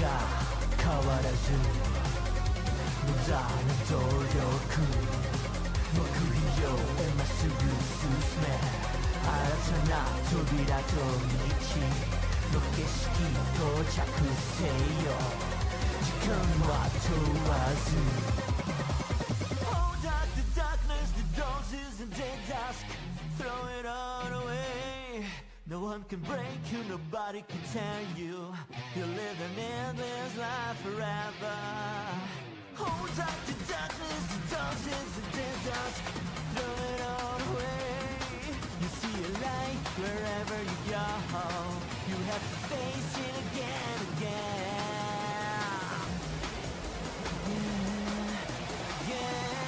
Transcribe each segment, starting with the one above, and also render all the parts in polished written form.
が変わらず無駄な努力目標へまっすぐ進め新たな扉と道の景色到着せよ時間は問わず Hold up the darkness, the doses and dead dusk Throw it all away No one can break you, nobody can tell you You live an endless life forever Hold up the darkness, the doses and dead dusk Throw it all away You see a light wherever you go You have to face it again, again Yeah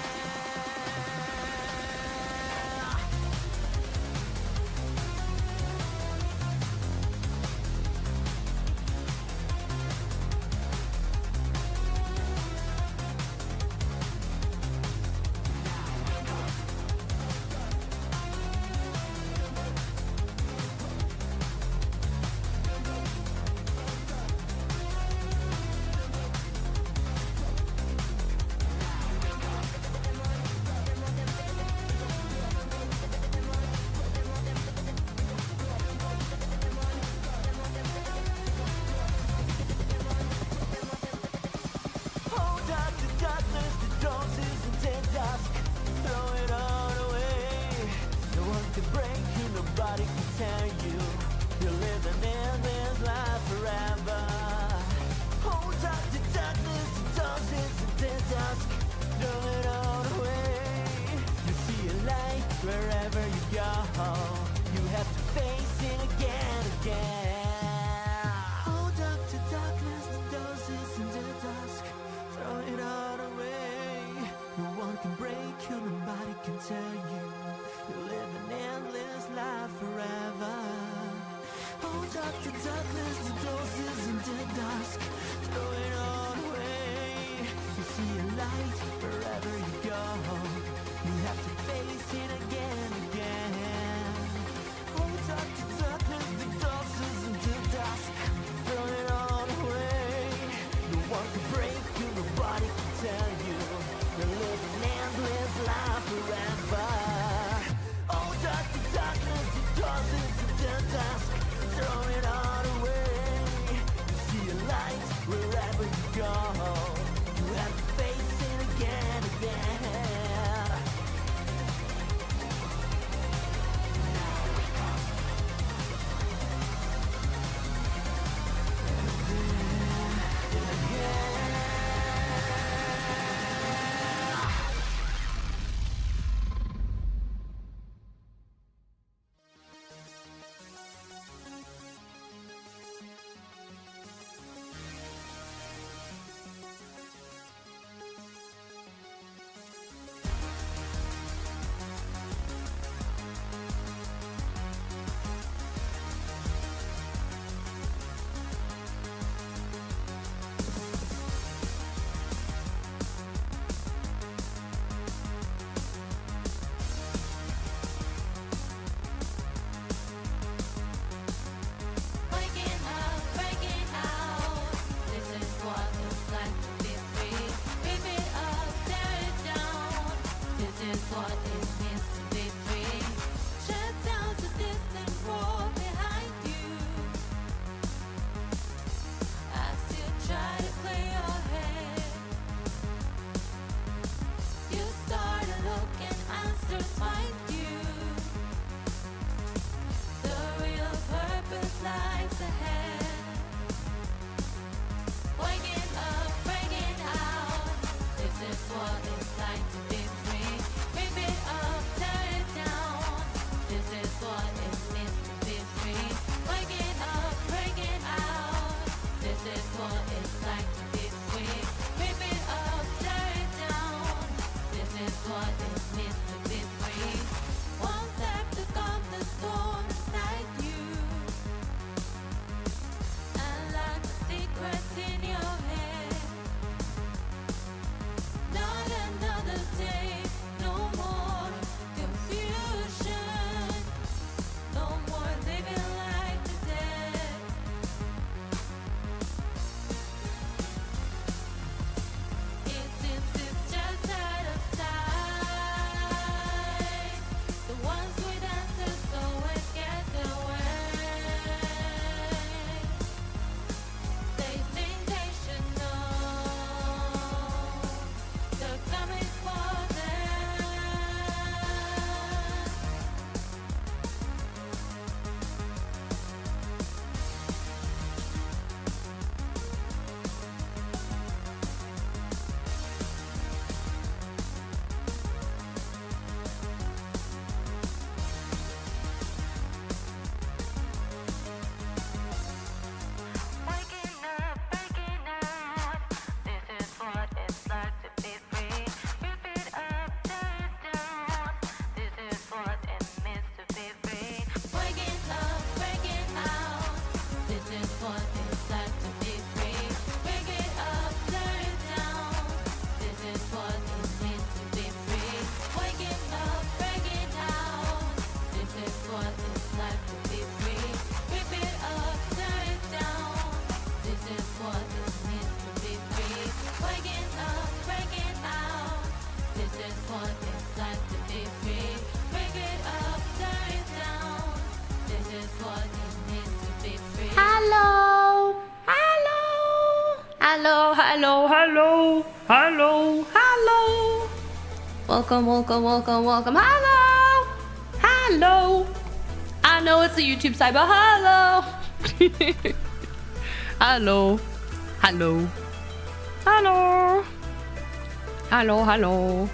is what it's like to be free. Break it up, turn it down. This is what it means to be free. Waking up, break it down. This is what it's like to be free. Rip it up, turn it down. This is what it means to be free. Waking up, break it down. This is what it's like to be free. Break it up, turn it down. This is what it means to be free. Hello, hello, hello, hello, hello, hello, hello. Welcome, welcome, welcome, welcome. Hello, hello. I know it's the YouTube side, but hello. Hello, hello, hello, hello, hello.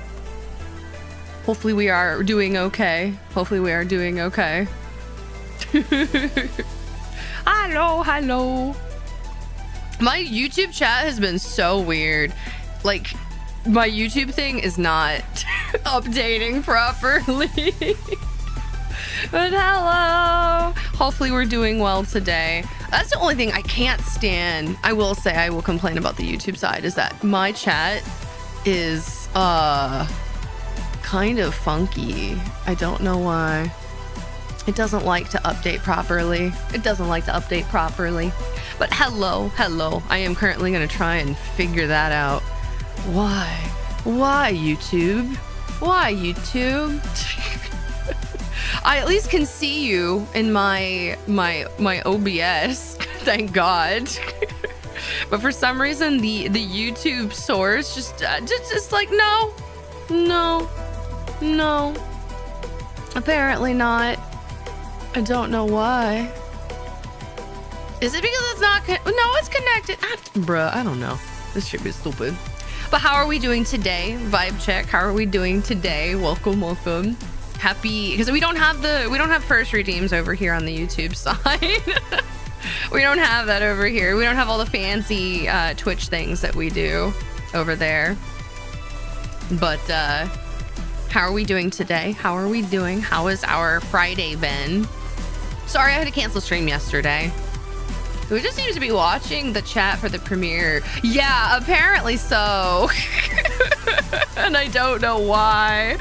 Hopefully we are doing okay. Hopefully we are doing okay. Hello, hello. My YouTube chat has been so weird. Like, my YouTube thing is not updating properly. But hello. Hopefully we're doing well today. That's the only thing I can't stand. I will say, I will complain about the YouTube side, is that my chat is kind of funky. I don't know why. It doesn't like to update properly. It doesn't like to update properly. But hello, hello. I am currently going to try and figure that out. Why? Why, YouTube? Why, YouTube? I at least can see you in my OBS. Thank God. But for some reason, the YouTube source just like, no. Apparently not. I don't know why. Is it because it's not? No, it's connected. Bruh, I don't know. This shit is stupid. But how are we doing today? Vibe check. How are we doing today? Welcome, welcome. Happy, because we don't have first redeems over here on the YouTube side. We don't have that over here. We don't have all the fancy Twitch things that we do over there. But how are we doing today? How are we doing? How has our Friday been? Sorry, I had to cancel stream yesterday. We just seem to be watching the chat for the premiere. Yeah, apparently so. And I don't know why.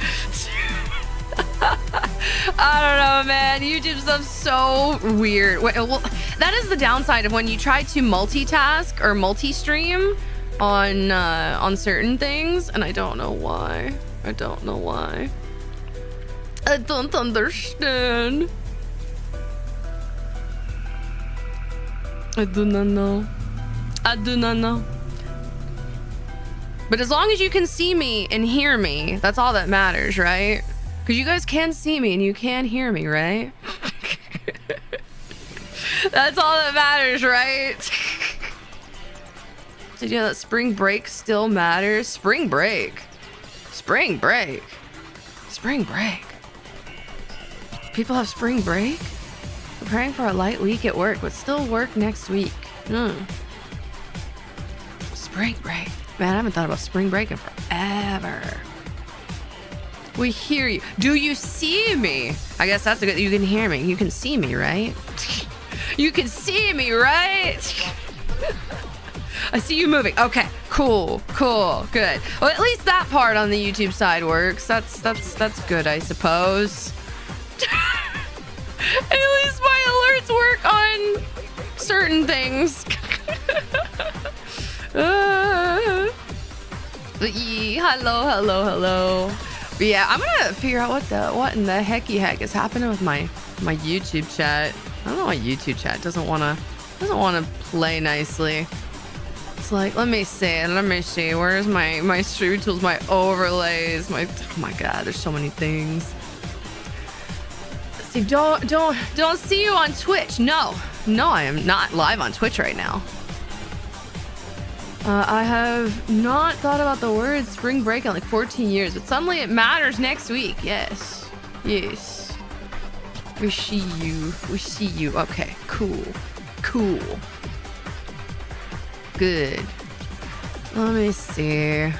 I don't know, man. YouTube stuff's so weird. Well, that is the downside of when you try to multitask or multi-stream on certain things, and I don't know why. I don't know why. I don't understand. I do not know. I do not know. But as long as you can see me and hear me, that's all that matters, right? Because you guys can see me and you can hear me, right? That's all that matters, right? Did you know that spring break still matters? Spring break. Spring break. Spring break. People have spring break? Preparing for a light week at work, but still work next week. Spring break. Man, I haven't thought about spring break in forever. We hear you. Do you see me? I guess that's a good. You can hear me. You can see me, right? You can see me, right? I see you moving. Okay, cool, good. Well, at least that part on the YouTube side works. That's good, I suppose. At least my alerts work on certain things. Hello. But yeah, I'm gonna figure out what in the heck is happening with my YouTube chat. I don't know why YouTube chat doesn't wanna play nicely. It's like, let me see. Where's my stream tools, my overlays, oh my god, there's so many things. See, don't see you on Twitch. No, I am not live on Twitch right now. I have not thought about the word spring break in like 14 years, but suddenly it matters next week. Yes. We see you. Okay, cool. Good. Let me see.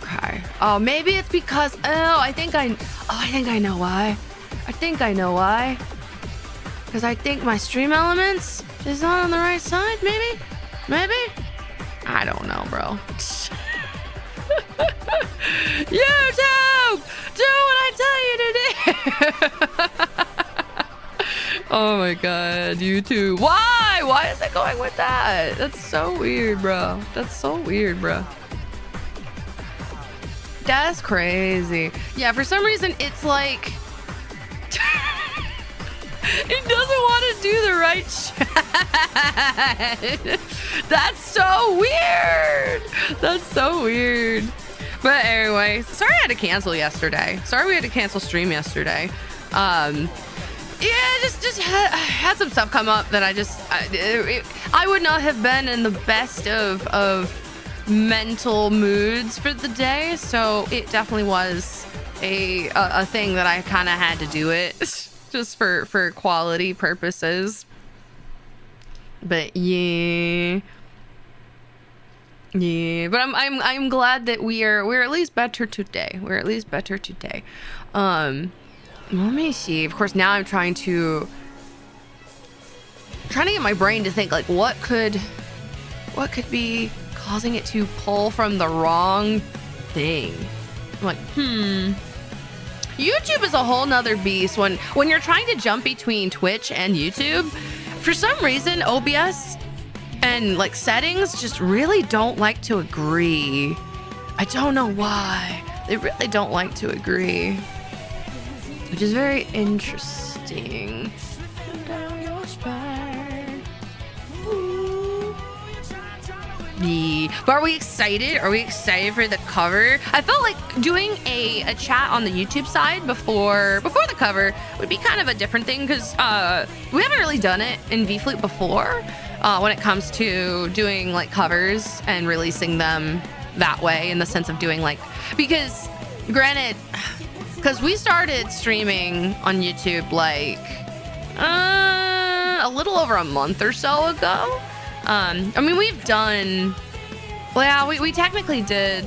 Okay. Oh, maybe it's because, I think I know why. Because I think my stream elements is not on the right side, maybe? Maybe? I don't know, bro. YouTube! Do what I tell you to do! Oh my god, YouTube. Why? Why is it going with that? That's so weird, bro. That's so weird, bro. That's crazy. Yeah, for some reason, it's like... it doesn't want to do the right chat. That's so weird. That's so weird. But anyway, sorry I had to cancel yesterday. Sorry we had to cancel stream yesterday. Yeah, just had some stuff come up that I would not have been in the best of mental moods for the day. So it definitely was a thing that I kind of had to do it just for quality purposes. But yeah. Yeah, but I'm glad that we're at least better today. We're at least better today. Let me see. Of course, now I'm trying to get my brain to think like what could be causing it to pull from the wrong thing. I'm like, YouTube is a whole nother beast when you're trying to jump between Twitch and YouTube. For some reason, OBS and like settings just really don't like to agree. I don't know why. They really don't like to agree, which is very interesting. But are we excited? Are we excited for the cover? I felt like doing a chat on the YouTube side before the cover would be kind of a different thing because we haven't really done it in VFleet before when it comes to doing like covers and releasing them that way, in the sense of doing like, because granted, because we started streaming on YouTube like a little over a month or so ago. I mean, we've done, well, yeah, we technically did,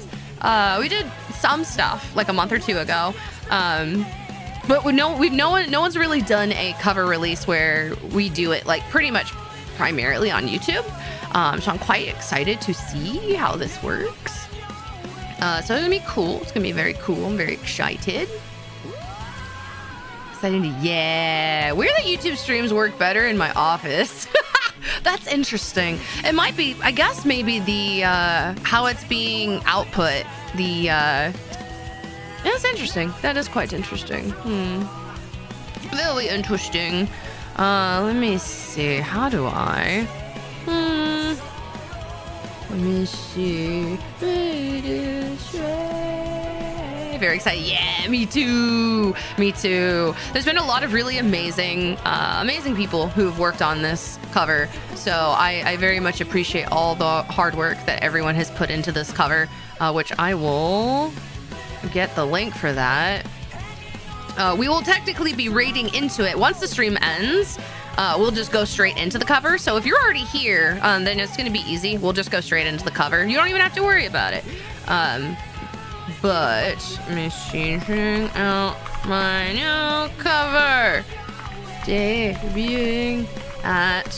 we did some stuff like a month or two ago. But no one's really done a cover release where we do it like pretty much primarily on YouTube. So I'm quite excited to see how this works. So it's gonna be cool. It's gonna be very cool. I'm very excited. Excited to, yeah. Where the YouTube streams work better in my office. That's interesting. It might be, I guess maybe the how it's being output. That's interesting. That is quite interesting. Very interesting. Let me see. How do I? Let me see. Very excited. Yeah, me too. Me too. There's been a lot of really amazing people who've worked on this cover. So I very much appreciate all the hard work that everyone has put into this cover, which I will get the link for that. We will technically be raiding into it. Once the stream ends, we'll just go straight into the cover. So if you're already here, then it's going to be easy. We'll just go straight into the cover. You don't even have to worry about it. But let me see, checking out my new cover, debuting at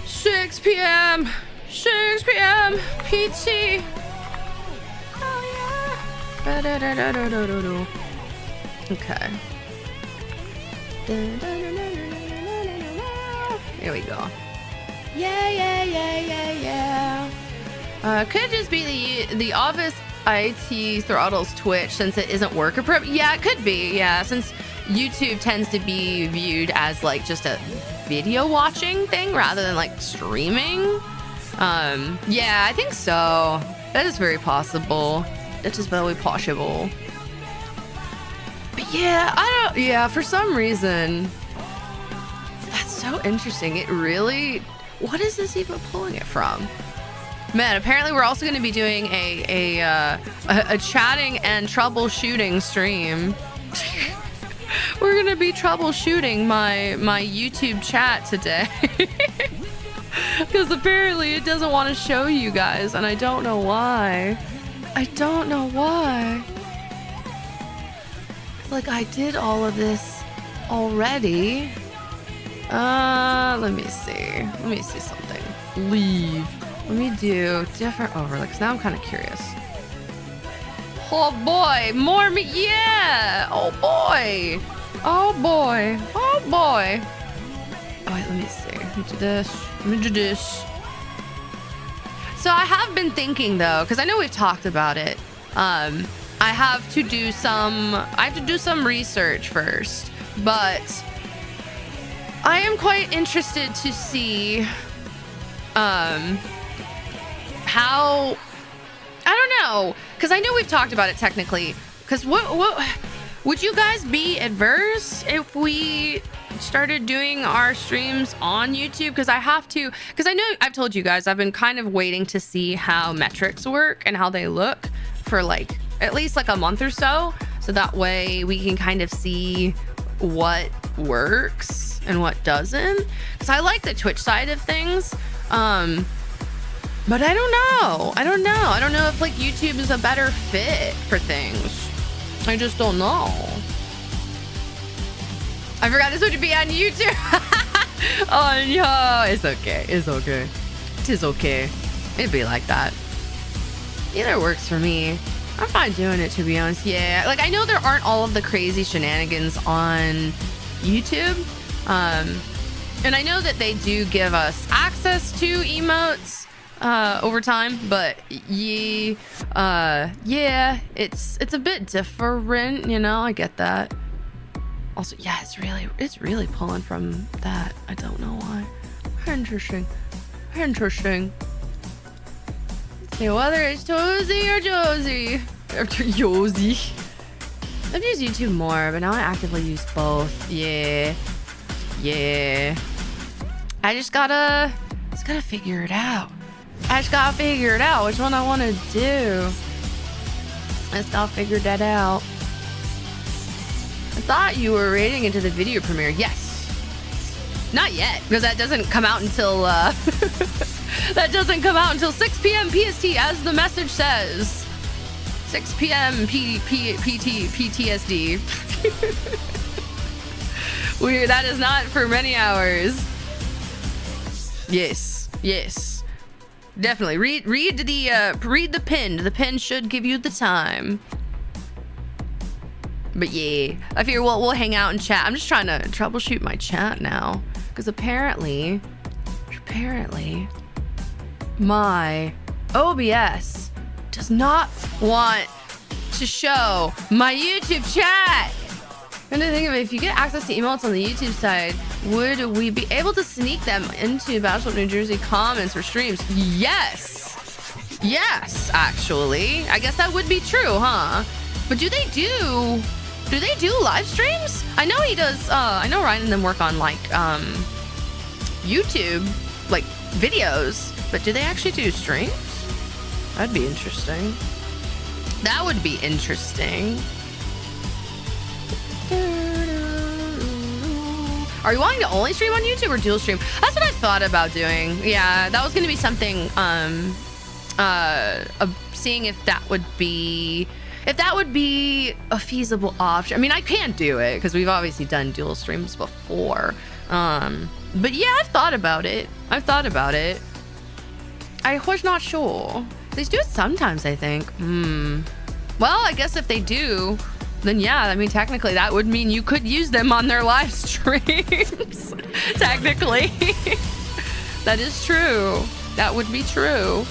6 p.m. 6 p.m. PT. Oh yeah. Okay. Here we go. Yeah. Could just be the office IT throttles Twitch since it isn't work appropriate. Yeah, it could be. Yeah, since YouTube tends to be viewed as like just a video watching thing rather than like streaming. Yeah, I think so. That is very possible. That is very possible. But yeah, for some reason, that's so interesting. It really, what is this even pulling it from? Man, apparently we're also going to be doing a chatting and troubleshooting stream. We're going to be troubleshooting my YouTube chat today. Because apparently it doesn't want to show you guys, and I don't know why. Like, I did all of this already. Let me see. Let me see something. Leave. Let me do different overlay, 'cause now I'm kind of curious. Oh boy, more me. Yeah. Oh boy. Oh boy. Oh boy. Oh wait, let me see. Let me do this. Let me do this. So I have been thinking though, because I know we've talked about it. I have to do some research first, but I am quite interested to see how, I don't know, because I know we've talked about it technically, because what would you guys be adverse if we started doing our streams on YouTube? Because I know I've told you guys I've been kind of waiting to see how metrics work and how they look for like at least like a month or so that way we can kind of see what works and what doesn't, because I like the Twitch side of things, but I don't know if like YouTube is a better fit for things. I just don't know. I forgot this would be on YouTube. Oh no, it's okay. It's okay. It is okay. It'd be like that. Either works for me. I'm fine doing it, to be honest. Yeah, like I know there aren't all of the crazy shenanigans on YouTube. And I know that they do give us access to emotes over time, but yeah, it's a bit different, you know. I get that. Also, yeah, it's really pulling from that. I don't know why. Interesting. See, whether it's Josie or Josie. Josie. I've used YouTube more, but now I actively use both. Yeah. I just gotta figure it out. Which one I want to do. I just gotta figure that out. I thought you were raiding into the video premiere. Yes. Not yet, because that doesn't come out until 6 p.m. PST, as the message says. 6 p.m. PTSD. That is not for many hours. Yes. Definitely. Read the pin. The pin should give you the time. But yeah, I figure we'll hang out and chat. I'm just trying to troubleshoot my chat now, because apparently my OBS does not want to show my YouTube chat. And to think of it, if you get access to emotes on the YouTube side, would we be able to sneak them into BATTLESHIP New Jersey comments or streams? Yes, actually. I guess that would be true, huh? But do they do live streams? I know he does. I know Ryan and them work on like YouTube like videos, but do they actually do streams? That'd be interesting. That would be interesting. Are you wanting to only stream on YouTube or dual stream? That's what I thought about doing. Yeah, that was going to be something. Seeing if that would be a feasible option. I mean, I can't do it because we've obviously done dual streams before. But yeah, I've thought about it. I was not sure. They do it sometimes, I think. Well, I guess if they do, then yeah, I mean, technically that would mean you could use them on their live streams. Technically. That is true. That would be true.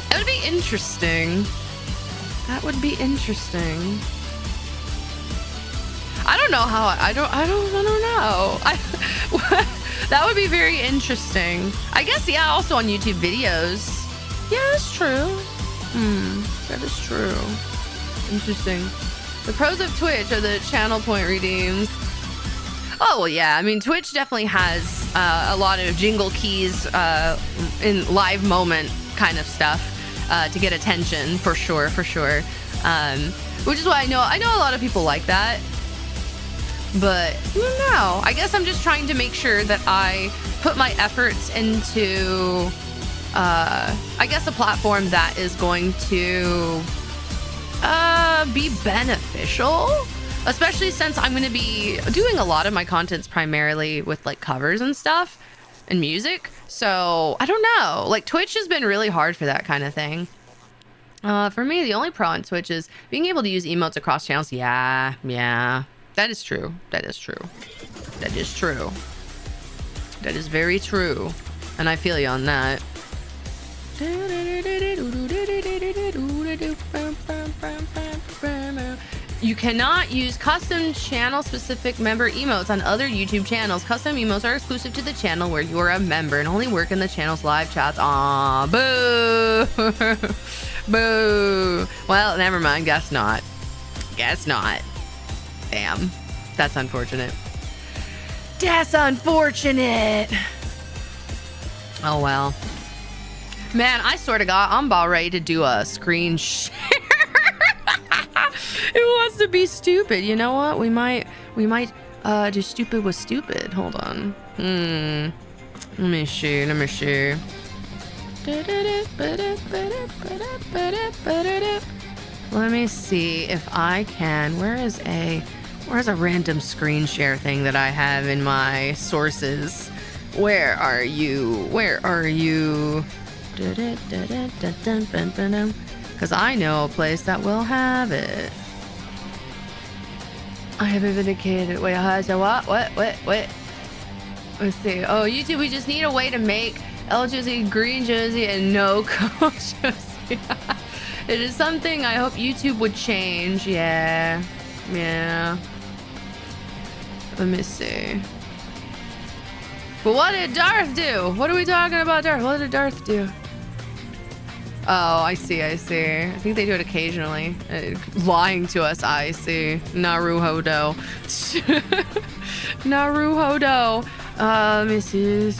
That would be interesting. I don't know how I don't know. That would be very interesting. I guess, yeah, also on YouTube videos. Yeah, that's true. That is true. Interesting. The pros of Twitch are the channel point redeems. Oh, well, yeah. I mean, Twitch definitely has a lot of jingle keys in live moment kind of stuff to get attention, for sure. Which is why I know a lot of people like that. But no, I guess I'm just trying to make sure that I put my efforts into, I guess, a platform that is going to be beneficial especially since I'm going to be doing a lot of my contents primarily with like covers and stuff and music. So I don't know, like Twitch has been really hard for that kind of thing. For me, the only pro on Twitch is being able to use emotes across channels. Yeah, that is true. That is true. That is true. That is very true. And I feel you on that. You cannot use custom channel specific member emotes on other YouTube channels. Custom emotes are exclusive to the channel where you are a member and only work in the channel's live chats. Aw, boo. Boo. Well, never mind. Guess not. Guess not. Damn. That's unfortunate. That's unfortunate. Oh, well. Man, I swear to God, I'm about ready to do a screen share. It wants to be stupid. You know what? We might do stupid with stupid. Hold on. Let me see. Let me see if I can. Where's a random screen share thing that I have in my sources? Where are you? Because I know a place that will have it. I have been vindicated. Wait, so what? Let's see. Oh, YouTube, we just need a way to make L Josie, Green Josie, and no Cold Josie. It is something I hope YouTube would change. Yeah. Let me see. But what did Darth do? What are we talking about, Darth? What did Darth do? Oh, I see. I think they do it occasionally. Lying to us, I see. Naruhodo. Naruhodo. Let me see.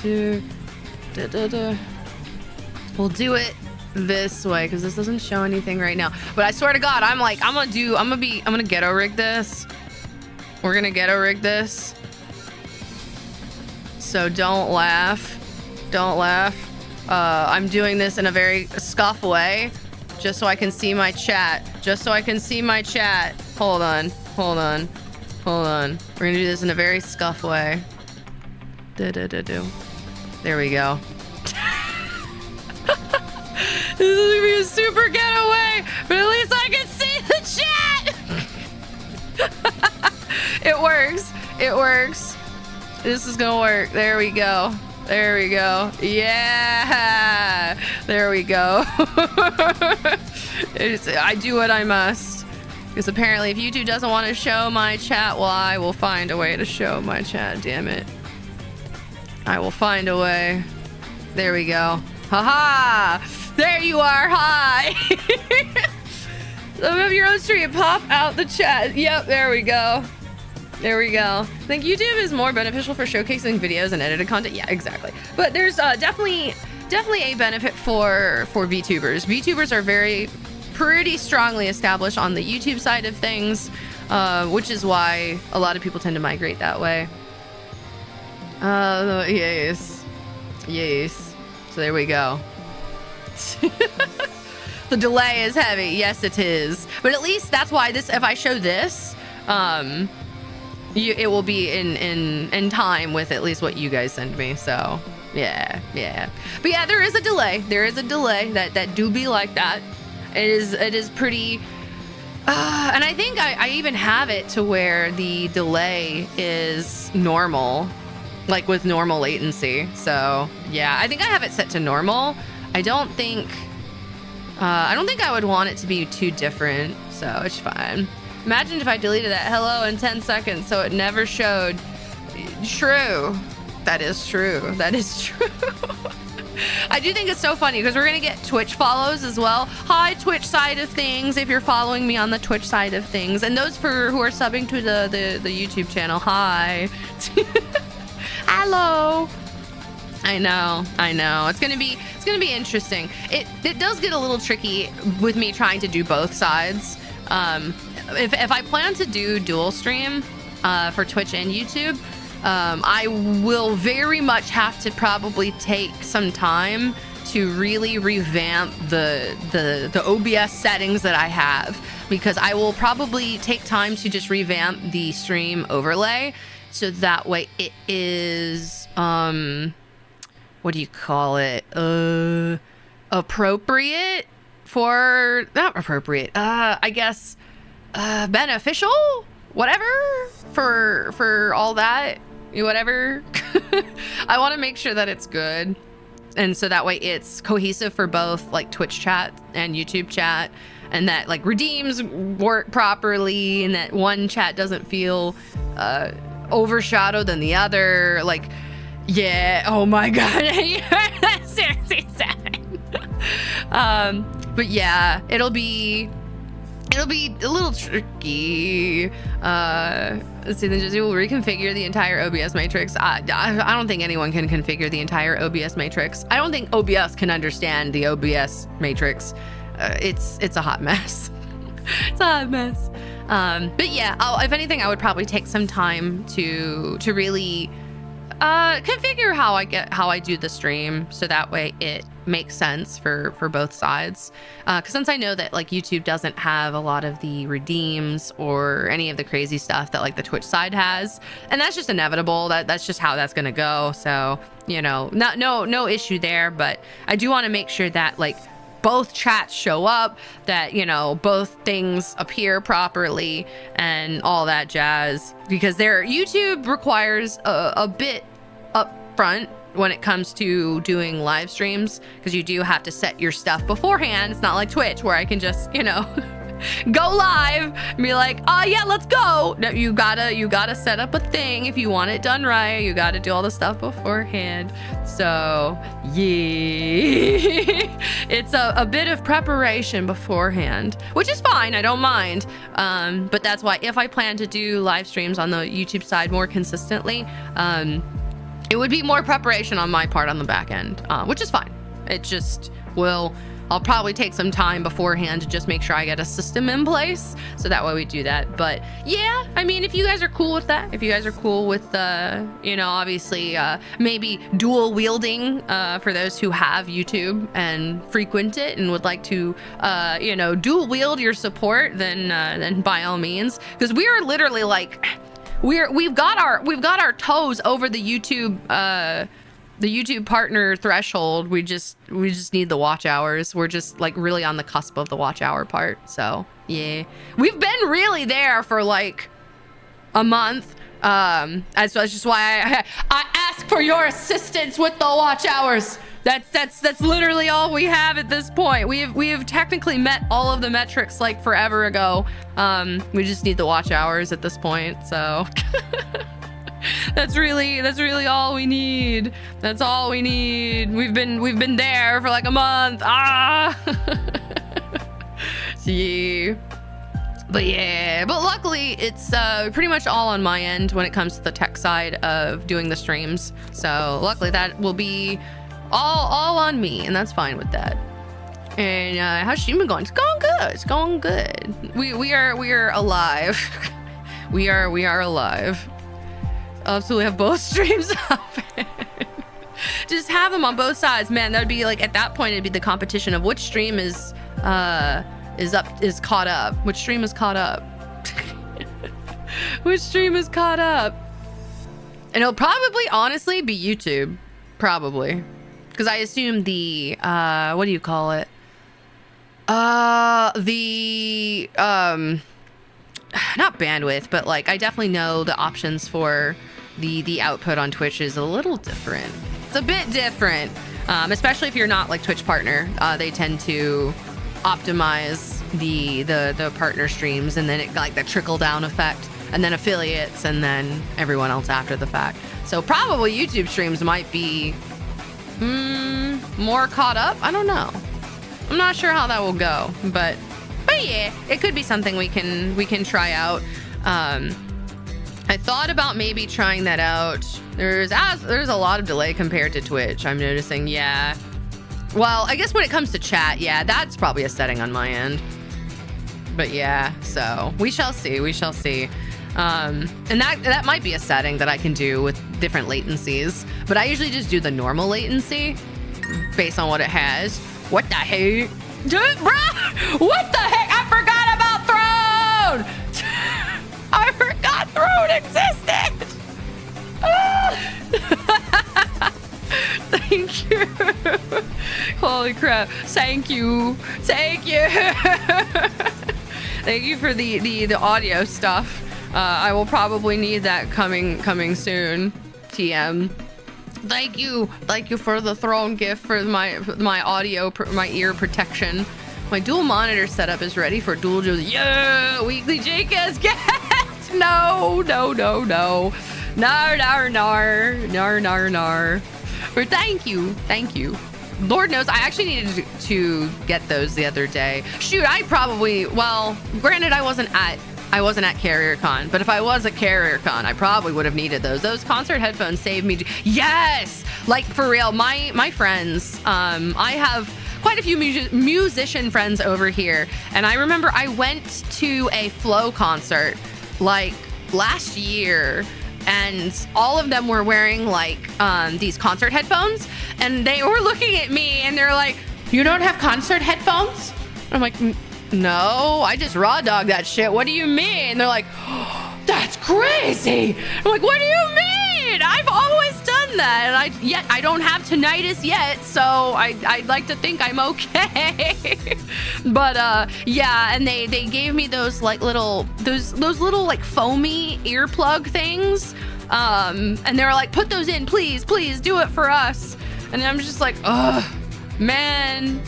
We'll do it this way because this doesn't show anything right now. But I swear to God, I'm gonna ghetto rig this. We're gonna ghetto rig this. So don't laugh. I'm doing this in a very scuff way, just so I can see my chat. Hold on. We're gonna do this in a very scuff way. There we go. This is gonna be a super getaway, but at least I can see the chat. It works. This is gonna work. There we go. Yeah. There we go. I do what I must. Because apparently if YouTube doesn't want to show my chat, well, I will find a way to show my chat, damn it. I will find a way. There we go. Haha! There you are, hi! Some of your own stream, pop out the chat. Yep, there we go. I think YouTube is more beneficial for showcasing videos and edited content. Yeah, exactly. But there's definitely a benefit for VTubers. VTubers are pretty strongly established on the YouTube side of things, which is why a lot of people tend to migrate that way. Yes. So there we go. The delay is heavy. Yes, it is. But at least that's why if I show this, it will be in time with at least what you guys send me. So yeah. But yeah, there is a delay. That do be like that. It is pretty. And I think I even have it to where the delay is normal, like with normal latency. So yeah, I think I have it set to normal. I don't think I would want it to be too different. So it's fine. Imagine if I deleted that hello in 10 seconds so it never showed. True. That is true. I do think it's so funny because we're going to get Twitch follows as well. Hi, Twitch side of things, if you're following me on the Twitch side of things. And those who are subbing to the YouTube channel, hi. Hello. I know. It's gonna be interesting. It does get a little tricky with me trying to do both sides. If I plan to do dual stream for Twitch and YouTube, I will very much have to probably take some time to really revamp the OBS settings that I have, because I will probably take time to just revamp the stream overlay so that way it is what do you call it, appropriate for, not appropriate, I guess beneficial, whatever, for all that, whatever. I want to make sure that it's good, and so that way it's cohesive for both like Twitch chat and YouTube chat, and that like redeems work properly, and that one chat doesn't feel overshadowed than the other. Like, yeah, oh my god. That's seriously sad. But yeah, it'll be a little tricky. Let's see, then we'll reconfigure the entire OBS matrix. I don't think anyone can configure the entire OBS matrix. I don't think OBS can understand the OBS matrix. It's a hot mess. It's a hot mess. But yeah, if anything, I would probably take some time to really configure how I do the stream, so that way it makes sense for both sides. Because since I know that like YouTube doesn't have a lot of the redeems or any of the crazy stuff that like the Twitch side has, and that's just inevitable. That's just how that's gonna go. So, you know, no issue there. But I do want to make sure that like both chats show up, that, you know, both things appear properly and all that jazz, because YouTube requires a bit up front when it comes to doing live streams, because you do have to set your stuff beforehand. It's not like Twitch where I can just, you know, go live and be like, oh yeah, let's go. No, you gotta set up a thing if you want it done right. You gotta do all the stuff beforehand. So yeah, it's a bit of preparation beforehand, which is fine. I don't mind. But that's why if I plan to do live streams on the YouTube side more consistently, it would be more preparation on my part on the back end, which is fine. It just I'll probably take some time beforehand to just make sure I get a system in place, so that way we do that. But yeah, I mean, if you guys are cool with that, if you guys are cool with, you know, obviously maybe dual wielding for those who have YouTube and frequent it and would like to, you know, dual wield your support, then by all means, because we are literally like, we've got our toes over the YouTube partner threshold. We just need the watch hours. We're just like really on the cusp of the watch hour part. So yeah, we've been really there for like a month. And so that's just why I ask for your assistance with the watch hours. That's literally all we have at this point. We have technically met all of the metrics like forever ago. We just need the watch hours at this point. So that's really all we need. That's all we need. We've been there for like a month. See. But luckily it's pretty much all on my end when it comes to the tech side of doing the streams. So luckily that will be all on me, and that's fine with that. And how's she been going? It's going good. It's going good. We are alive. we are alive. Absolutely have both streams up. Just have them on both sides, man. That would be like, at that point it'd be the competition of which stream is caught up. Which stream is caught up? Which stream is caught up? And it'll probably honestly be YouTube, probably, because I assume the what do you call it? The not bandwidth, but like I definitely know the options for the output on Twitch is a little different. It's a bit different, especially if you're not like Twitch partner. They tend to optimize the partner streams, and then it like the trickle down effect, and then affiliates, and then everyone else after the fact. So probably YouTube streams might be more caught up. I don't know. I'm not sure how that will go, but yeah, it could be something we can try out. I thought about maybe trying that out. There's a lot of delay compared to Twitch, I'm noticing. Yeah. Well, I guess when it comes to chat, yeah, that's probably a setting on my end. But yeah, so we shall see. We shall see. And that might be a setting that I can do with different latencies, but I usually just do the normal latency. based on what it has. What the heck? Dude, bruh! What the heck? I forgot about Throne! I forgot Throne existed! Thank you. Holy crap. Thank you. Thank you. Thank you for the audio stuff. I will probably need that coming soon. TM. Thank you for the Throne gift for my audio, my ear protection. My dual monitor setup is ready for dual Josie. Yeah, weekly JCast get. No. Nar. But thank you. Lord knows I actually needed to get those the other day. Shoot, well, granted I wasn't at CarrierCon, but if I was at CarrierCon, I probably would have needed those. Those concert headphones saved me. Yes, like for real. My friends, I have quite a few musician friends over here, and I remember I went to a Flow concert like last year, and all of them were wearing like these concert headphones, and they were looking at me and they're like, "You don't have concert headphones?" I'm like, "No, I just raw dog that shit. What do you mean?" They're like, "Oh, that's crazy." I'm like, "What do you mean? I've always done that, and I don't have tinnitus yet, so I'd like to think I'm okay." But yeah, and they gave me those like those little like foamy earplug things, and they were like, "Put those in, please do it for us." And I'm just like, "Ugh, man,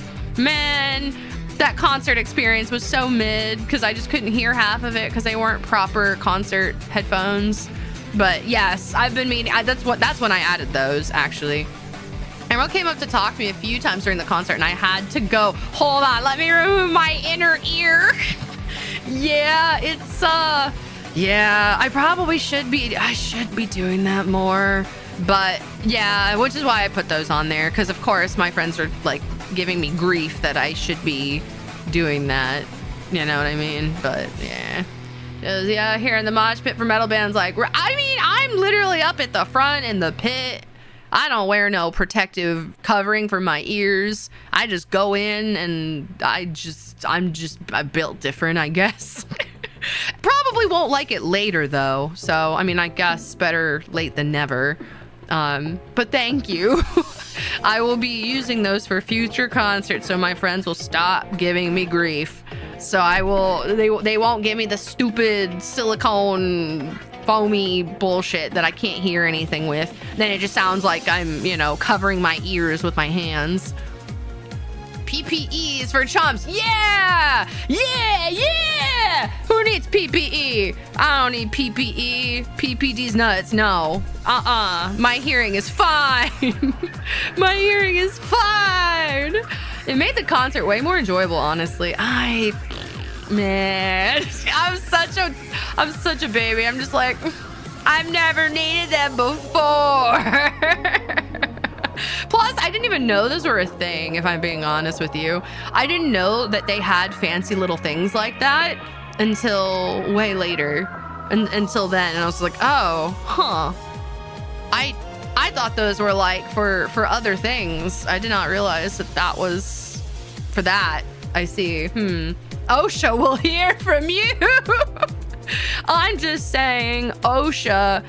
that concert experience was so mid because I just couldn't hear half of it because they weren't proper concert headphones." But yes, I've been meaning. That's when I added those actually. Emerald came up to talk to me a few times during the concert, and I had to go. Hold on, let me remove my inner ear. Yeah, it's yeah. I probably should be. I should be doing that more. But yeah, which is why I put those on there, because of course my friends are like giving me grief that I should be doing that. You know what I mean? But yeah. Yeah, here in the mosh pit for metal bands, like, I mean, I'm literally up at the front in the pit. I don't wear no protective covering for my ears. I just go in and I'm built different, I guess. Probably won't like it later though. So, I mean, I guess better late than never. But thank you. I will be using those for future concerts so my friends will stop giving me grief. So they won't give me the stupid silicone foamy bullshit that I can't hear anything with. Then it just sounds like I'm, covering my ears with my hands. PPEs for chumps. Yeah! Who needs PPE? I don't need PPE. PPD's nuts. No. My hearing is fine. My hearing is fine. It made the concert way more enjoyable, honestly. Man, I'm such a baby. I'm just like, I've never needed them before. Plus, I didn't even know those were a thing, if I'm being honest with you. I didn't know that they had fancy little things like that until way later. Until then, and I was like, oh, huh. I thought those were like for other things. I did not realize that was for that. I see. OSHA will hear from you. I'm just saying, OSHA.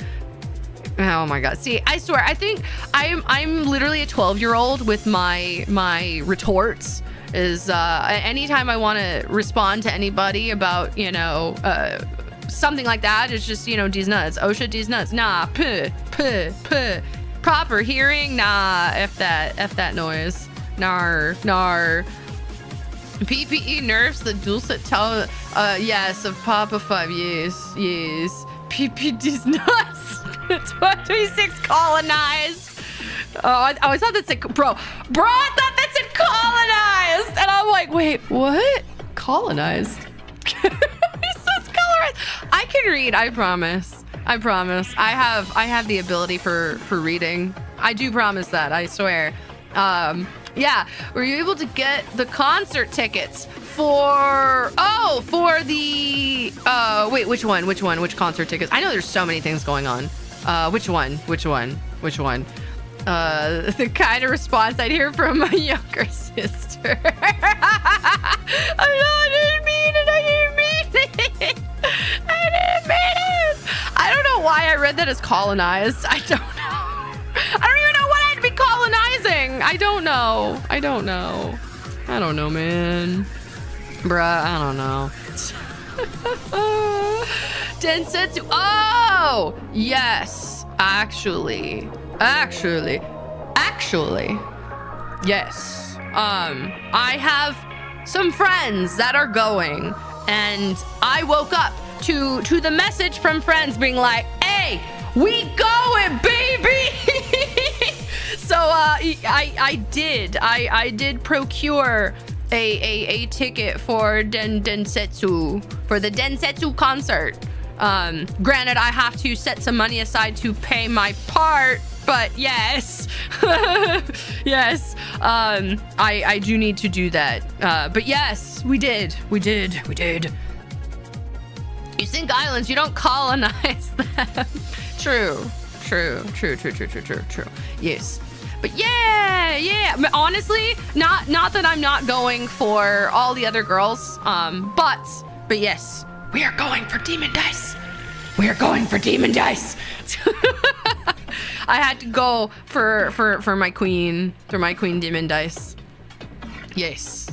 Oh my God. See, I swear, I think I'm literally a 12-year-old with my retorts. Is anytime I want to respond to anybody about, something like that, it's just, D's nuts. OSHA, D's nuts. Nah, puh. Proper hearing, nah, F that noise. Nar. PPE nerfs the dual set tell, yes, of Papa 5, yes. PPD's nuts. 26 colonized. I thought that said, bro, I thought that said colonized. And I'm like, wait, what? Colonized? It says colorized. I can read, I promise. I have the ability for reading. I do promise that, I swear. Yeah, were you able to get the concert tickets for the wait, which one? Which concert tickets? I know there's so many things going on. Which one? the kind of response I'd hear from my younger sister. I didn't mean it. I didn't mean it. I didn't mean it. I don't know why I read that as colonized. I don't know. I don't even know what I'd be colonizing. I don't know. I don't know. I don't know, man. Bruh, I don't know. Densetsu. Oh, yes. Actually. Yes. I have some friends that are going, and I woke up to the message from friends being like, hey, we going, baby. So I did procure a ticket for Densetsu, for the Densetsu concert. Granted, I have to set some money aside to pay my part, but yes. Yes, I do need to do that. But yes, we did. You sink islands, you don't colonize them. True. Yes. But yeah. Honestly, not that I'm not going for all the other girls. But yes, we are going for demon dice. I had to go for my queen, demon dice. Yes.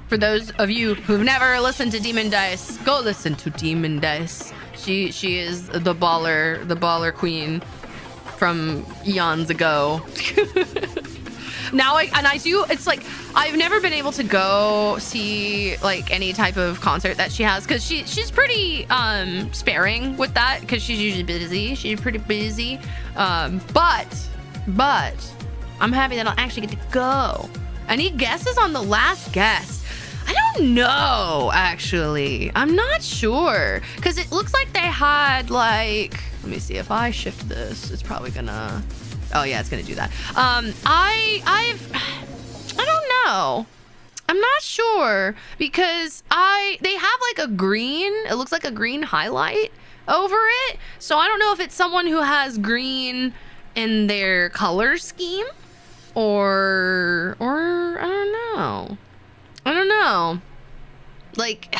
For those of you who've never listened to Demon Dice, go listen to Demon Dice. She is the baller queen from eons ago. Now it's like I've never been able to go see like any type of concert that she has, because she's pretty sparing with that, because she's usually busy. She's pretty busy. But I'm happy that I'll actually get to go. Any guesses on the last guest? I don't know, actually. I'm not sure, because it looks like they had like, let me see if I shift this. It's probably gonna, oh yeah, it's gonna do that. I don't know. I'm not sure, because they have like a green, it looks like a green highlight over it. So I don't know if it's someone who has green in their color scheme, or I don't know. Like,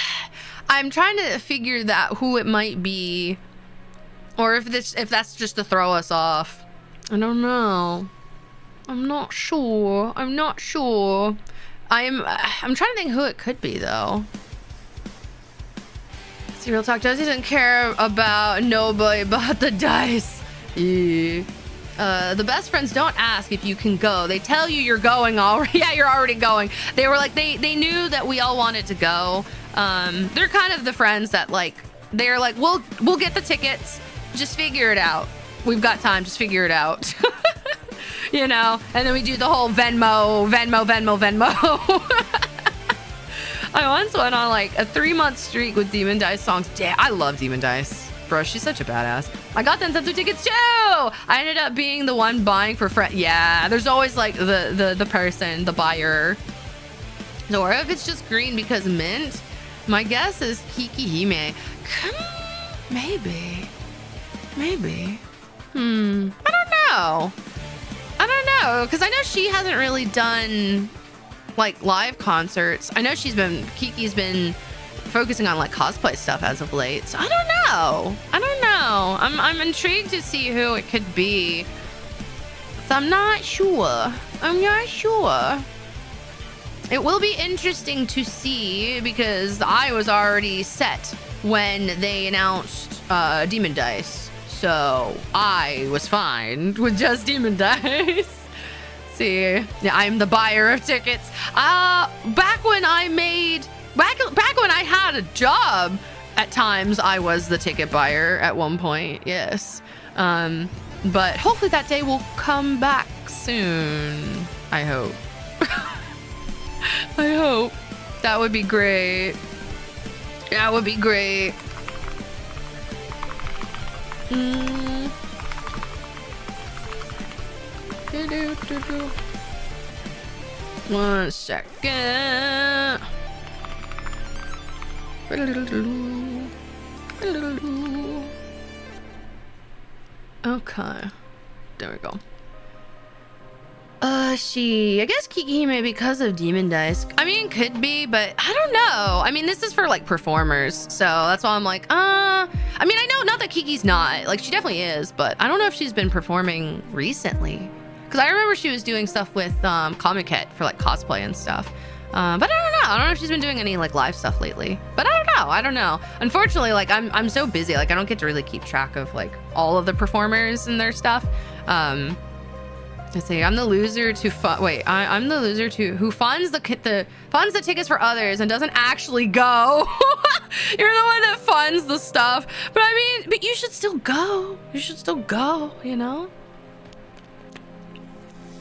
I'm trying to figure that who it might be, or if that's just to throw us off. I don't know. I'm not sure. I'm trying to think who it could be though. See, real talk, Josie doesn't care about nobody but the dice. Yeah. The best friends don't ask if you can go. They tell you you're going already. Yeah, you're already going. They were like, they knew that we all wanted to go. They're kind of the friends that like, they're like, we'll get the tickets. Just figure it out. We've got time. Just figure it out. You know? And then we do the whole Venmo. I once went on like a 3-month streak with Demon Dice songs. Damn, I love Demon Dice. Bro, she's such a badass. I got Densetsu tickets too. I ended up being the one buying for friends. Yeah, there's always like the person, the buyer. So, or if it's just green because mint, my guess is Kikihime. Maybe. I don't know, because I know she hasn't really done like live concerts. I know Kiki's been focusing on like cosplay stuff as of late. So I don't know. I'm intrigued to see who it could be. So I'm not sure. It will be interesting to see, because I was already set when they announced Demon Dice. So I was fine with just Demon Dice. See, yeah, I'm the buyer of tickets. Back when I had a job, at times I was the ticket buyer at one point. Yes. But hopefully that day will come back soon. I hope. I hope. That would be great. That would be great. One second. Okay. There we go. I guess Kikihime because of Demon Dice. I mean, could be, but I don't know. I mean, this is for like performers, so that's why I'm like, I mean, I know not that Kiki's not, like she definitely is, but I don't know if she's been performing recently. Because I remember she was doing stuff with Comiket for like cosplay and stuff. But I don't know. I don't know if she's been doing any like live stuff lately. But I don't know. Unfortunately, like I'm so busy, like I don't get to really keep track of like all of the performers and their stuff. Let's see. I'm the loser to I'm the loser to who funds the tickets for others and doesn't actually go. You're the one that funds the stuff. But I mean, but you should still go. You should still go, you know?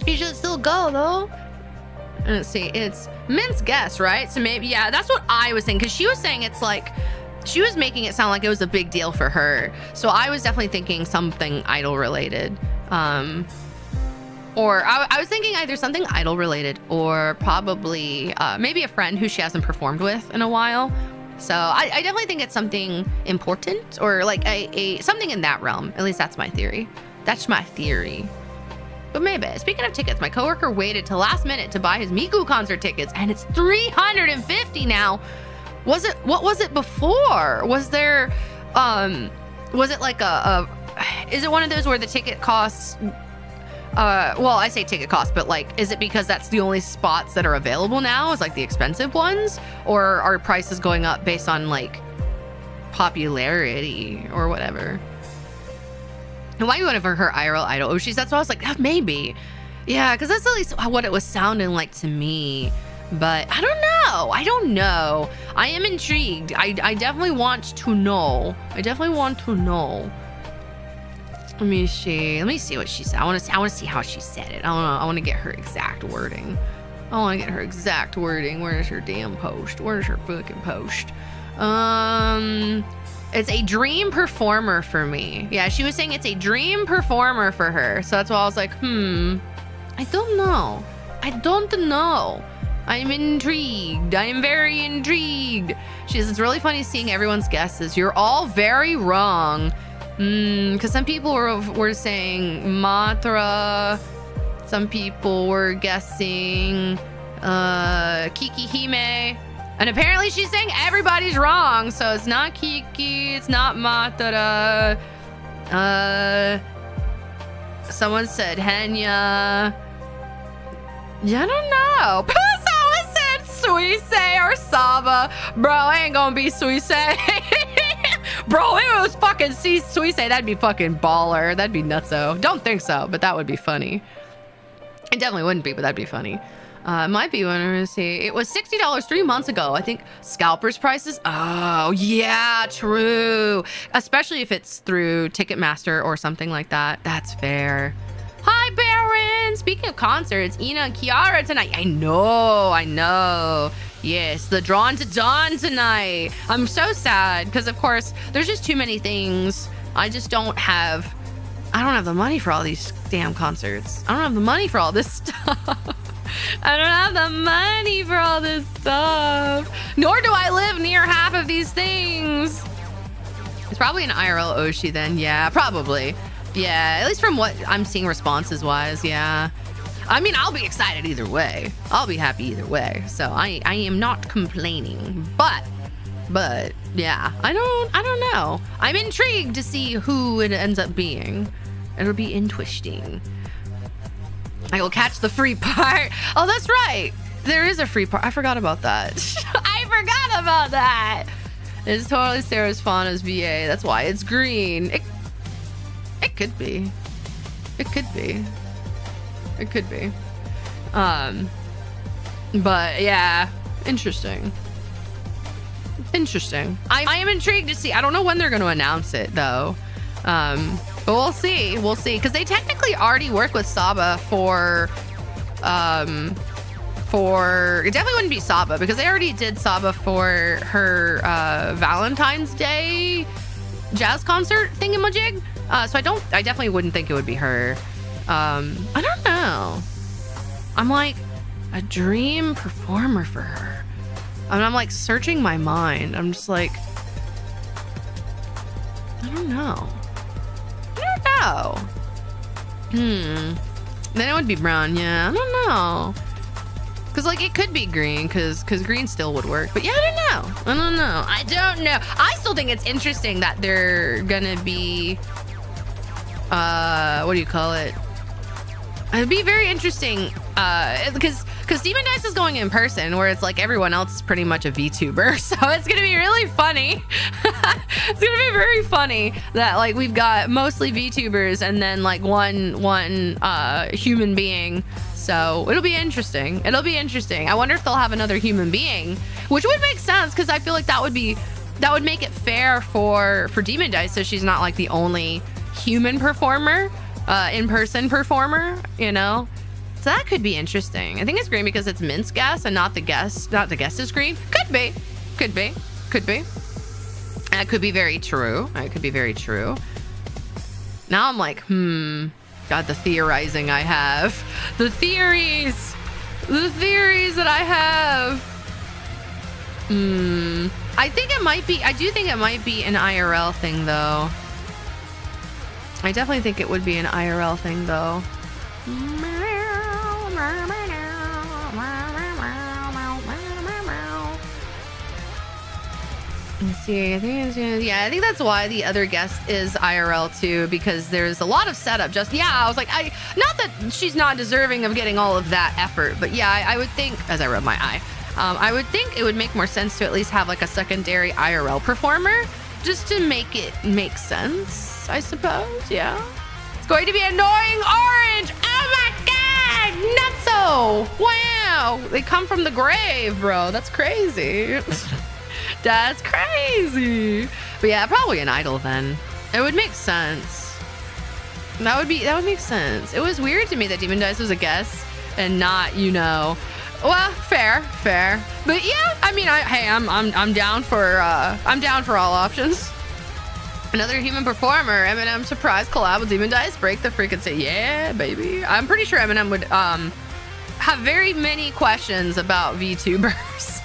You should still go though. And let's see, it's Mint's guess, right? So maybe, yeah, that's what I was saying. Cause she was saying it's like, she was making it sound like it was a big deal for her. So I was definitely thinking something idol related. Or I was thinking either something idol related or probably maybe a friend who she hasn't performed with in a while. So I definitely think it's something important or like a something in that realm. At least that's my theory. That's my theory. But maybe. Speaking of tickets, my coworker waited till last minute to buy his Miku concert tickets, and it's $350 now. What was it before? Was there, was it like is it one of those where the ticket costs, well, I say ticket cost, but like, is it because that's the only spots that are available now is like the expensive ones? Or are prices going up based on like popularity or whatever? And why one of her IRL idol Oshis? That's why I was like, maybe. Yeah, because that's at least what it was sounding like to me. But I don't know. I am intrigued. I definitely want to know. Let me see what she said. I want to see how she said it. I want to get her exact wording. Where is her damn post? Where's her fucking post? It's a dream performer for me. Yeah, she was saying it's a dream performer for her. So that's why I was like, I don't know. I'm intrigued. I am very intrigued. She says, it's really funny seeing everyone's guesses. You're all very wrong. Because some people were saying Matra. Some people were guessing Kikihime. And apparently she's saying everybody's wrong. So it's not Kiki, it's not Matara. Someone said Henya. Yeah, I don't know. Someone said Suisei or Saba. Bro, it ain't gonna be Suisei. Bro, if it was fucking Suisei, that'd be fucking baller. That'd be nutso. Don't think so, but that would be funny. It definitely wouldn't be, but that'd be funny. Might be one. Let me see. It was $60 3 months ago. I think scalpers prices. Oh yeah, true. Especially if it's through Ticketmaster or something like that. That's fair. Hi, Baron. Speaking of concerts, Ina and Kiara tonight. I know. Yes, the Drawn to Dawn tonight. I'm so sad because, of course, there's just too many things. I don't have the money for all these damn concerts. I don't have the money for all this stuff. I don't have the money for all this stuff. Nor do I live near half of these things. It's probably an IRL Oshi then. Yeah, probably. Yeah, at least from what I'm seeing responses wise. Yeah. I mean, I'll be excited either way. I'll be happy either way. So I am not complaining. But yeah, I don't know. I'm intrigued to see who it ends up being. It'll be interesting. I will catch the free part. Oh, that's right. There is a free part. I forgot about that. It's totally Sarah's Fauna's VA. That's why it's green. It could be. But yeah, interesting. I am intrigued to see. I don't know when they're going to announce it though. But we'll see. Because they technically already worked with Saba for it definitely wouldn't be Saba because they already did Saba for her Valentine's Day jazz concert thingamajig. So I definitely wouldn't think it would be her. I don't know. I'm like a dream performer for her. And I'm like searching my mind. I'm just like, I don't know. know. Then it would be brown. Yeah, I don't know. Cause like it could be green, cause green still would work. But yeah, I don't know. I still think it's interesting that they're gonna be, what do you call it? It'd be very interesting, because Demon Dice is going in person, where it's like everyone else is pretty much a VTuber. So it's gonna be really funny. It's gonna be very funny that like we've got mostly VTubers and then like one human being. So it'll be interesting. I wonder if they'll have another human being, which would make sense because I feel like that would make it fair for Demon Dice, so she's not like the only human performer, in-person performer, you know. So that could be interesting. I think it's green because it's Mint's guess and not the guest is green. Could be. That could be very true. Now I'm like, God, the theorizing I have. The theories that I have. I do think it might be an IRL thing though. I definitely think it would be an IRL thing though. Let's see, I think that's why the other guest is IRL too, because there's a lot of setup. I was like, not that she's not deserving of getting all of that effort, but yeah, I would think, as I rub my eye, I would think it would make more sense to at least have like a secondary IRL performer, just to make it make sense, I suppose. Yeah, it's going to be annoying orange. Oh my god, nutso! Wow, they come from the grave, bro. That's crazy. That's crazy. But yeah, probably an idol then. It would make sense. That would make sense. It was weird to me that Demon Dice was a guest and not, you know. Well, fair. But yeah, I mean, I'm down for all options. Another human performer, Eminem surprise collab with Demon Dice. Break the freaking say, yeah, baby. I'm pretty sure Eminem would have very many questions about VTubers.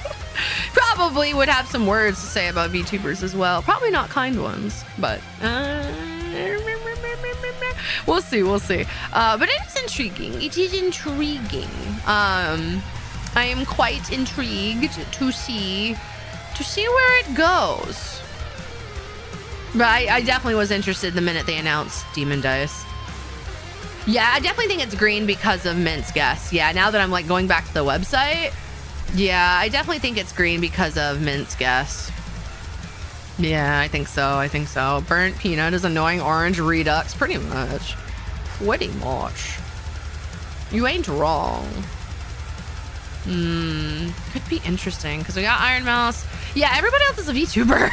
Probably would have some words to say about VTubers as well. Probably not kind ones, but we'll see. But it is intriguing. I am quite intrigued to see where it goes. But I definitely was interested the minute they announced Demon Dice. Yeah, I definitely think it's green because of Mint's guess. Yeah, now that I'm like going back to the website. Yeah, I definitely think it's green because of Mint's guess. Yeah, I think so. Burnt peanut is annoying orange redux. Pretty much. You ain't wrong. Could be interesting because we got Iron Mouse. Yeah, everybody else is a VTuber.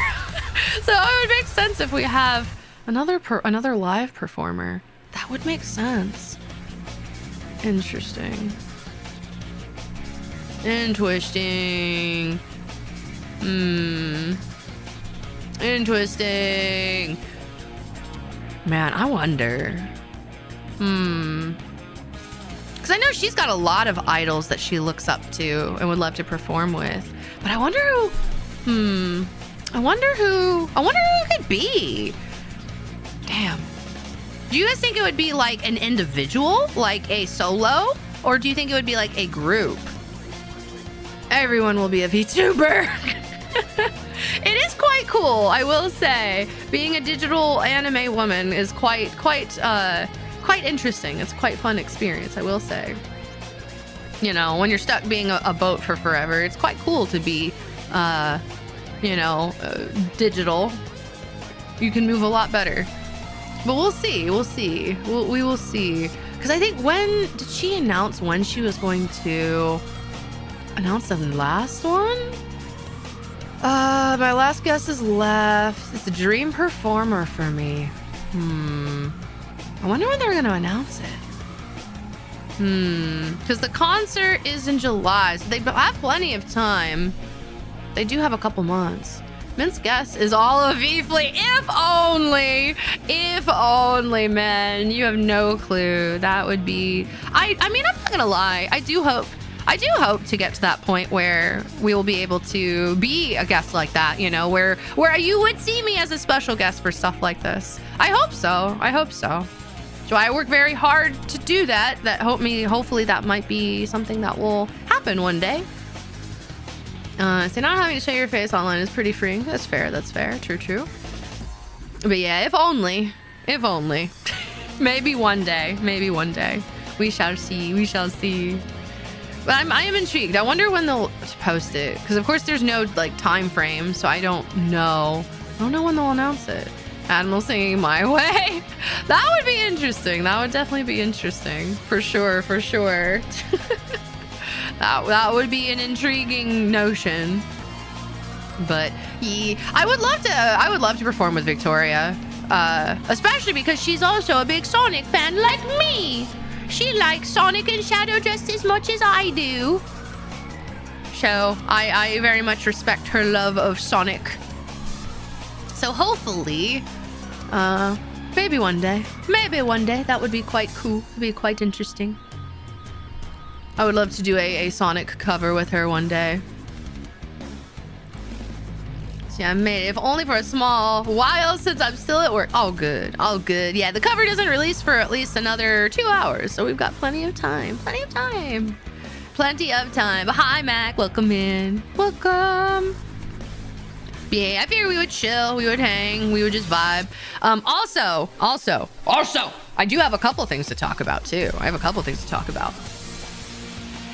So it would make sense if we have another live performer. That would make sense. Interesting. Interesting. Man, I wonder. Because I know she's got a lot of idols that she looks up to and would love to perform with. But I wonder who. I wonder who it could be. Damn. Do you guys think it would be like an individual, like a solo? Or do you think it would be like a group? Everyone will be a VTuber. It is quite cool, I will say. Being a digital anime woman is quite interesting. It's quite fun experience, I will say. You know, when you're stuck being a boat for forever, it's quite cool to be, digital. You can move a lot better. But we will see. We will see. Because I think did she announce when she was going to announce the last one? My last guess is left. It's a dream performer for me. I wonder when they're going to announce it. Because the concert is in July, so they have plenty of time. They do have a couple months. Mint's guess is all of VFleet. If only, man. You have no clue. That would be. I mean, I'm not gonna lie. I do hope I do hope to get to that point where we will be able to be a guest like that, you know, where you would see me as a special guest for stuff like this. I hope so. I hope so. So I work very hard to do that. Hopefully that might be something that will happen one day. So not having to show your face online is pretty freeing. That's fair. That's fair. True, true. But yeah, if only. Maybe one day. Maybe one day. We shall see. We shall see. But I am intrigued. I wonder when they'll post it. Because of course there's no like time frame. So I don't know. I don't know when they'll announce it. Animal singing My Way. That would be interesting. That would definitely be interesting. For sure. For sure. That would be an intriguing notion. But yeah, I would love to perform with Victoria, especially because she's also a big Sonic fan like me. She likes Sonic and Shadow just as much as I do. So I very much respect her love of Sonic. So hopefully, maybe one day that would be quite cool. It'd be quite interesting. I would love to do a Sonic cover with her one day. So yeah, I made it, if only for a small while since I'm still at work. All good, all good. Yeah, the cover doesn't release for at least another 2 hours, so we've got plenty of time. Plenty of time. Plenty of time. But hi, Mac. Welcome in. Welcome. Yeah, I figured we would chill, we would hang, we would just vibe. Also, I do have a couple things to talk about too.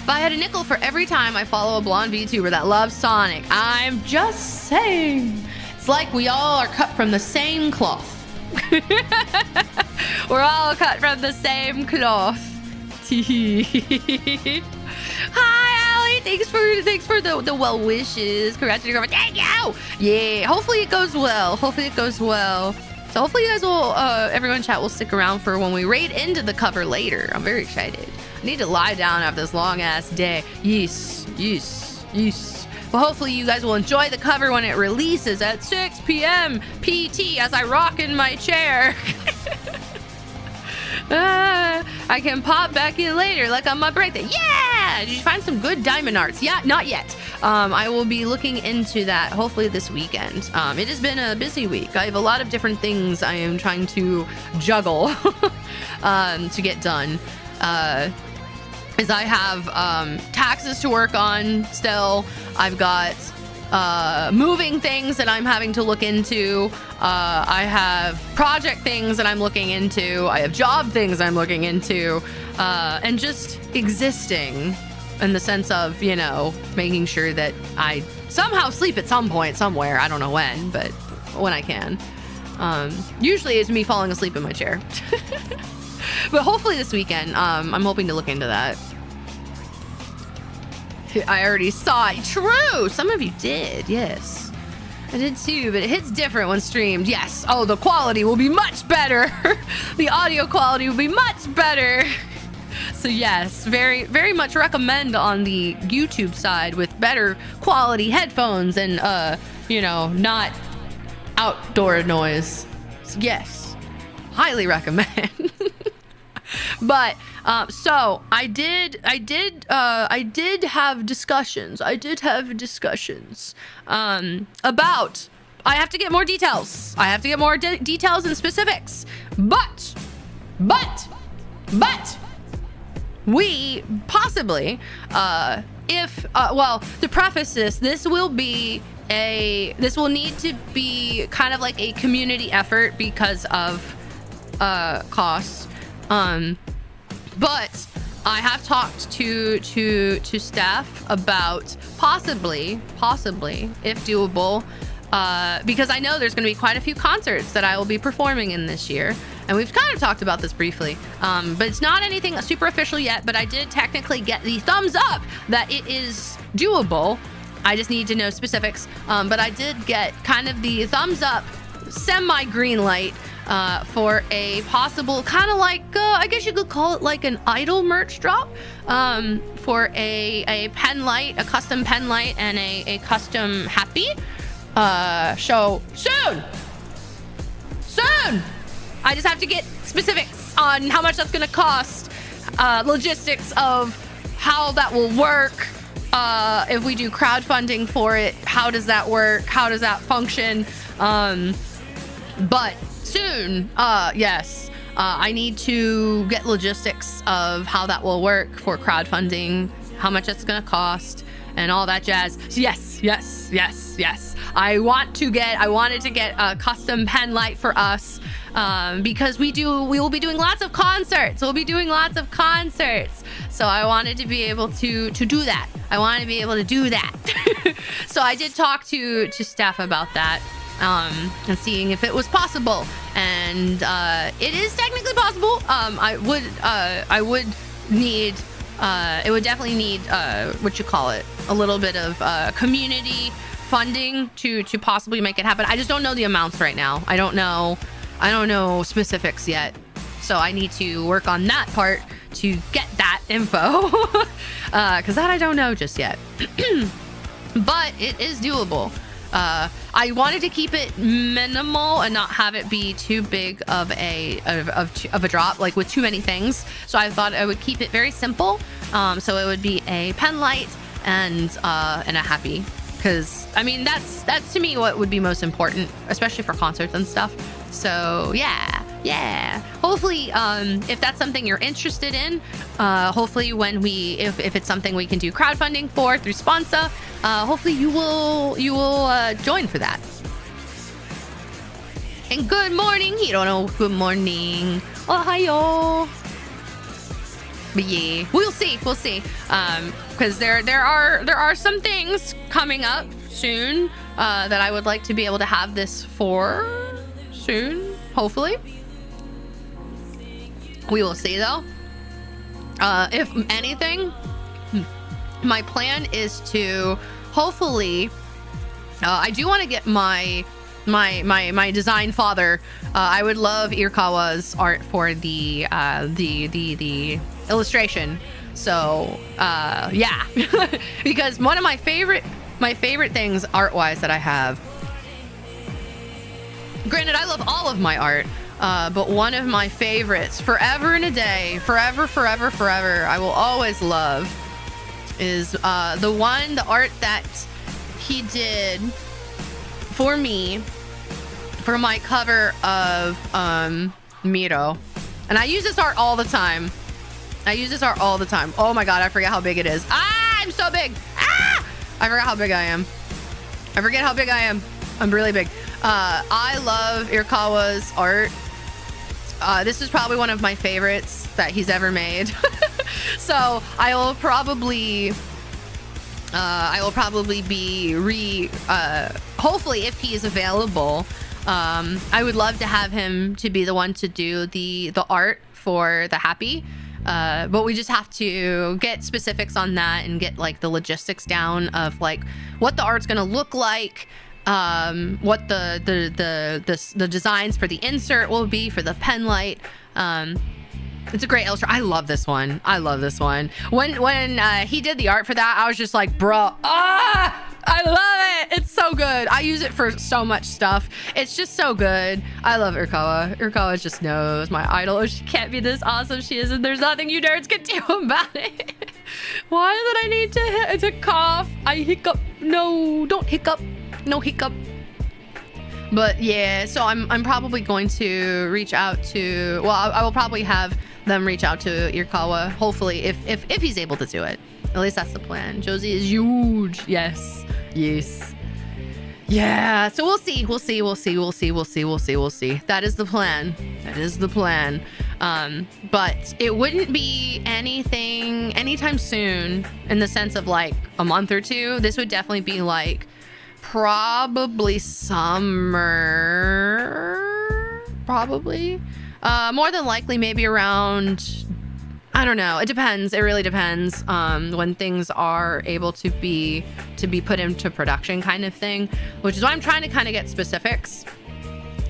If I had a nickel for every time I follow a blonde VTuber that loves Sonic, I'm just saying. It's like we all are cut from the same cloth. We're all cut from the same cloth. Hi, Allie. Thanks for the well wishes. Congrats on your girlfriend. Thank you. Yeah. Hopefully it goes well. So hopefully you guys will, everyone in chat will stick around for when we raid into the cover later. I'm very excited. I need to lie down after this long ass day. Yes. But hopefully you guys will enjoy the cover when it releases at 6 p.m. PT as I rock in my chair. I can pop back in later like on my birthday. Yeah! Did you find some good diamond arts? Yeah, not yet. I will be looking into that hopefully this weekend. It has been a busy week. I have a lot of different things I am trying to juggle to get done. As I have taxes to work on still. I've got moving things that I'm having to look into. I have project things that I'm looking into. I have job things I'm looking into. And just existing in the sense of, you know, making sure that I somehow sleep at some point somewhere. I don't know when, but when I can. Usually it's me falling asleep in my chair. But hopefully this weekend, I'm hoping to look into that. I already saw it. True. Some of you did. Yes. I did too, but it hits different when streamed. Yes. Oh, the quality will be much better. The audio quality will be much better. So yes, very, very much recommend on the YouTube side with better quality headphones and, you know, not outdoor noise. So yes, highly recommend. But so I did have discussions. About I have to get more details. Details and specifics. But we possibly to preface this will need to be kind of like a community effort because of costs. But I have talked to staff about possibly, if doable, because I know there's going to be quite a few concerts that I will be performing in this year. And we've kind of talked about this briefly, but it's not anything super official yet, but I did technically get the thumbs up that it is doable. I just need to know specifics. But I did get kind of the thumbs up, semi-green light, for a possible kind of like, I guess you could call it like an idol merch drop, for a pen light, a custom pen light, and a custom happy. So soon. I just have to get specifics on how much that's going to cost, logistics of how that will work. If we do crowdfunding for it, how does that work? How does that function? But soon, yes, I need to get logistics of how that will work for crowdfunding, how much it's gonna cost, and all that jazz. Yes, yes, yes, yes. I wanted to get a custom pen light for us, because we will be doing lots of concerts. We'll be doing lots of concerts. So I wanted to be able to do that. I wanted to be able to do that. So I did talk to staff about that, and seeing if it was possible. And it is technically possible. I would need, it would definitely need, what you call it, a little bit of community funding to possibly make it happen. I just don't know the amounts right now. I don't know specifics yet. So I need to work on that part to get that info. Because that I don't know just yet. But it is doable. I wanted to keep it minimal and not have it be too big of a drop, like with too many things. So I thought I would keep it very simple. So it would be a pen light and a happy. Because I mean that's to me what would be most important, especially for concerts and stuff. So yeah. Hopefully, if that's something you're interested in, hopefully if it's something we can do crowdfunding for through sponsor, hopefully you will join for that. And good morning, Hirono. Good morning. Ohayo. But yeah, we'll see. Because there are some things coming up soon that I would like to be able to have this for soon, hopefully. We will see though. If anything, my plan is to hopefully, I do want to get my design father. I would love Irkawa's art for the illustration. So yeah, because one of my favorite things art-wise that I have. Granted, I love all of my art. But one of my favorites, forever and a day, forever, I will always love, is the art that he did for me for my cover of Miro. And I use this art all the time. Oh my god, I forget how big it is. Ah, I'm so big. Ah! I forgot how big I am. I'm really big. I love Irkawa's art. This is probably one of my favorites that he's ever made. So I will probably be hopefully, if he is available, I would love to have him to be the one to do the art for the happy. But we just have to get specifics on that and get like the logistics down of like what the art's gonna look like. What the designs for the insert will be for the pen light. It's a great illustration. I love this one. When he did the art for that, I was just like, bro, I love it. It's so good. I use it for so much stuff. It's just so good. I love Irkawa. Irkawa just knows my idol. Oh, she can't be this awesome. She is, and there's nothing you nerds can do about it. Why did I need to cough? I hiccup. No, don't hiccup. No hiccup. But yeah, so I'm probably going to reach out to, well, I will probably have them reach out to Irkawa, hopefully, if he's able to do it. At least that's the plan. Josie is huge. Yes. Yeah, so we'll see. That is the plan. But it wouldn't be anything anytime soon in the sense of like a month or two. This would definitely be like probably summer, more than likely maybe around, I don't know, it depends, it really depends when things are able to be put into production kind of thing, which is why I'm trying to kind of get specifics.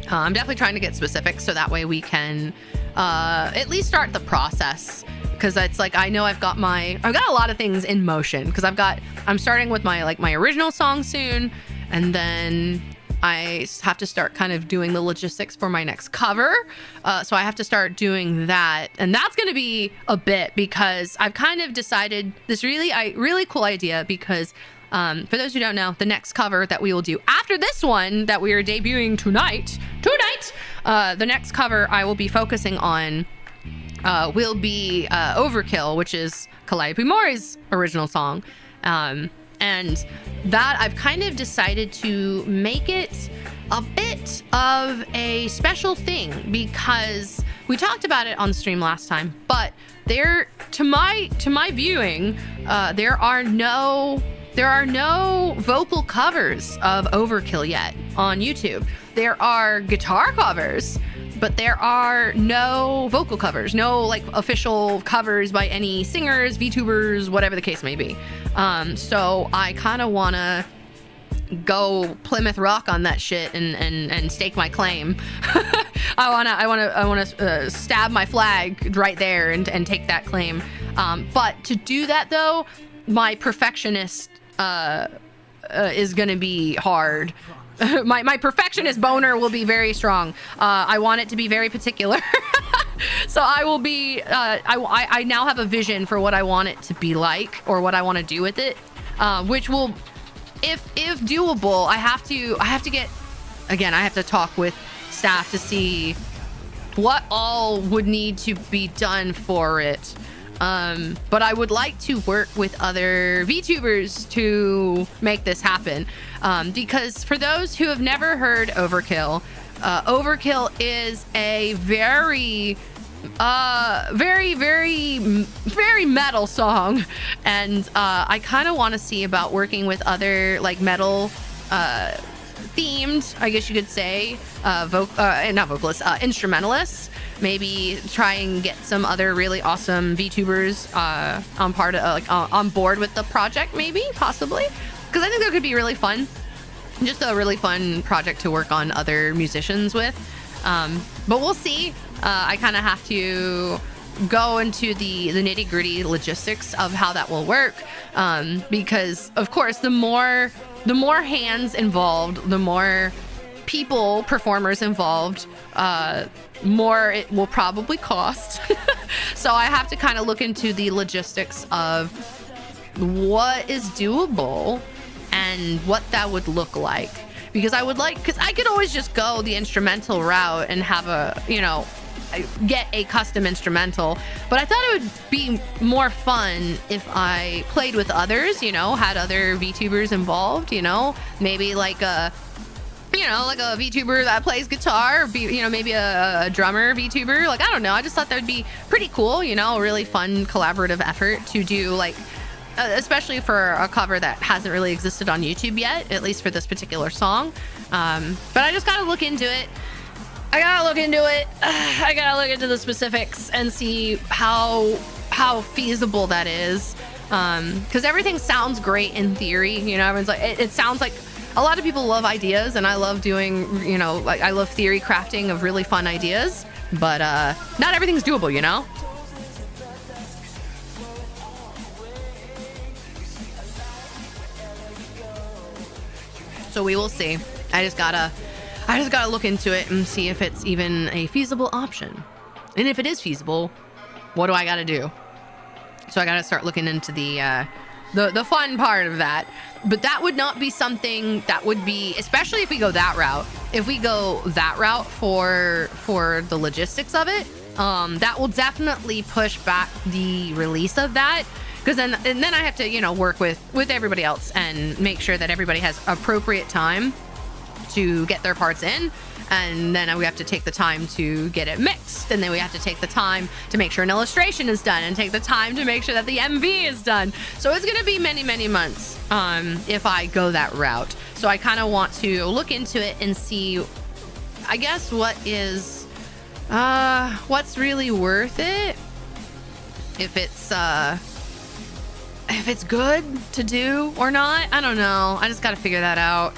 I'm definitely trying to get specifics so that way we can at least start the process, because it's like I know I've got a lot of things in motion, because I'm starting with my original song soon, and then I have to start kind of doing the logistics for my next cover. So I have to start doing that. And that's going to be a bit because I've kind of decided this really cool idea because for those who don't know, the next cover that we will do after this one that we are debuting tonight, the next cover I will be focusing on will be Overkill, which is Calliope Mori's original song. And that I've kind of decided to make it a bit of a special thing because we talked about it on stream last time, but there, to my viewing, there are no vocal covers of Overkill yet on YouTube. There are guitar covers, but there are no vocal covers, no like official covers by any singers, VTubers, whatever the case may be. So I kind of want to go Plymouth Rock on that shit and stake my claim. I want to stab my flag right there and take that claim. But to do that though, my perfectionist is going to be hard. My perfectionist boner will be very strong. I want it to be very particular. So I will be, I now have a vision for what I want it to be like or what I want to do with it, which will, if doable, I have to get, again, I have to talk with staff to see what all would need to be done for it. But I would like to work with other VTubers to make this happen. Because for those who have never heard Overkill, Overkill is a very metal song. And I kind of want to see about working with other like metal themed, I guess you could say, not vocalists, instrumentalists. Maybe try and get some other really awesome VTubers on board with the project, maybe, possibly. Because I think that could be really fun. Just a really fun project to work on other musicians with. But we'll see. I kind of have to go into the nitty-gritty logistics of how that will work. Because, of course, the more hands involved, the more people, performers involved, more it will probably cost. So I have to kind of look into the logistics of what is doable and what that would look like. Because I could always just go the instrumental route and have get a custom instrumental. But I thought it would be more fun if I played with others, had other VTubers involved, maybe like a VTuber that plays guitar, maybe a drummer VTuber. Like, I don't know. I just thought that would be pretty cool, a really fun collaborative effort to do, like, especially for a cover that hasn't really existed on YouTube yet, at least for this particular song. But I just got to look into it. I got to look into the specifics and see how feasible that is. Because everything sounds great in theory. Everyone's like, it sounds like a lot of people love ideas, and I love doing, I love theory crafting of really fun ideas, but not everything's doable, So we will see. I just gotta look into it and see if it's even a feasible option. And if it is feasible, what do I gotta do? So I gotta start looking into the fun part of that. But that would not be something that would be, especially if we go that route. If we go that route for the logistics of it, that will definitely push back the release of that. Because then I have to, work with everybody else and make sure that everybody has appropriate time to get their parts in. And then we have to take the time to get it mixed. And then we have to take the time to make sure an illustration is done and take the time to make sure that the MV is done. So it's going to be many, many months if I go that route. So I kind of want to look into it and see, I guess, what's really worth it. If it's good to do or not, I don't know. I just got to figure that out.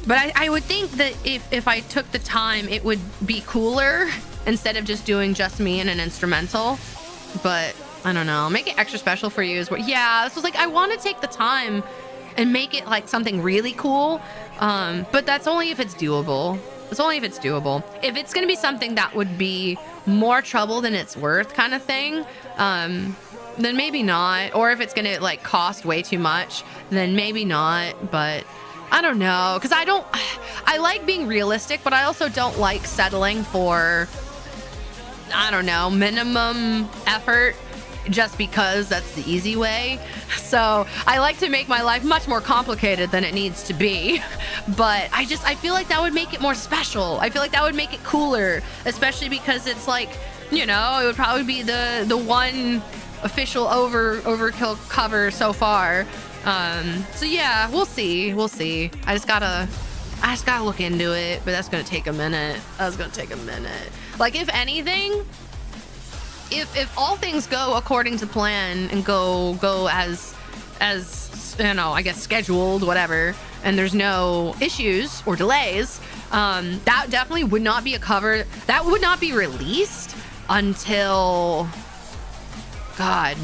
But I would think that if I took the time, it would be cooler instead of just doing just me and an instrumental. But I don't know. Make it extra special for you is what. Yeah, this was like, I want to take the time and make it like something really cool. But that's only if it's doable. It's only if it's doable. If it's going to be something that would be more trouble than it's worth kind of thing, then maybe not. Or if it's going to like cost way too much, then maybe not. But I don't know, because I like being realistic, but I also don't like settling for, I don't know, minimum effort just because that's the easy way. So I like to make my life much more complicated than it needs to be. But I feel like that would make it more special. I feel like that would make it cooler, especially because it's like, you know, it would probably be the one official overkill cover so far. So yeah, we'll see. I just gotta look into it, but that's gonna take a minute. Like, if anything, if all things go according to plan and go as you know, I guess scheduled, whatever, and there's no issues or delays, that definitely would not be a cover that would not be released until, God,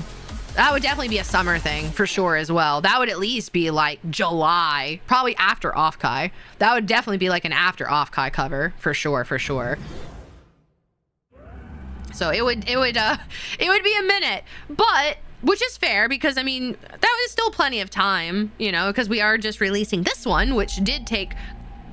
that would definitely be a summer thing for sure as well. That would at least be like July, probably after Offkai. That would definitely be like an after Offkai cover for sure. So it would be a minute, but which is fair, because I mean, that was still plenty of time, you know, because we are just releasing this one, which did take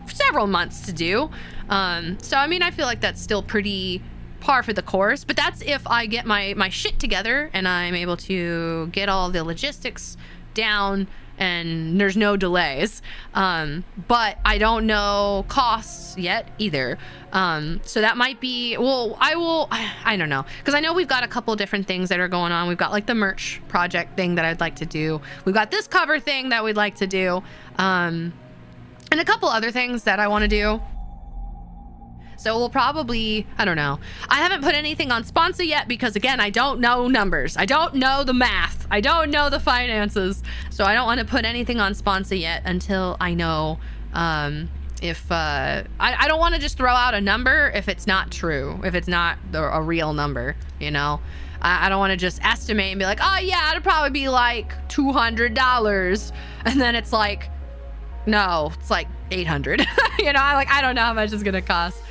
several months to do. So I mean, I feel like that's still pretty par for the course, but that's if I get my shit together and I'm able to get all the logistics down and there's no delays. But I don't know costs yet either. So that might be, well, I don't know, because I know we've got a couple different things that are going on. We've got like the merch project thing that I'd like to do. We've got this cover thing that we'd like to do, and a couple other things that I want to do. So we'll probably, I don't know. I haven't put anything on sponsor yet because, again, I don't know numbers. I don't know the math. I don't know the finances. So I don't want to put anything on sponsor yet until I know if I don't want to just throw out a number if it's not true, if it's not a real number, you know? I don't want to just estimate and be like, oh yeah, it'll probably be like $200. And then it's like, no, it's like 800. You know, I don't know how much it's going to cost.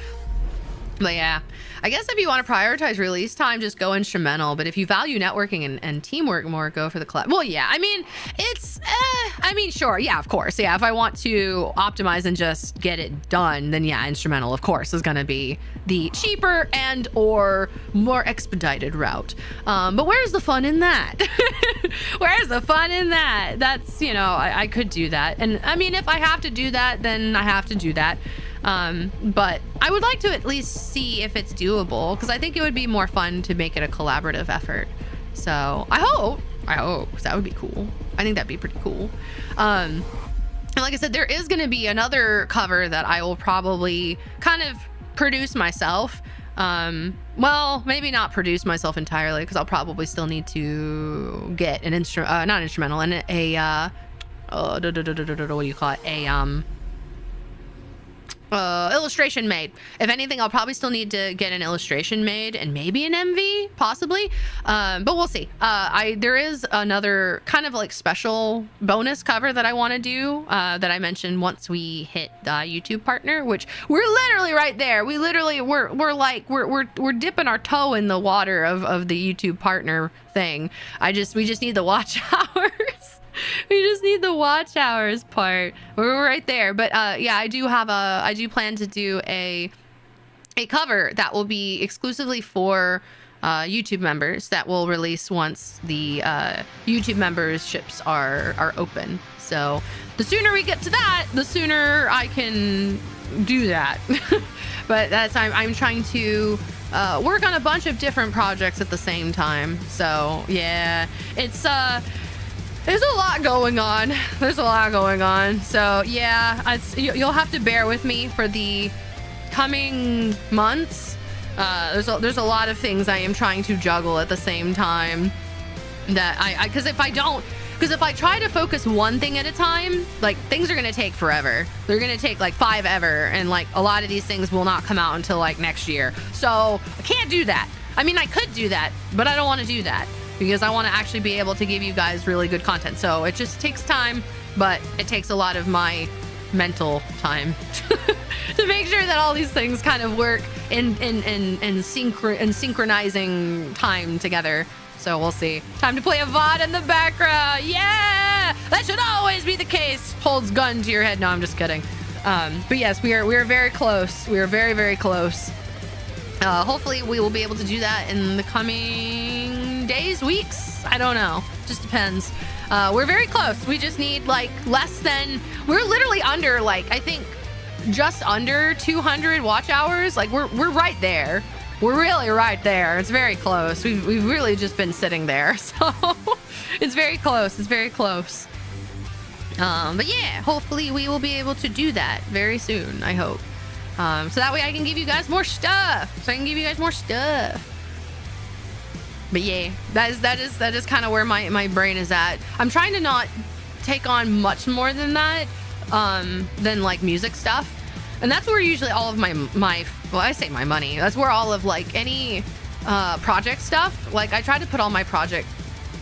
But yeah, I guess if you want to prioritize release time, just go instrumental. But if you value networking and teamwork more, go for the collab. Well, yeah, I mean, it's, I mean, sure. Yeah, of course. Yeah, if I want to optimize and just get it done, then yeah, instrumental, of course, is going to be the cheaper and or more expedited route. But where's the fun in that? Where's the fun in that? That's, you know, I could do that. And I mean, if I have to do that, then I have to do that. But I would like to at least see if it's doable, because I think it would be more fun to make it a collaborative effort. So I hope, because that would be cool. I think that'd be pretty cool. And like I said, there is going to be another cover that I will probably kind of produce myself. Well, maybe not produce myself entirely, because I'll probably still need to get an not instrumental, and what do you call it? Illustration made. If anything, I'll probably still need to get an illustration made and maybe an MV, possibly. But we'll see. There is another kind of like special bonus cover that I want to do that I mentioned once we hit YouTube partner, which we're literally right there. We're dipping our toe in the water of the YouTube partner thing. We just need the watch hours. We just need the watch hours part. We're right there. But yeah, I do plan to do a cover that will be exclusively for YouTube members, that will release once the YouTube memberships are open. So the sooner we get to that, the sooner I can do that. But that's I'm trying to work on a bunch of different projects at the same time. So yeah, it's there's a lot going on. So yeah, you'll have to bear with me for the coming months. There's a lot of things I am trying to juggle at the same time. That because if I try to focus one thing at a time, like, things are gonna take forever. They're gonna take like 5 ever, and like a lot of these things will not come out until like next year. So I can't do that. I mean, I could do that, but I don't want to do that, because I want to actually be able to give you guys really good content. So it just takes time but it takes a lot of my mental time to make sure that all these things kind of work in synchronizing time together. So we'll see. Time to play a VOD in the background. Yeah, that should always be the case. Holds gun to your head. No, I'm just kidding. But yes, we are very close. We are very, very close. Hopefully we will be able to do that in the coming days, weeks. I don't know. Just depends. We're very close. We just need like less than, we're literally under like, I think just under 200 watch hours. Like we're right there. We're really right there. It's very close. We've really just been sitting there. So it's very close. It's very close. But yeah, hopefully we will be able to do that very soon, I hope. So that way I can give you guys more stuff. But yeah, that is kind of where my brain is at. I'm trying to not take on much more than that, than like music stuff. And that's where usually all of my well, I say my money. That's where all of like any project stuff, like I try to put all my project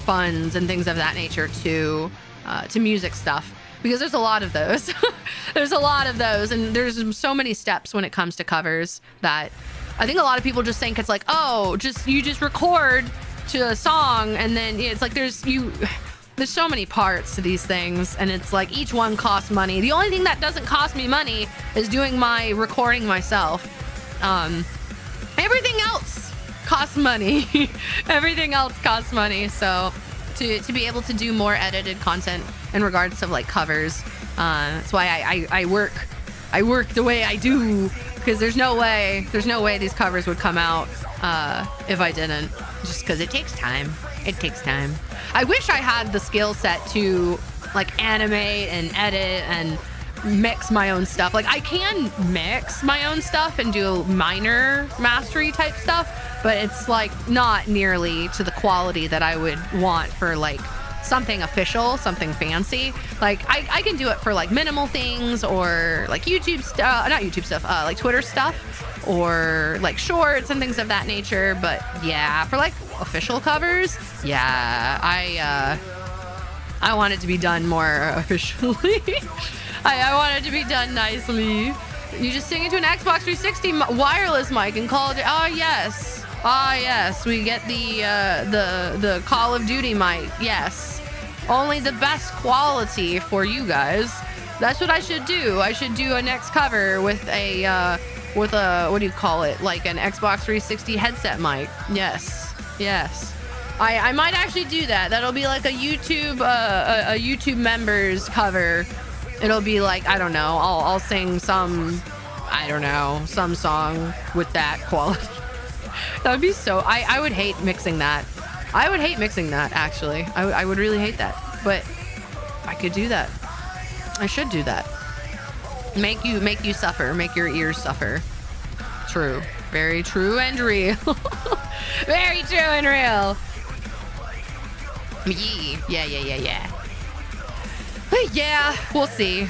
funds and things of that nature to music stuff, because there's a lot of those. There's a lot of those, and there's so many steps when it comes to covers that I think a lot of people just think it's like, oh, you just record to a song, and then it's like there's so many parts to these things, and it's like each one costs money. The only thing that doesn't cost me money is doing my recording myself. Everything else costs money. Everything else costs money. So to be able to do more edited content in regards to like covers, that's why I work the way I do, because there's no way these covers would come out if I didn't, just because it takes time. I wish I had the skill set to like animate and edit and mix my own stuff. Like I can mix my own stuff and do minor mastery type stuff, but it's like not nearly to the quality that I would want for like something official, something fancy. Like I can do it for like minimal things, or like YouTube stuff, not YouTube stuff, like Twitter stuff, or like shorts and things of that nature. But yeah, for like official covers, yeah, I want it to be done more officially. I want it to be done nicely. You just sing into an Xbox 360 wireless mic and call it. Oh yes, we get the Call of Duty mic. Yes, only the best quality for you guys. That's what I should do. I should do a next cover with a what do you call it? Like an Xbox 360 headset mic. Yes. I might actually do that. That'll be like a YouTube members cover. It'll be like, I don't know, I'll sing some song with that quality. That would be so, I would hate mixing that. Actually. I would really hate that. But I could do that. I should do that. Make you suffer. Make your ears suffer. True. Very true and real. Very true and real. Yeah. But yeah, we'll see.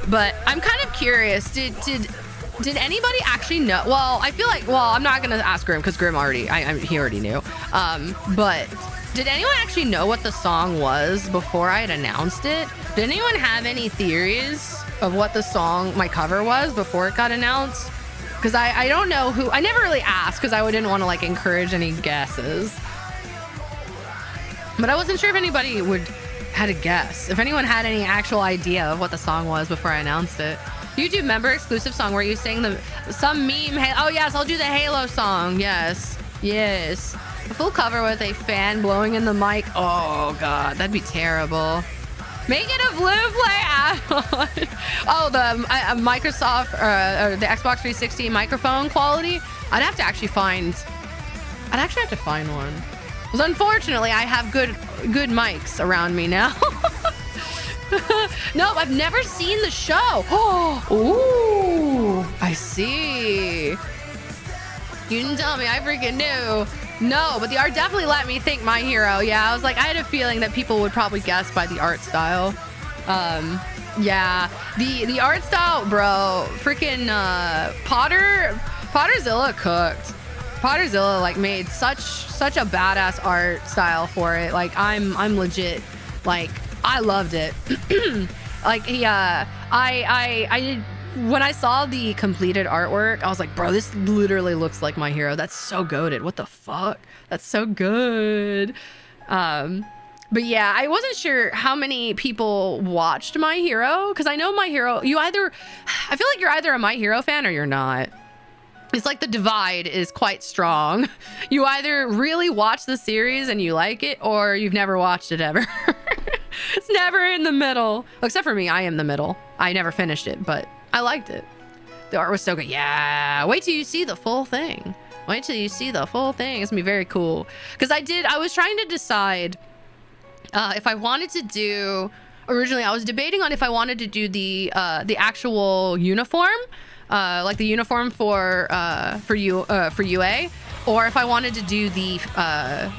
But I'm kind of curious. Did anybody actually know? Well, I feel like, I'm not gonna ask Grim because Grim he already knew. But did anyone actually know what the song was before I had announced it? Did anyone have any theories of what the song, my cover was, before it got announced? Because I don't know who. I never really asked because I didn't want to like encourage any guesses. But I wasn't sure if anybody had a guess. If anyone had any actual idea of what the song was before I announced it. YouTube member exclusive song where you sing some meme. Oh yes, I'll do the Halo song. Yes. A full cover with a fan blowing in the mic. Oh god, that'd be terrible. Make it a blue play add-on. Oh, the Microsoft or the Xbox 360 microphone quality. I'd actually have to find one. Because unfortunately, I have good mics around me now. No, I've never seen the show. Ooh, I see. You didn't tell me. I freaking knew. No, but the art definitely let me think My Hero. Yeah, I was like, I had a feeling that people would probably guess by the art style. Yeah, the art style, bro. Freaking Potterzilla cooked. Potterzilla like made such a badass art style for it. Like I'm legit Like, I loved it. Like, I did. When I saw the completed artwork, I was like, bro, this literally looks like My Hero. That's so goated. What the fuck? That's so good. But yeah, I wasn't sure how many people watched My Hero, because I know My Hero, I feel like you're either a My Hero fan or you're not. It's like the divide is quite strong. You either really watch the series and you like it, or you've never watched it ever. It's never in the middle. Except for me, I am the middle. I never finished it, but I liked it. The art was so good. Yeah, wait till you see the full thing. Wait till you see the full thing. It's gonna be very cool. Because I was trying to decide if I wanted to do, originally I was debating on if I wanted to do the actual uniform, like the uniform for UA, or if I wanted to do the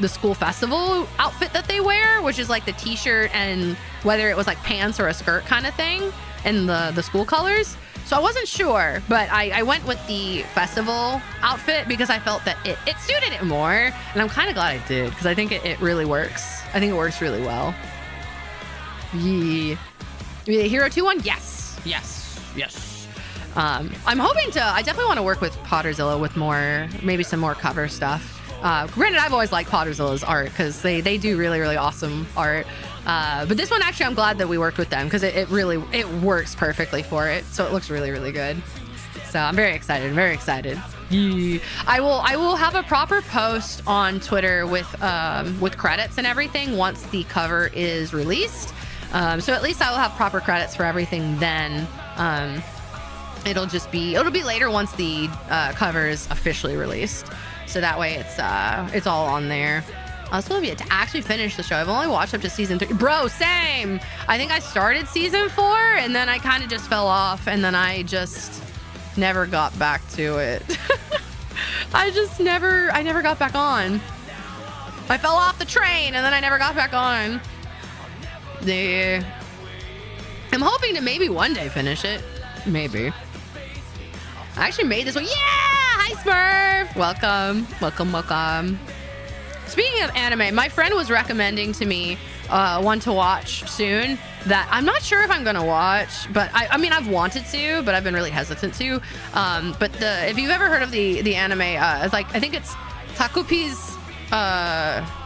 school festival outfit that they wear, which is like the t-shirt and whether it was like pants or a skirt kind of thing, and the school colors. So I wasn't sure, but I went with the festival outfit because I felt that it suited it more, and I'm kind of glad I did, because I think it really works. I think it works really well. Yeah. Hero 2-1? Yes. Yes. Yes. I'm hoping to, I definitely want to work with Potterzilla with more, maybe some more cover stuff. Granted, I've always liked Potterzilla's art because they do really, really awesome art. But this one, actually, I'm glad that we worked with them because it really works perfectly for it. So it looks really, really good. So I'm very excited. Very excited. Yeah. I will have a proper post on Twitter with credits and everything once the cover is released. So at least I will have proper credits for everything then. It'll be later once the cover is officially released. So that way it's all on there. I was supposed to actually finish the show. I've only watched up to season 3. Bro, same. I think I started season 4 and then I kind of just fell off, and then I just never got back to it. I never got back on. I fell off the train and then I never got back on. Yeah. I'm hoping to maybe one day finish it. Maybe. I actually made this one. Yeah! Hi, Smurf! Welcome. Welcome, welcome. Speaking of anime, my friend was recommending to me one to watch soon that I'm not sure if I'm gonna watch, but I mean, I've wanted to, but I've been really hesitant to. But if you've ever heard of the anime, it's like, I think it's Takupi's,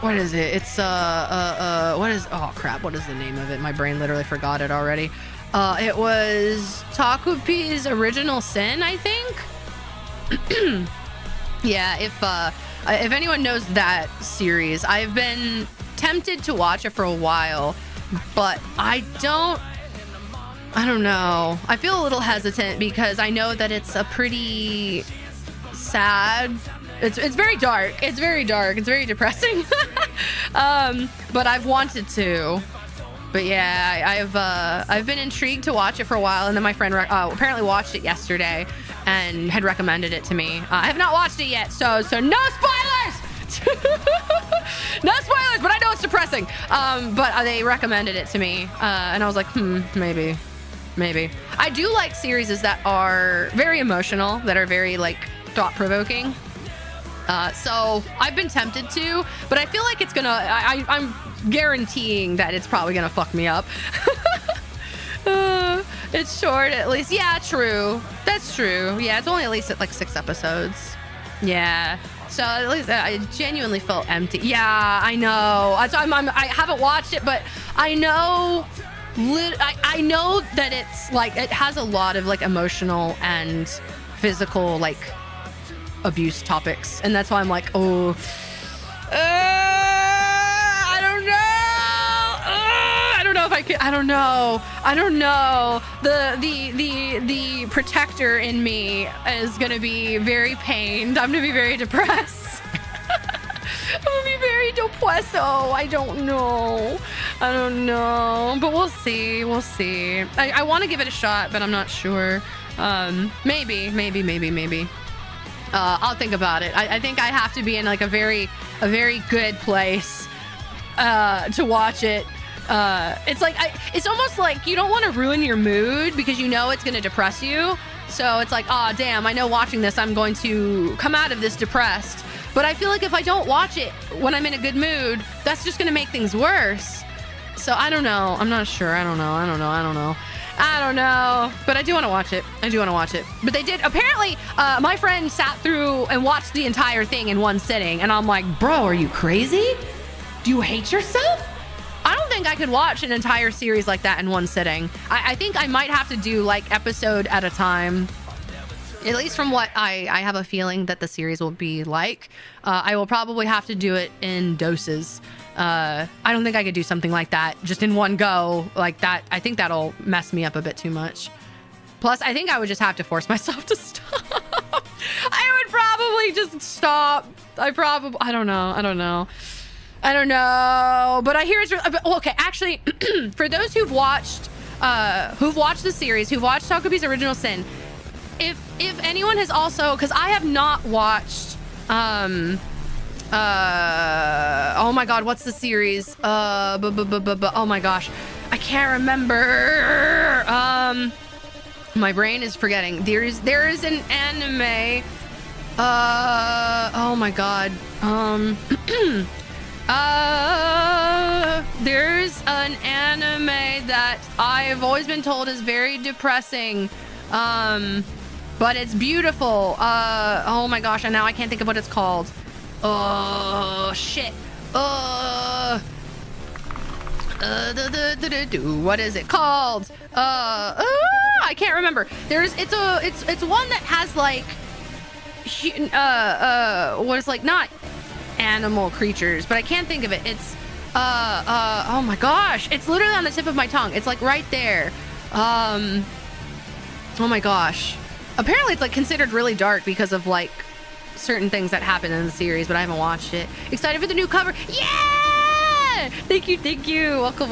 what is it? It's, oh crap, what is the name of it? My brain literally forgot it already. It was Takupi's Original Sin, I think. Yeah, if anyone knows that series, I've been tempted to watch it for a while, but I don't know. I feel a little hesitant because I know that it's a pretty sad. It's very dark. It's very dark. It's very depressing. But I've wanted to. But yeah, I've been intrigued to watch it for a while, and then my friend apparently watched it yesterday and had recommended it to me. I have not watched it yet, so no spoilers. No spoilers, but I know it's depressing. But they recommended it to me, and I was like, maybe. I do like series that are very emotional, that are very like thought-provoking. So I've been tempted to, but I feel like it's gonna. I'm guaranteeing that it's probably gonna fuck me up. It's short, at least. Yeah, true. That's true. Yeah, it's only at least at like 6 episodes. Yeah. So at least I genuinely felt empty. Yeah, I know. I haven't watched it, but I know. I know that it's like it has a lot of like emotional and physical like abuse topics, and that's why I'm like, oh, I don't know. I don't know if I could. I don't know. The protector in me is gonna be very pained. I'm gonna be very depressed. I'm gonna be very depressed. Oh, I don't know. But we'll see. I want to give it a shot, but I'm not sure. Maybe. I'll think about it. I think I have to be in like a very good place to watch it. It's like it's almost like you don't want to ruin your mood because you know it's going to depress you. So it's like, oh damn, I know watching this I'm going to come out of this depressed. But I feel like if I don't watch it when I'm in a good mood, that's just going to make things worse. So I don't know. I'm not sure. I don't know. But I do want to watch it. But they did. Apparently, my friend sat through and watched the entire thing in one sitting. And I'm like, bro, are you crazy? Do you hate yourself? I don't think I could watch an entire series like that in one sitting. I think I might have to do like episode at a time. At least from what I have a feeling that the series will be like. I will probably have to do it in doses. I don't think I could do something like that just in one go like that. I think that'll mess me up a bit too much. Plus, I think I would just have to force myself to stop. I would probably just stop. I don't know. But I hear it's okay. Actually, for those who've watched the series, who've watched Takubi's Original Sin, if anyone has also, because I have not watched oh my god, what's the series? Oh my gosh, I can't remember. My brain is forgetting. There is an anime. Oh my god. There's an anime that I've always been told is very depressing. But it's beautiful. Oh my gosh, and now I can't think of what it's called. Oh shit. What is it called? I can't remember. It's one that has like what is like not animal creatures, but I can't think of it. It's oh my gosh, it's literally on the tip of my tongue. It's like right there. Oh my gosh. Apparently it's like considered really dark because of like certain things that happen in the series, but I haven't watched it. Excited for the new cover. Yeah! Thank you. Welcome.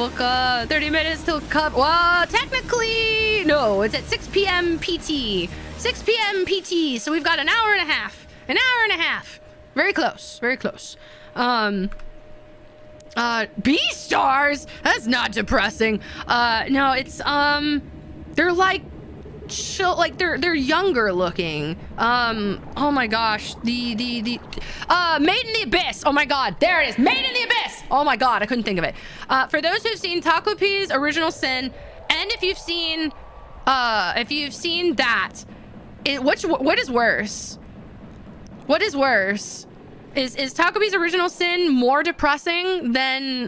30 minutes till cover. Well, technically, no, it's at 6 p.m. PT. 6 p.m. PT. So we've got an hour and a half. Very close. B-stars? That's not depressing. No, it's, they're like, they're younger looking. Oh my gosh, the Made in the Abyss. Oh my god, there it is, Made in the Abyss. Oh my god, I couldn't think of it. For those who've seen Takupi's Original Sin, and if you've seen that, what is worse? Is Takubi's Original Sin more depressing than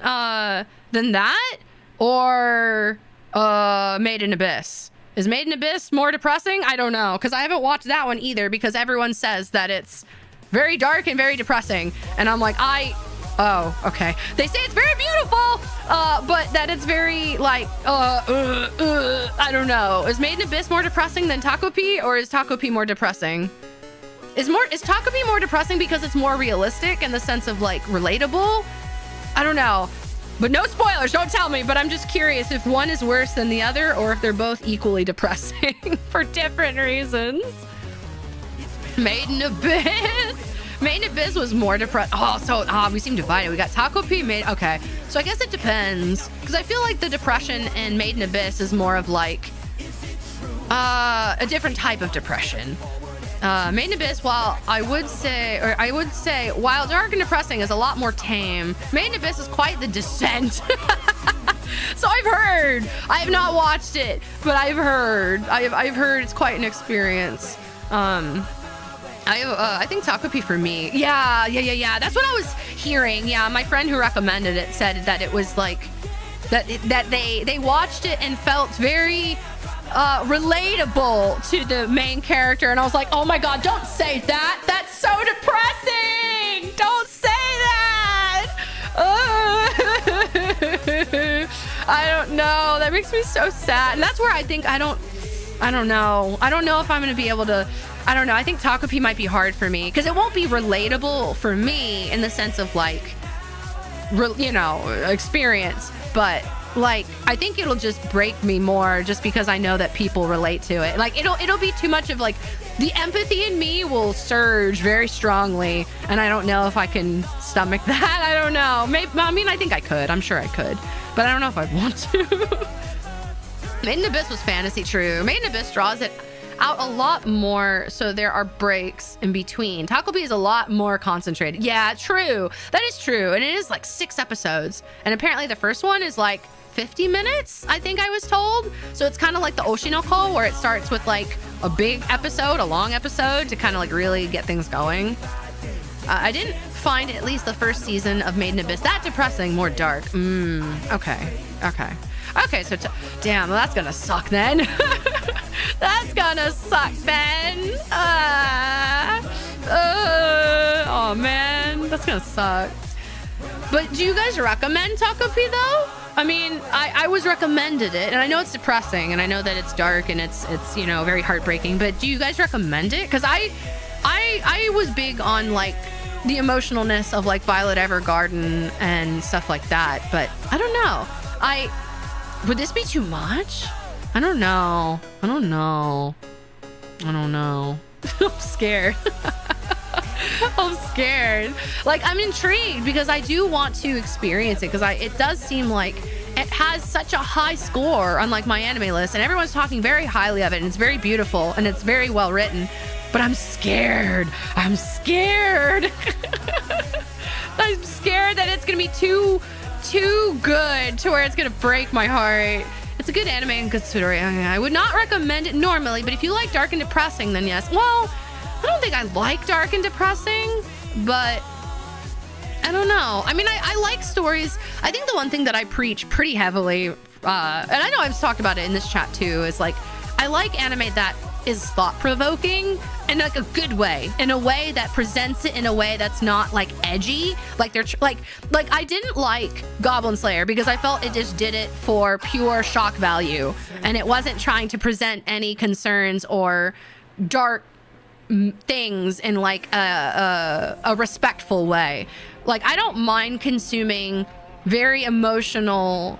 that, or Made in Abyss? Is Made in Abyss more depressing? I don't know, because I haven't watched that one either, because everyone says that it's very dark and very depressing, and I'm like, oh, okay. They say it's very beautiful, but that it's very like, I don't know. Is Made in Abyss more depressing than Takupi, or is Takupi more depressing? Is Takupi more depressing because it's more realistic in the sense of like relatable? I don't know. But no spoilers, don't tell me, but I'm just curious if one is worse than the other or if they're both equally depressing for different reasons. Made in Abyss. Made in Abyss was more depressed. We seem divided. We got Takupi, okay. So I guess it depends, because I feel like the depression in Made in Abyss is more of like a different type of depression. Made in Abyss, while I would say, while dark and depressing is a lot more tame, Made in Abyss is quite the descent. So I've heard. I have not watched it, but I've heard. I've heard it's quite an experience. I think Takupi for me. Yeah. That's what I was hearing. Yeah, my friend who recommended it said that it was like that they watched it and felt very relatable to the main character, and I was like, oh my god, don't say that, that's so depressing, don't say that. I don't know, that makes me so sad, and that's where I think I don't know if I'm gonna be able to. I don't know, I think Takupi might be hard for me because it won't be relatable for me in the sense of like experience, but like I think it'll just break me more just because I know that people relate to it. Like it'll be too much of like the empathy in me will surge very strongly, and I don't know if I can stomach that. I don't know. I think I could. I'm sure I could, but I don't know if I'd want to. Made in Abyss was fantasy, true. Made in Abyss draws it out a lot more, so there are breaks in between. Takopi is a lot more concentrated. Yeah, true. That is true. And it is like 6 episodes. And apparently the first one is like 50 minutes, I think I was told. So it's kind of like the Oshinoko, where it starts with like a big episode, a long episode, to kind of like really get things going. I didn't find at least the first season of Made in Abyss that depressing, more dark. Okay, so damn, well, that's gonna suck then. That's gonna suck then. Oh man, that's gonna suck. But do you guys recommend Takopi though? I mean, I was recommended it, and I know it's depressing, and I know that it's dark, and it's you know, very heartbreaking. But do you guys recommend it? Because I was big on like the emotionalness of like Violet Evergarden and stuff like that. But I don't know. Would this be too much? I don't know. I'm scared. I'm scared. Like, I'm intrigued because I do want to experience it, because it does seem like it has such a high score on like my anime list, and everyone's talking very highly of it, and it's very beautiful and it's very well written. But I'm scared. I'm scared. I'm scared that it's gonna be too good to where it's gonna break my heart. It's a good anime and good story. I would not recommend it normally, but if you like dark and depressing, then yes. Well, I don't think I like dark and depressing, but I don't know. I mean, I like stories. I think the one thing that I preach pretty heavily, and I know I've talked about it in this chat too, is like, I like anime that is thought-provoking in like a good way, in a way that presents it in a way that's not like edgy. Like they're like I didn't like Goblin Slayer because I felt it just did it for pure shock value, and it wasn't trying to present any concerns or dark things in like a respectful way. Like, I don't mind consuming very emotional,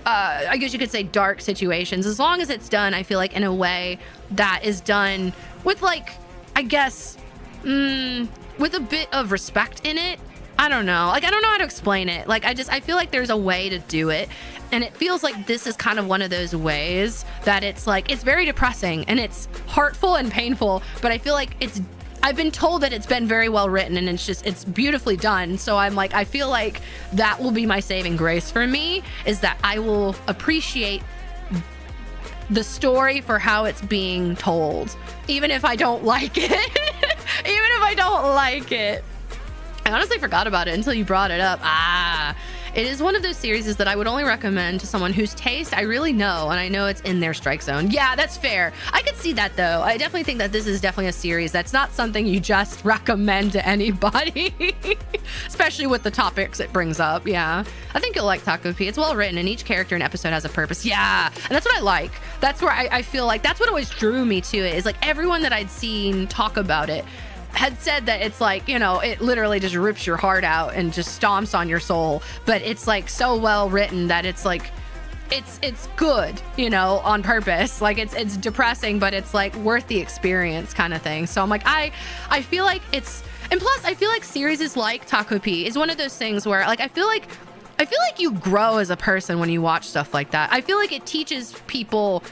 I guess you could say dark situations, as long as it's done, I feel like, in a way that is done with like, I guess, with a bit of respect in it. I don't know. Like, I don't know how to explain it. Like, I feel like there's a way to do it. And it feels like this is kind of one of those ways that it's like, it's very depressing and it's heartful and painful, but I feel like I've been told that it's been very well written and it's beautifully done. So I'm like, I feel like that will be my saving grace for me, is that I will appreciate the story for how it's being told, even if I don't like it. Even if I don't like it. I honestly forgot about it until you brought it up. It is one of those series that I would only recommend to someone whose taste I really know, and I know it's in their strike zone. Yeah, that's fair. I could see that though. I definitely think that this is definitely a series that's not something you just recommend to anybody, especially with the topics it brings up. Yeah, I think you'll like Takopi. It's well written, and each character and episode has a purpose. Yeah, and that's what I like. That's where I feel like that's what always drew me to it, is like everyone that I'd seen talk about it had said that it's like, you know, it literally just rips your heart out and just stomps on your soul, but it's like so well written that it's like it's good, you know, on purpose. Like it's depressing, but it's like worth the experience kind of thing. So I'm like, I feel like it's, and plus I feel like series like Takopi is one of those things where like I feel like you grow as a person when you watch stuff like that. I feel like it teaches people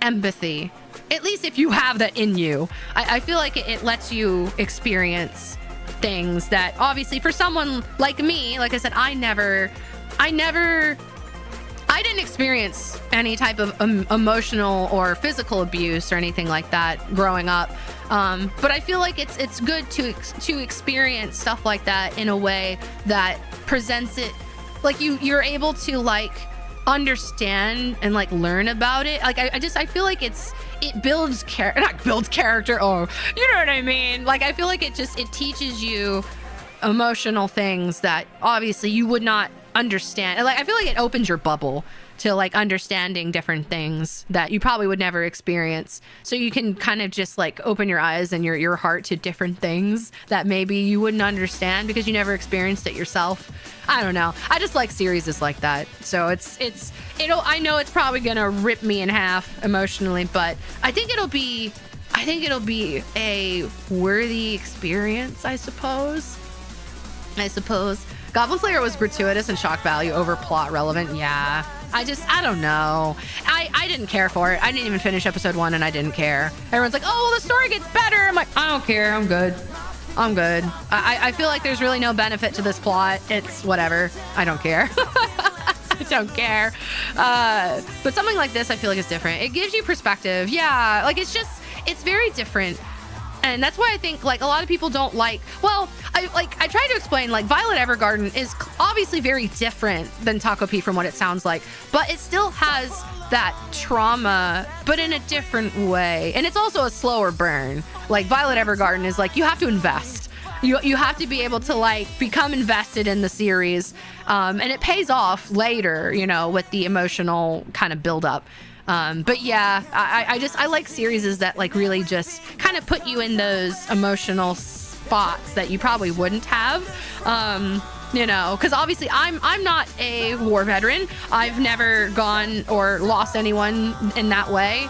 empathy, at least if you have that in you. I feel like it lets you experience things that obviously for someone like me, like I said, I didn't experience any type of emotional or physical abuse or anything like that growing up. But I feel like it's good to experience stuff like that in a way that presents it like you're able to like understand and like learn about it. Like I feel like it builds character. Oh, you know what I mean? Like I feel like it teaches you emotional things that obviously you would not understand. Like I feel like it opens your bubble to like understanding different things that you probably would never experience. So you can kind of just like open your eyes and your heart to different things that maybe you wouldn't understand because you never experienced it yourself. I don't know. I just like series like that. So I know it's probably gonna rip me in half emotionally, but I think it'll be a worthy experience, I suppose. Goblin Slayer was gratuitous and shock value over plot relevant. Yeah, I don't know. I didn't care for it. I didn't even finish episode 1 and I didn't care. Everyone's like, oh, well, the story gets better. I'm like, I don't care. I'm good. I'm good. I feel like there's really no benefit to this plot. It's whatever. I don't care. I don't care. But something like this, I feel like is different. It gives you perspective. Yeah. Like it's very different. And that's why I think like a lot of people don't like, well, I tried to explain like Violet Evergarden is obviously very different than Taco P from what it sounds like, but it still has that trauma, but in a different way. And it's also a slower burn. Like Violet Evergarden is like, you have to invest. You have to be able to like become invested in the series. And it pays off later, you know, with the emotional kind of buildup. But yeah, I like series that like really just kind of put you in those emotional spots that you probably wouldn't have. You know, because obviously I'm not a war veteran. I've never gone or lost anyone in that way,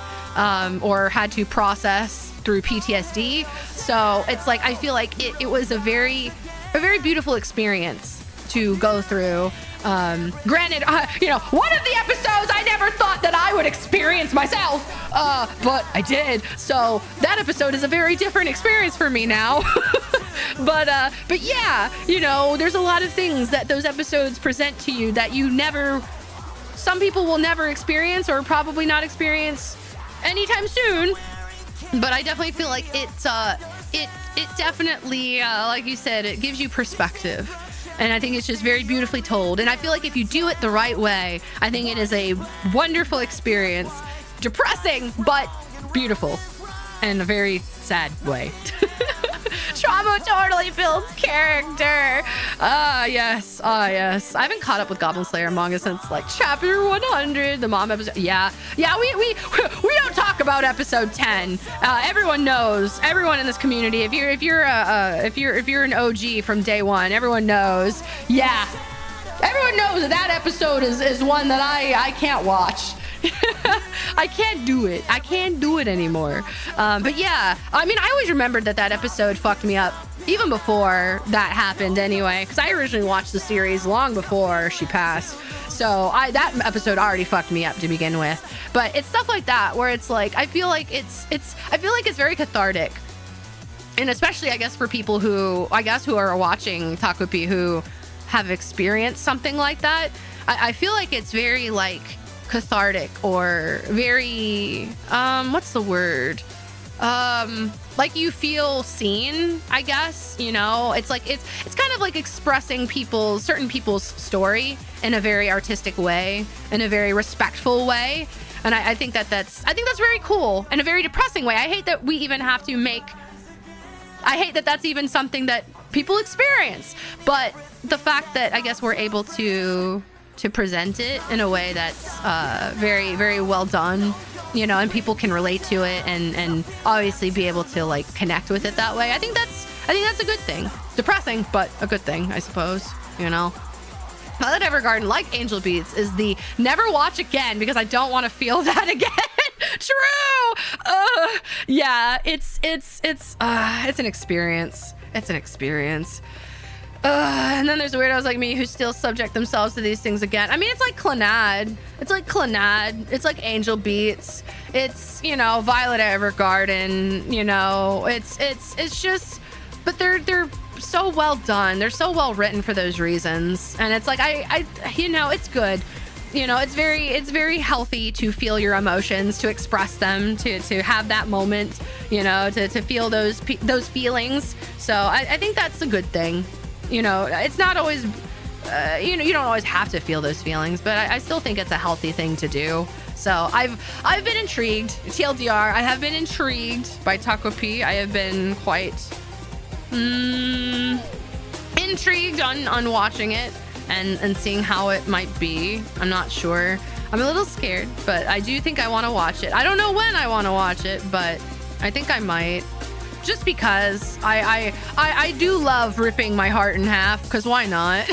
or had to process through PTSD. So it's like I feel like it was a very beautiful experience to go through. Granted, you know, one of the episodes I never thought that I would experience myself, but I did. So that episode is a very different experience for me now. But yeah, you know, there's a lot of things that those episodes present to you that some people will never experience or probably not experience anytime soon. But I definitely feel like it definitely, like you said, it gives you perspective. And I think it's just very beautifully told. And I feel like if you do it the right way, I think it is a wonderful experience. Depressing, but beautiful. In a very sad way. Trauma totally builds character. Yes. Yes. I haven't caught up with Goblin Slayer manga since like chapter 100, the mom episode. Yeah. We don't talk about episode 10. Everyone knows. Everyone in this community. If you're an OG from day one, everyone knows. Yeah. Everyone knows that episode is one that I can't watch. I can't do it. I can't do it anymore. But yeah, I mean, I always remembered that episode fucked me up even before that happened anyway, because I originally watched the series long before she passed. So that episode already fucked me up to begin with. But it's stuff like that where it's like, I feel like it's very cathartic. And especially, I guess, for people who are watching Takupi who have experienced something like that, I feel like it's very like cathartic or very what's the word, like you feel seen, I guess, you know. It's like it's kind of like expressing certain people's story in a very artistic way, in a very respectful way. And I think that's very cool. In a very depressing way. I hate that that's even something that people experience, but the fact that I guess we're able to present it in a way that's very, very well done, you know, and people can relate to it and obviously be able to like connect with it that way. I think that's a good thing. Depressing, but a good thing, I suppose, you know. Violet Evergarden, like Angel Beats, is the never watch again because I don't want to feel that again. True. Yeah, it's an experience. It's an experience. And then there's weirdos like me who still subject themselves to these things again. I mean, it's like Clannad. It's like Angel Beats. It's, you know, Violet Evergarden. You know, it's just, but they're so well done. They're so well written for those reasons. And it's like I you know, it's good. You know, it's very healthy to feel your emotions, to express them, to have that moment. You know, to feel those feelings. So I think that's a good thing. You know, it's not always, you know, you don't always have to feel those feelings, but I still think it's a healthy thing to do. So I've been intrigued. TLDR, I have been intrigued by Taco P. I have been quite intrigued on watching it and seeing how it might be. I'm not sure. I'm a little scared, but I do think I want to watch it. I don't know when I want to watch it, but I think I might. Just because I do love ripping my heart in half, because why not?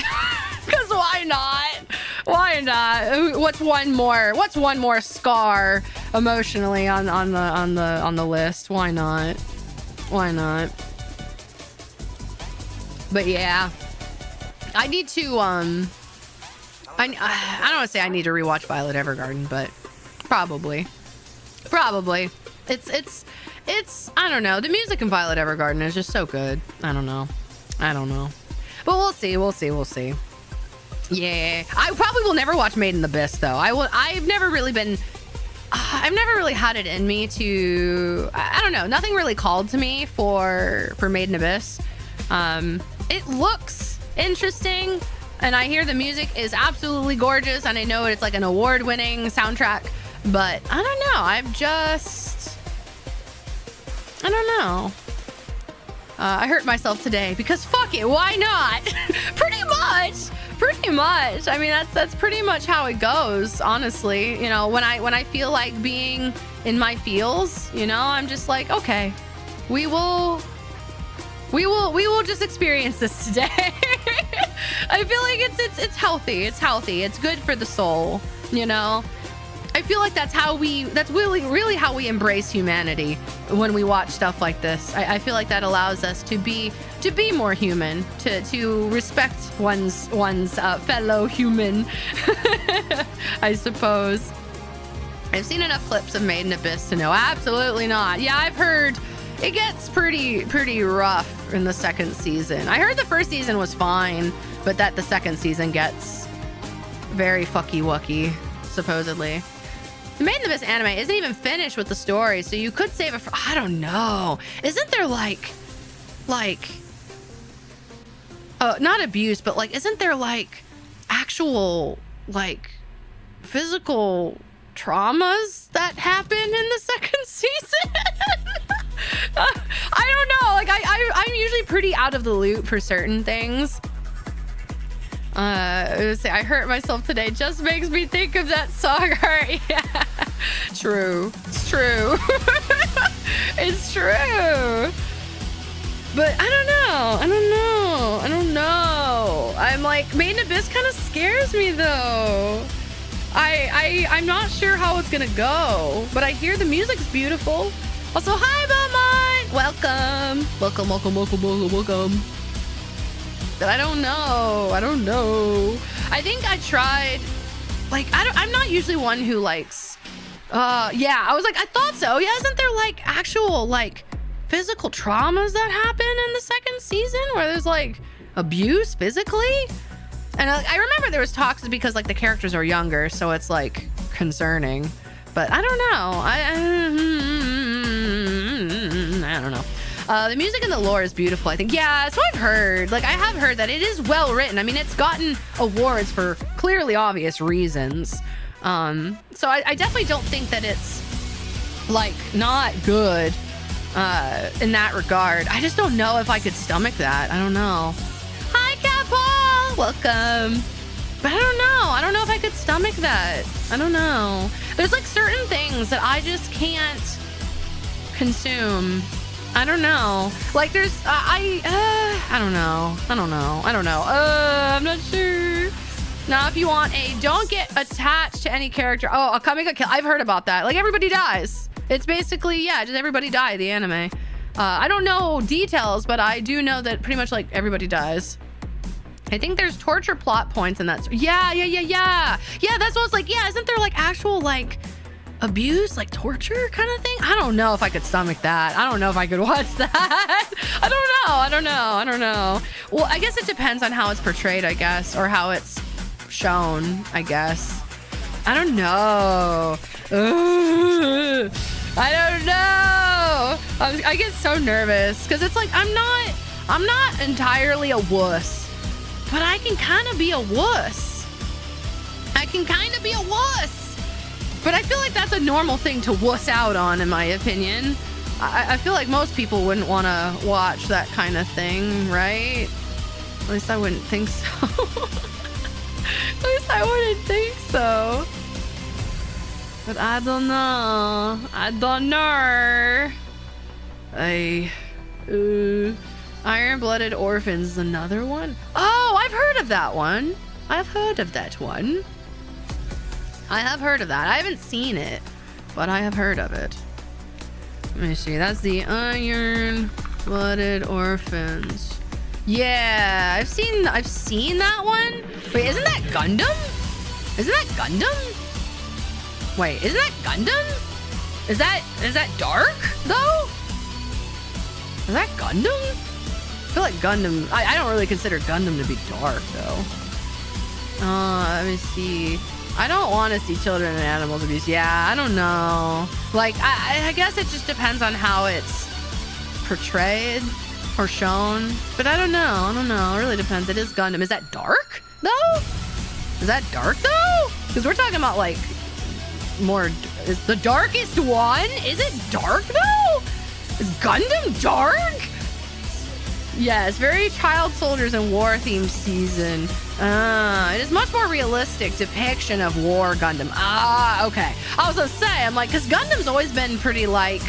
Because why not? Why not? What's one more scar emotionally on the list? Why not? Why not? But yeah, I need to I don't want to say I need to rewatch Violet Evergarden, but probably. It's I don't know. The music in Violet Evergarden is just so good. I don't know. But we'll see. Yeah. I probably will never watch Made in the Abyss though. I've never really had it in me to, I don't know. Nothing really called to me for Made in Abyss. It looks interesting, and I hear the music is absolutely gorgeous, and I know it's like an award-winning soundtrack, but I don't know. I don't know. I hurt myself today because fuck it, why not? Pretty much. I mean, that's pretty much how it goes, honestly. You know, when I feel like being in my feels, you know, I'm just like, okay, we will just experience this today. I feel like it's healthy. It's good for the soul, you know. I feel like that's really how we embrace humanity when we watch stuff like this. I feel like that allows us to be more human, to respect one's fellow human. I suppose. I've seen enough clips of Made in Abyss to know absolutely not. Yeah, I've heard it gets pretty rough in the second season. I heard the first season was fine, but that the second season gets very fucky wucky, supposedly. The Made in the Abyss anime isn't even finished with the story, so you could save it for, I don't know. Isn't there like not abuse, but like, isn't there like actual like physical traumas that happen in the second season? I don't know. Like I'm usually pretty out of the loop for certain things. I hurt myself today just makes me think of that song. Yeah, true. It's true. It's true. But I don't know. I'm like, Made in Abyss kind of scares me though. I'm not sure how it's gonna go, but I hear the music's beautiful. Also, hi Beaumont! Welcome. But I don't know. I think I tried, like, I'm not usually one who likes, yeah, I was like, I thought so. Yeah, isn't there like actual like physical traumas that happen in the second season where there's like abuse physically? And I remember there was talks because like the characters are younger, so it's like concerning. But I don't know. I don't know. The music and the lore is beautiful, I think. Yeah, so I've heard. Like, I have heard that it is well written. I mean, it's gotten awards for clearly obvious reasons. So I definitely don't think that it's, like, not good in that regard. I just don't know if I could stomach that. I don't know. Hi, Cat Paul! Welcome. But I don't know. I don't know if I could stomach that. I don't know. There's, like, certain things that I just can't consume. I don't know. Like there's, I don't know. I'm not sure. Now, if you want don't get attached to any character. Oh, a Kamika kill. I've heard about that. Like everybody dies. It's basically, yeah, just everybody die, the anime. I don't know details, but I do know that pretty much like everybody dies. I think there's torture plot points in that. Yeah. Yeah, that's what I was like. Yeah, isn't there like actual like abuse, like torture kind of thing? I don't know if I could stomach that. I don't know if I could watch that. I don't know. Well, I guess it depends on how it's portrayed, I guess, or how it's shown, I guess. I don't know. I don't know. I get so nervous because it's like I'm not entirely a wuss, but I can kind of be a wuss. But I feel like that's a normal thing to wuss out on, in my opinion. I feel like most people wouldn't want to watch that kind of thing, right? At least I wouldn't think so. But I don't know. Iron-Blooded Orphans is another one. Oh, I've heard of that one. I have heard of that. I haven't seen it, but I have heard of it. Let me see. That's the Iron-Blooded Orphans. Yeah, I've seen that one. Wait, isn't that Gundam? Isn't that Gundam? Wait, isn't that Gundam? Is that dark though? Is that Gundam? I feel like Gundam, I don't really consider Gundam to be dark though. Let me see. I don't want to see children and animals abuse. Yeah, I don't know. Like, I guess it just depends on how it's portrayed or shown. But I don't know. It really depends. It is Gundam. Is that dark though? Is that dark though? Because we're talking about like more, is the darkest one? Is it dark though? Is Gundam dark? Yes, very child soldiers and war themed season. It is much more realistic depiction of war Gundam. Okay. I was gonna say, I'm like, because Gundam's always been pretty like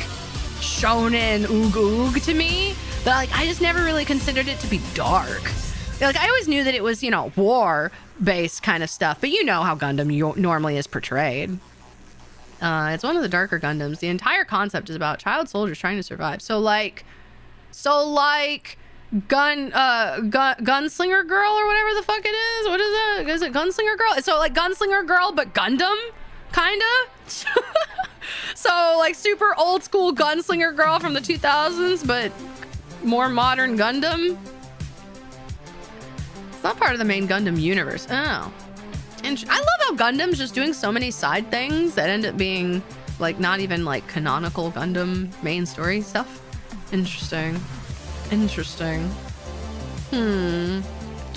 shonen oog to me. But like, I just never really considered it to be dark. Like, I always knew that it was, you know, war based kind of stuff. But you know how Gundam normally is portrayed. It's one of the darker Gundams. The entire concept is about child soldiers trying to survive. So like Gunslinger Girl or whatever the fuck it is. What is that? Is it Gunslinger Girl? So like Gunslinger Girl, but Gundam, kinda. So like super old school Gunslinger Girl from the 2000s, but more modern Gundam. It's not part of the main Gundam universe. Oh. And I love how Gundam's just doing so many side things that end up being like not even like canonical Gundam main story stuff. Interesting.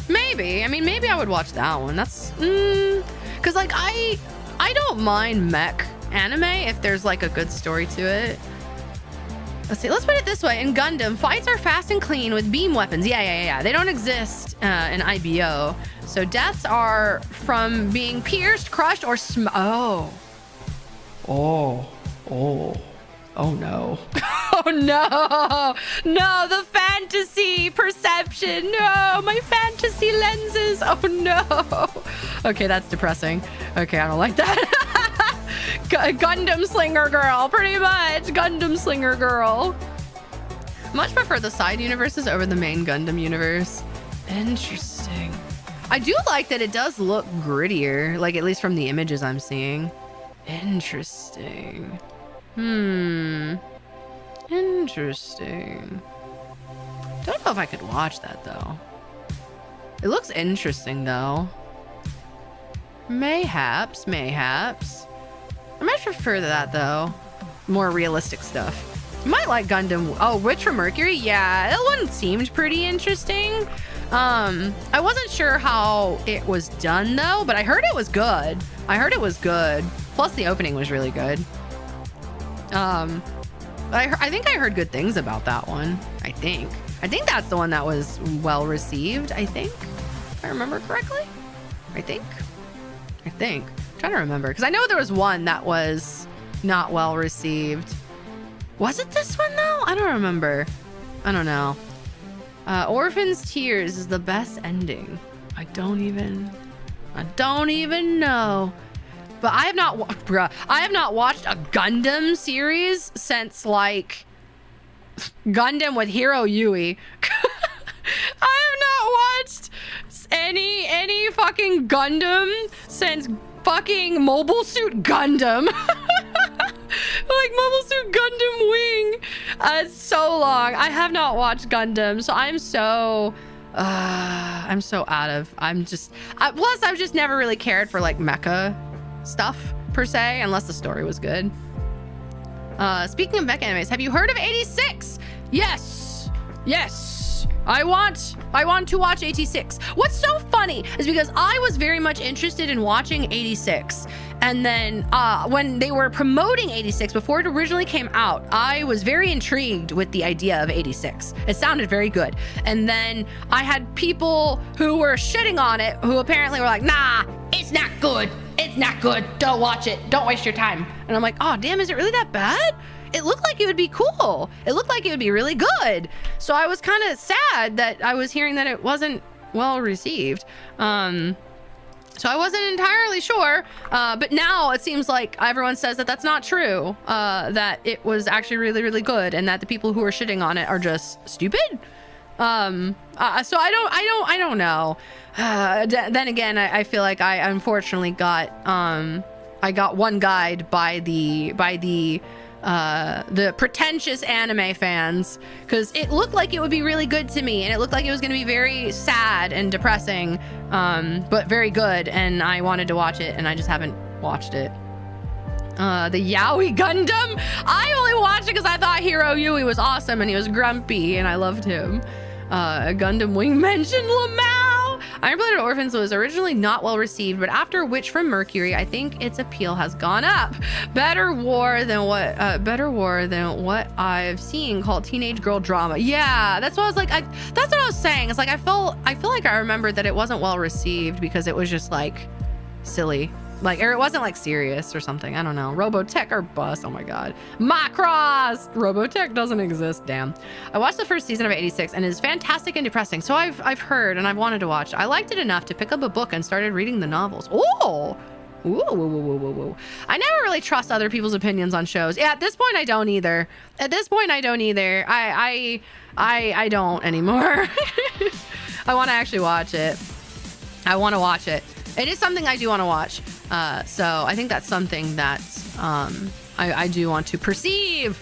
Maybe. I mean, maybe I would watch that one. That's because like I don't mind mech anime if there's like a good story to it. Let's see. Let's put it this way. In Gundam, fights are fast and clean with beam weapons. Yeah. They don't exist in IBO. So deaths are from being pierced, crushed, or Oh no. Oh no. No, the fantasy perception. No, my fantasy lenses. Oh no. Okay, that's depressing. Okay, I don't like that. Gundam Slinger Girl, pretty much. Gundam Slinger Girl. Much prefer the side universes over the main Gundam universe. Interesting. I do like that it does look grittier, like at least from the images I'm seeing. Interesting. Interesting. Don't know if I could watch that though. It looks interesting though. Mayhaps. I might prefer that though. More realistic stuff. You might like Gundam. Oh, Witch from Mercury? Yeah, that one seemed pretty interesting. I wasn't sure how it was done though, but I heard it was good. Plus the opening was really good. I think I heard good things about that one. I think that's the one that was well received. I think, if I remember correctly. I think. I'm trying to remember because I know there was one that was not well received. Was it this one though? I don't remember. I don't know. Orphan's Tears is the best ending. I don't even know. But I have not watched a Gundam series since like Gundam with Hiro Yui. I have not watched any fucking Gundam since fucking Mobile Suit Gundam. Like Mobile Suit Gundam Wing. It's so long. I have not watched Gundam, so I'm so out of. Plus, I've just never really cared for like mecha stuff per se, unless the story was good. Speaking of mecha animes, have you heard of 86? Yes. I want to watch 86. What's so funny is because I was very much interested in watching 86. And then when they were promoting 86 before it originally came out, I was very intrigued with the idea of 86. It sounded very good. And then I had people who were shitting on it who apparently were like, nah, it's not good. Don't watch it. Don't waste your time. And I'm like, oh, damn, is it really that bad? It looked like it would be cool. It looked like it would be really good. So I was kind of sad that I was hearing that it wasn't well received. So I wasn't entirely sure, but now it seems like everyone says that that's not true, that it was actually really, really good and that the people who are shitting on it are just stupid. So I don't know. Then again, I feel like I unfortunately got I got one guide by the pretentious anime fans, because it looked like it would be really good to me, and it looked like it was going to be very sad and depressing, but very good, and I wanted to watch it, and I just haven't watched it. The Yaoi Gundam, I only watched it because I thought Hiro Yui was awesome and he was grumpy and I loved him. Gundam Wing mentioned Lamau. Iron-Blooded Orphans was originally not well received, but after Witch from Mercury, I think its appeal has gone up. Better war than what I've seen called teenage girl drama. Yeah, that's what I was like. That's what I was saying. It's like I feel like I remembered that it wasn't well received because it was just like silly. Like, or it wasn't like serious or something. I don't know. Robotech or bust. Oh my God. Macross! Robotech doesn't exist. Damn. I watched the first season of 86 and it's fantastic and depressing. So I've heard and I've wanted to watch. I liked it enough to pick up a book and started reading the novels. Oh! Ooh. I never really trust other people's opinions on shows. Yeah, at this point I don't either. I don't anymore. I want to actually watch it. I want to watch it. It is something I do want to watch. So I think that's something that I do want to perceive.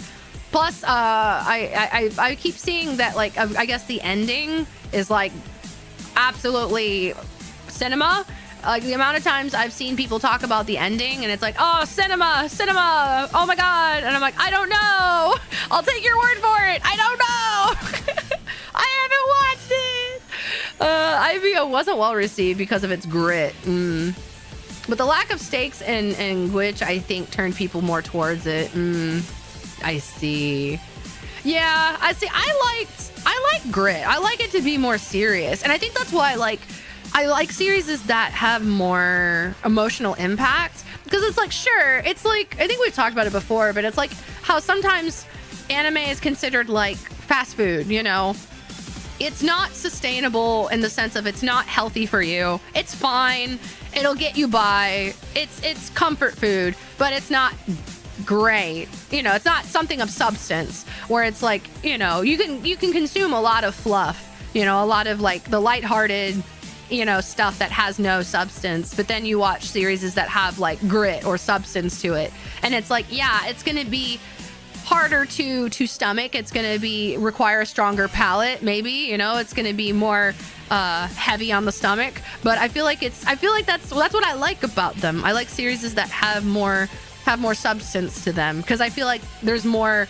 Plus, I keep seeing that, like, I guess the ending is like absolutely cinema. Like the amount of times I've seen people talk about the ending and it's like, oh, cinema, oh my God. And I'm like, I don't know. I'll take your word for it. I don't know. I haven't watched it. IVO wasn't well received because of its grit. But the lack of stakes and which I think turned people more towards it. I see. Yeah, I see. I like grit. I like it to be more serious. And I think that's why I like series that have more emotional impact, because it's like, sure, it's like, I think we've talked about it before, but it's like how sometimes anime is considered like fast food, you know? It's not sustainable in the sense of it's not healthy for you. It's fine. It'll get you by. It's comfort food, but it's not great. You know, it's not something of substance where it's like, you know, you can consume a lot of fluff, you know, a lot of like the lighthearted, you know, stuff that has no substance, but then you watch series that have like grit or substance to it. And it's like, yeah, it's going to be harder to stomach. It's going to require a stronger palate. Maybe, you know, it's going to be more heavy on the stomach, but I feel like that's what I like about them. I like series that have more substance to them, because I feel like there's more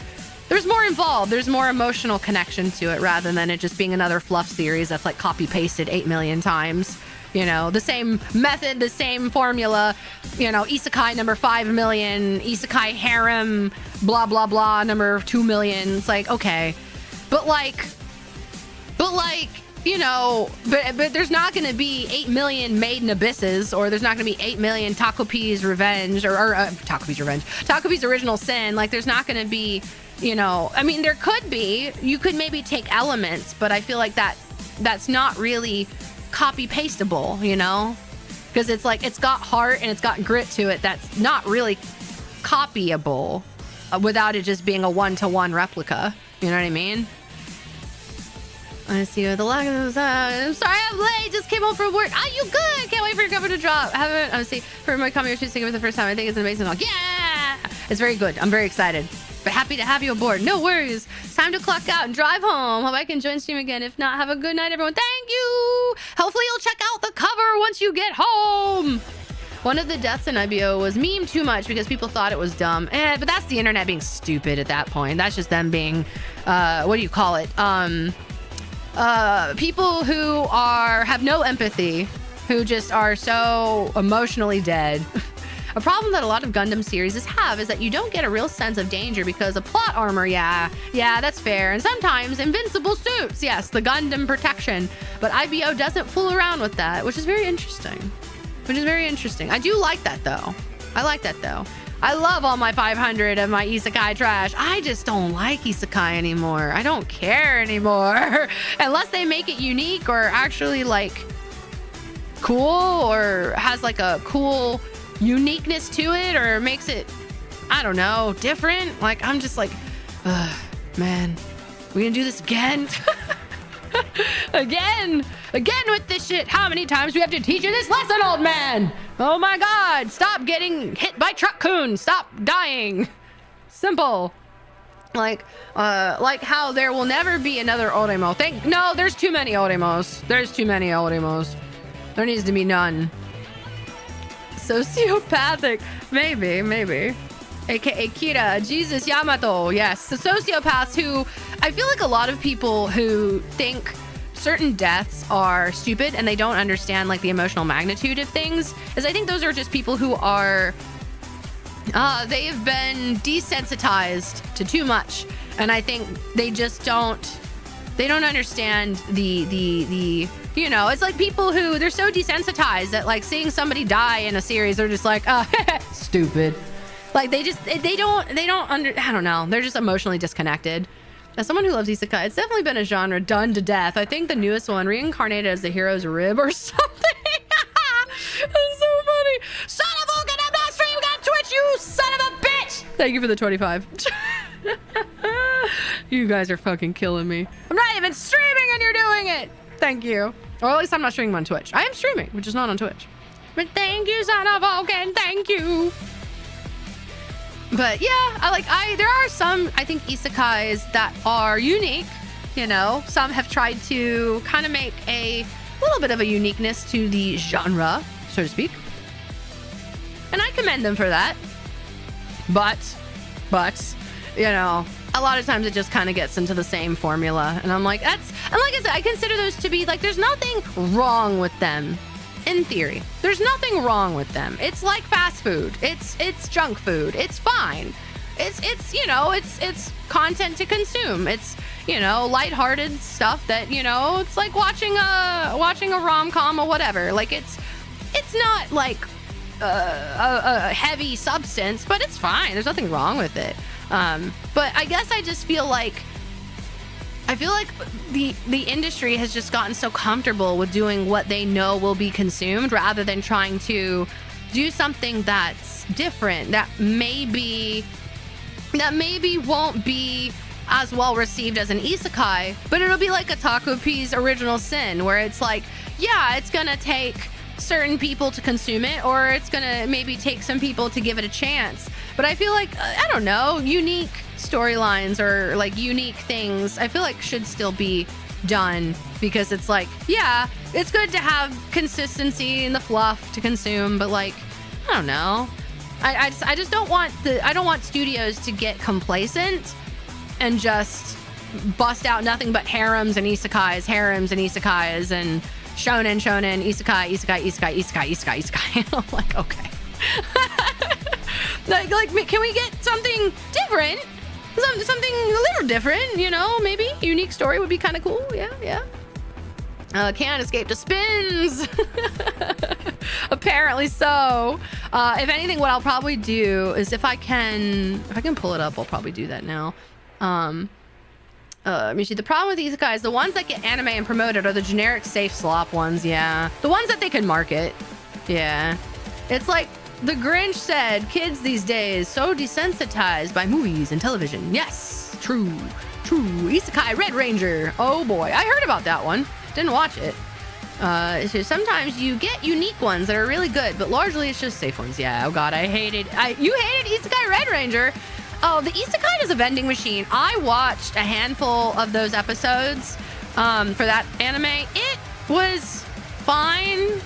involved. There's more emotional connection to it rather than it just being another fluff series that's like copy pasted 8 million times. You know, the same method, the same formula, you know, Isekai number 5 million, Isekai harem, blah, blah, blah, number 2 million. It's like, okay. But you know, but there's not going to be 8 million Maiden Abysses, or there's not going to be 8 million Takopi's Revenge, or Takopi's Revenge, Takopi's Original Sin. Like, there's not going to be, you know, I mean, there could be, you could maybe take elements, but I feel like that's not really copy pastable, you know, because it's like, it's got heart and it's got grit to it. That's not really copyable without it just being a one-to-one replica. You know what I mean? I see the lack of I'm sorry I'm late. Just came home from work. Oh, you good? Can't wait for your cover to drop. I see for my coming to sing it for the first time. I think it's an amazing song. Yeah, it's very good. I'm very excited. But happy to have you aboard. No worries. It's time to clock out and drive home. Hope I can join stream again. If not, have a good night, everyone. Thank you. Hopefully you'll check out the cover once you get home. One of the deaths in IBO was memed too much because people thought it was dumb. But that's the internet being stupid at that point. That's just them being, what do you call it? People who have no empathy, who just are so emotionally dead. A problem that a lot of Gundam series have is that you don't get a real sense of danger because of plot armor. Yeah, that's fair. And sometimes invincible suits. Yes, the Gundam protection. But IBO doesn't fool around with that, which is very interesting. I do like that, though. I love all my 500 of my Isekai trash. I just don't like Isekai anymore. I don't care anymore. Unless they make it unique or actually, like, cool, or has, like, a cool uniqueness to it, or makes it, I don't know, different. Like, I'm just like, man, we gonna do this again? Again with this shit. How many times do we have to teach you this lesson, old man? Oh my God. Stop getting hit by truck-kun. Stop dying. Simple. Like how there will never be another Oremo. No, there's too many Oremos. There's too many Oremos. There needs to be none. Sociopathic. Maybe. AKA Kira, Jesus Yamato. Yes, the sociopaths who, I feel like a lot of people who think certain deaths are stupid and they don't understand like the emotional magnitude of things, is I think those are just people who are, they have been desensitized to too much. And I think they just don't understand the you know, it's like people who, they're so desensitized that like seeing somebody die in a series, they're just like, stupid. Like they don't I don't know. They're just emotionally disconnected. As someone who loves Isekai, it's definitely been a genre done to death. I think the newest one, reincarnated as the hero's rib or something. That's so funny. Son of a Vulcan, I'm not streaming on Twitch, you son of a bitch. Thank you for the 25. You guys are fucking killing me. I'm not even streaming and you're doing it. Thank you. Or at least I'm not streaming on Twitch. I am streaming, which is not on Twitch. But thank you, son of a Vulcan. Thank you. But yeah, there are some, I think, isekais that are unique. You know, some have tried to kind of make a little bit of a uniqueness to the genre, so to speak. And I commend them for that. But, you know, a lot of times it just kind of gets into the same formula. And I'm like, and like I said, I consider those to be like, there's nothing wrong with them. In theory, there's nothing wrong with them. It's like fast food. It's junk food. It's fine. It's you know, it's content to consume. It's, you know, lighthearted stuff that, you know, it's like watching a rom-com or whatever. Like it's not like a heavy substance, but it's fine. There's nothing wrong with it. But I guess I just feel like the industry has just gotten so comfortable with doing what they know will be consumed rather than trying to do something that's different, that maybe won't be as well received as an isekai, but it'll be like a Taco P's Original Sin, where it's like, yeah, it's gonna take certain people to consume it, or it's gonna maybe take some people to give it a chance. But I feel like, I don't know, unique storylines or like unique things, I feel like should still be done, because it's like, yeah, it's good to have consistency in the fluff to consume, but like, I don't know. I just don't want I don't want studios to get complacent and just bust out nothing but harems and isekais and shonen, isekai. I'm like, okay. like, can we get something different? Something a little different, you know, maybe unique story would be kind of cool. Yeah. Can't escape the spins. Apparently so. If anything, what I'll probably do is if I can pull it up, I'll probably do that now. Let me see. The problem with these guys, the ones that get anime and promoted are the generic safe slop ones. Yeah, the ones that they can market. Yeah, it's like the Grinch said, kids these days so desensitized by movies and television. Yes, true. Isekai Red Ranger. Oh boy, I heard about that one. Didn't watch it. So sometimes you get unique ones that are really good, but largely it's just safe ones. Yeah. Oh god, you hated Isekai Red Ranger. Oh, the Isekai is a vending machine. I watched a handful of those episodes for that anime. It was fine.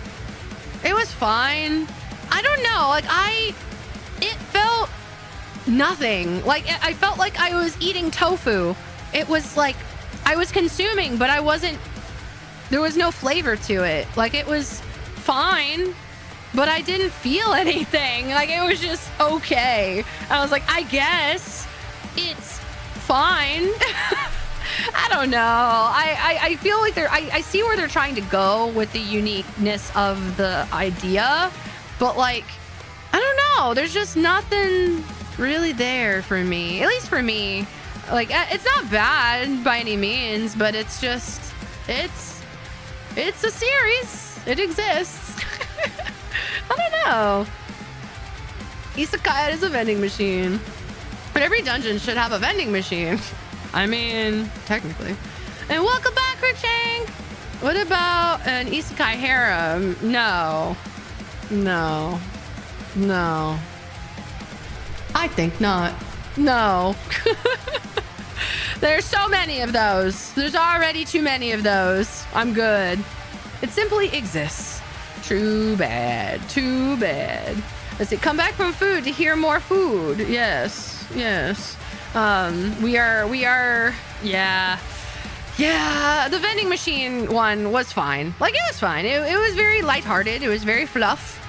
I don't know. Like it felt nothing. Like I felt like I was eating tofu. It was like I was consuming, but there was no flavor to it. Like it was fine, but I didn't feel anything. Like it was just okay. I was like, I guess it's fine. I don't know. I feel like I see where they're trying to go with the uniqueness of the idea, but like, I don't know. There's just nothing really there for me. At least for me. Like, it's not bad by any means, but it's just, it's a series. It exists. I don't know. Isekai is a vending machine. But every dungeon should have a vending machine. I mean, technically. And welcome back, Richang! What about an Isekai harem? No. No. No. I think not. No. There's so many of those. There's already too many of those. I'm good. It simply exists. Too bad. Too bad. Let's see. Come back from food to hear more food. Yes. Yes. We are. Yeah. Yeah. The vending machine one was fine. Like, it was fine. It was very lighthearted. It was very fluff.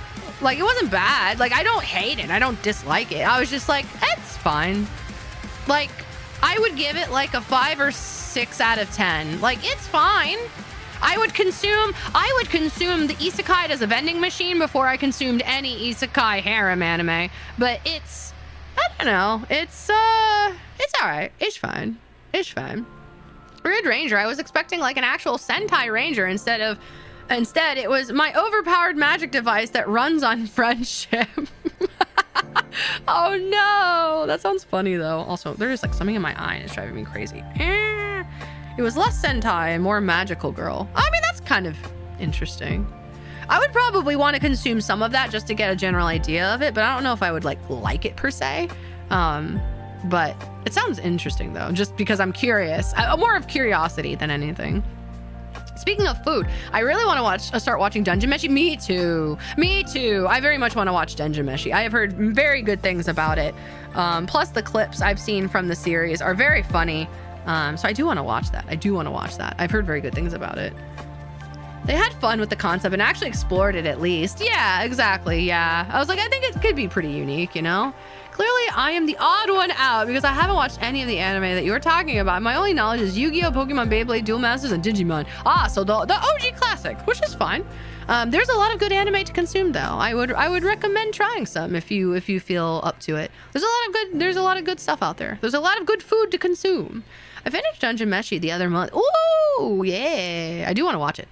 Like, it wasn't bad. Like, I don't hate it. I don't dislike it. I was just like, it's fine. Like, I would give it like a 5 or 6 out of 10. Like, it's fine. I would consume the Isekai as a vending machine before I consumed any Isekai harem anime. But it's, I don't know. It's all right. It's fine. It's fine. Red Ranger. I was expecting like an actual Sentai Ranger instead it was my overpowered magic device that runs on friendship. Oh no, that sounds funny though. Also, there's like something in my eye and it's driving me crazy. It was less Sentai and more magical girl. I mean, that's kind of interesting. I would probably want to consume some of that just to get a general idea of it, but I don't know if I would like it per se. But it sounds interesting though, just because I'm curious. More of curiosity than anything. Speaking of food, I really want to start watching Dungeon Meshi. Me too. Me too. I very much want to watch Dungeon Meshi. I have heard very good things about it. Plus the clips I've seen from the series are very funny. So I do want to watch that. I've heard very good things about it. They had fun with the concept and actually explored it at least. Yeah, exactly. Yeah. I was like, I think it could be pretty unique, you know? Clearly, I am the odd one out because I haven't watched any of the anime that you were talking about. My only knowledge is Yu-Gi-Oh!, Pokemon, Beyblade, Duel Masters, and Digimon. So the OG classic, which is fine. There's a lot of good anime to consume, though. I would recommend trying some if you feel up to it. There's a lot of good stuff out there. There's a lot of good food to consume. I finished Dungeon Meshi the other month. Ooh, yeah. I do want to watch it.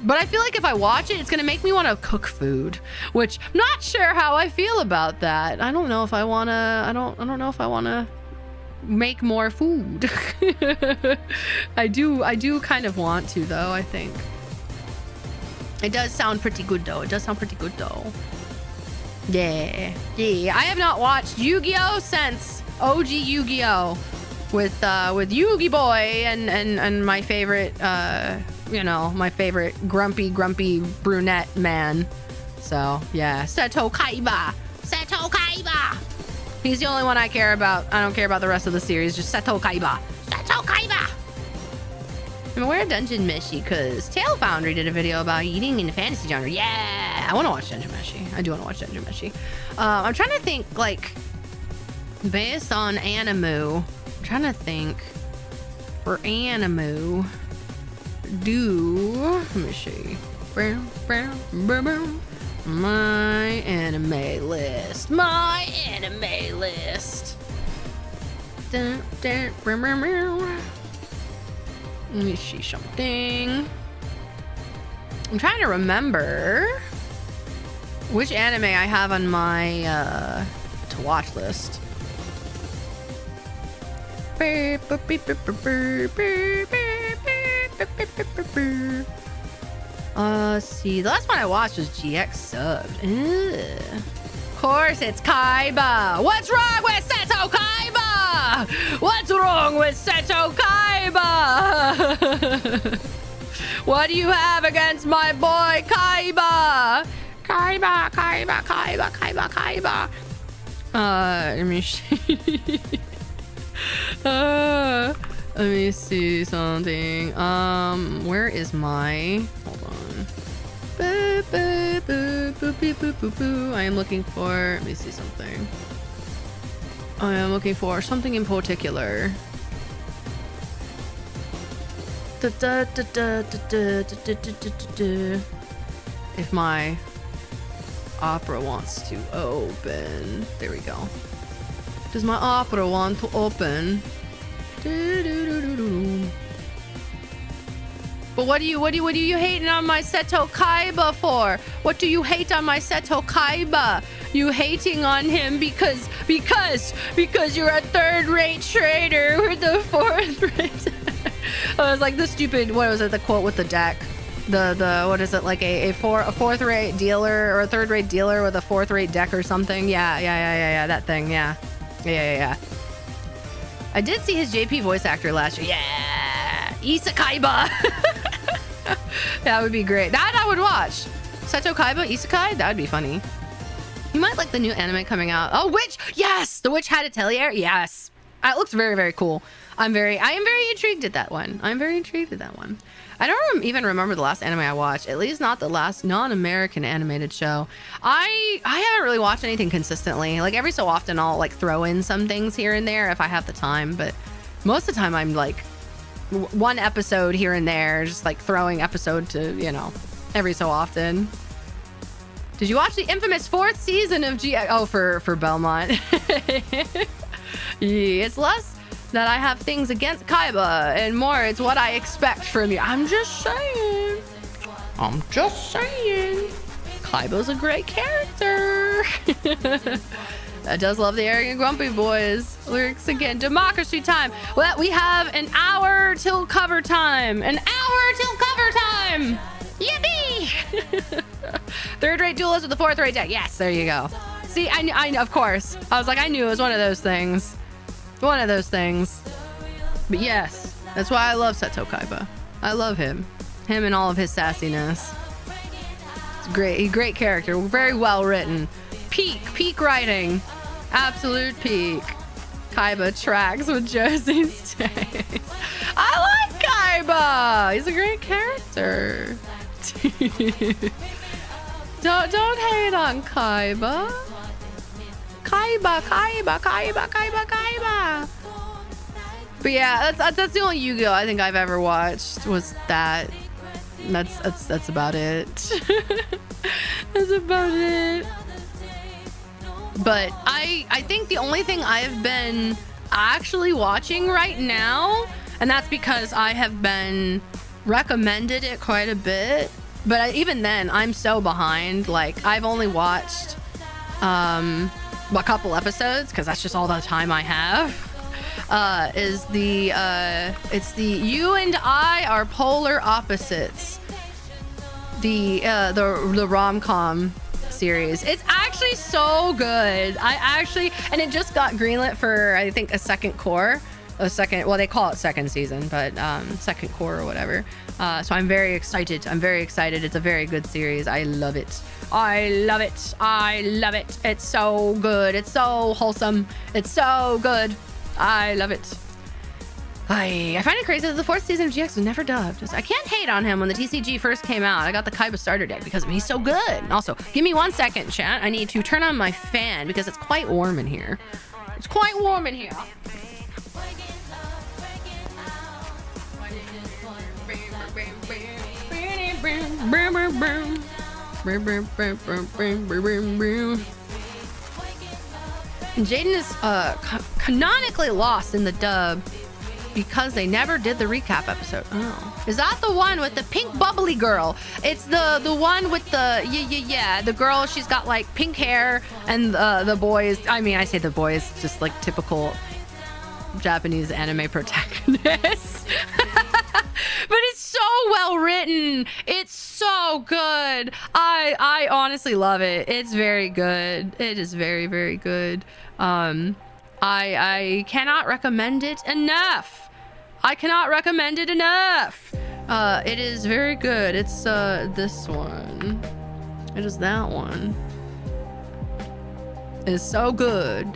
But I feel like if I watch it, it's going to make me want to cook food, which I'm not sure how I feel about that. I don't know if I want to, I don't know if I want to make more food. I do kind of want to though, I think. It does sound pretty good though. Yeah. I have not watched Yu-Gi-Oh! Since OG Yu-Gi-Oh! With Yugi Boy and my favorite, my favorite grumpy brunette man. So yeah, Seto Kaiba. He's the only one I care about. I don't care about the rest of the series. Just Seto Kaiba. I'm aware of Dungeon Meshi because Tail Foundry did a video about eating in the fantasy genre. Yeah, I want to watch Dungeon Meshi. I do want to watch Dungeon Meshi. I'm trying to think like based on anime. Trying to think for anime. Let me see. My anime list. Let me see something. I'm trying to remember which anime I have on my to watch list. See, the last one I watched was GX subbed. Of course, it's Kaiba. What's wrong with Seto Kaiba? What do you have against my boy Kaiba? Kaiba. Let me see. Let me see something. Where is my? Hold on. I am looking for. Let me see something. I am looking for something in particular. If my opera wants to open, there we go. Does my opera want to open? But what do you hating on my Seto Kaiba for? What do you hate on my Seto Kaiba? You hating on him because you're a third-rate trader with the fourth-rate. was like the stupid, what was it, the quote with the deck? The what is it, like a fourth-rate dealer or a third-rate dealer with a fourth-rate deck or something? Yeah, that thing, yeah. I did see his JP voice actor last year. Yeah, Isekai-ba. That would be great. That I would watch. Seto Kaiba, Isekai, that would be funny. You might like the new anime coming out. Oh, Witch! Yes! The Witch Hat Atelier? Yes. It looks very, very cool. I am very intrigued at that one. I'm very intrigued at that one. I don't even remember the last anime I watched, at least not the last non-American animated show. I haven't really watched anything consistently. Like every so often I'll like throw in some things here and there if I have the time, but most of the time I'm like one episode here and there, just like throwing episode to, you know, every so often. Did you watch the infamous 4th season of GX? Oh, for Belmont. Yeah, it's less that I have things against Kaiba and more it's what I expect from you. I'm just saying. Kaiba's a great character. I does love the arrogant grumpy boys. Lyrics again. Democracy time. Well, we have an hour till cover time. Yippee! Third-rate duelist with the fourth-rate deck. Yes, there you go. See, I of course. I was like, I knew it was one of those things. But yes, that's why I love Seto Kaiba. I love him. Him and all of his sassiness. It's great. Great character. Very well written. Peak writing. Absolute peak. Kaiba tracks with Josie's taste. I like Kaiba. He's a great character. Don't hate on Kaiba. Kaiba. But yeah, that's the only Yu-Gi-Oh! I think I've ever watched was that. That's about it. That's about it. But I think the only thing I've been actually watching right now, and that's because I have been recommended it quite a bit, but even then I'm so behind. Like I've only watched a couple episodes because that's just all the time I have. It's the You and I Are Polar Opposites, the rom-com series. It's actually so good. And it just got greenlit for I think a second core, well they call it second season, but second core or whatever. So I'm very excited. It's a very good series. I love it. It's so good. It's so wholesome. It's so good. I love it. I find it crazy that the 4th season of GX was never dubbed. I can't hate on him when the TCG first came out. I got the Kaiba starter deck because he's so good. And also, give me 1 second, chat. I need to turn on my fan because it's quite warm in here. And Jaden is canonically lost in the dub because they never did the recap episode. Oh, is that the one with the pink bubbly girl? It's the one with the the girl. She's got like pink hair, and the boys. I mean, I say the boys, just like typical Japanese anime protagonists. But it's so well written. It's so good. I honestly love it. It's very good. It is very, very good. I cannot recommend it enough. It is very good. It's this one. It is that one. It is so good.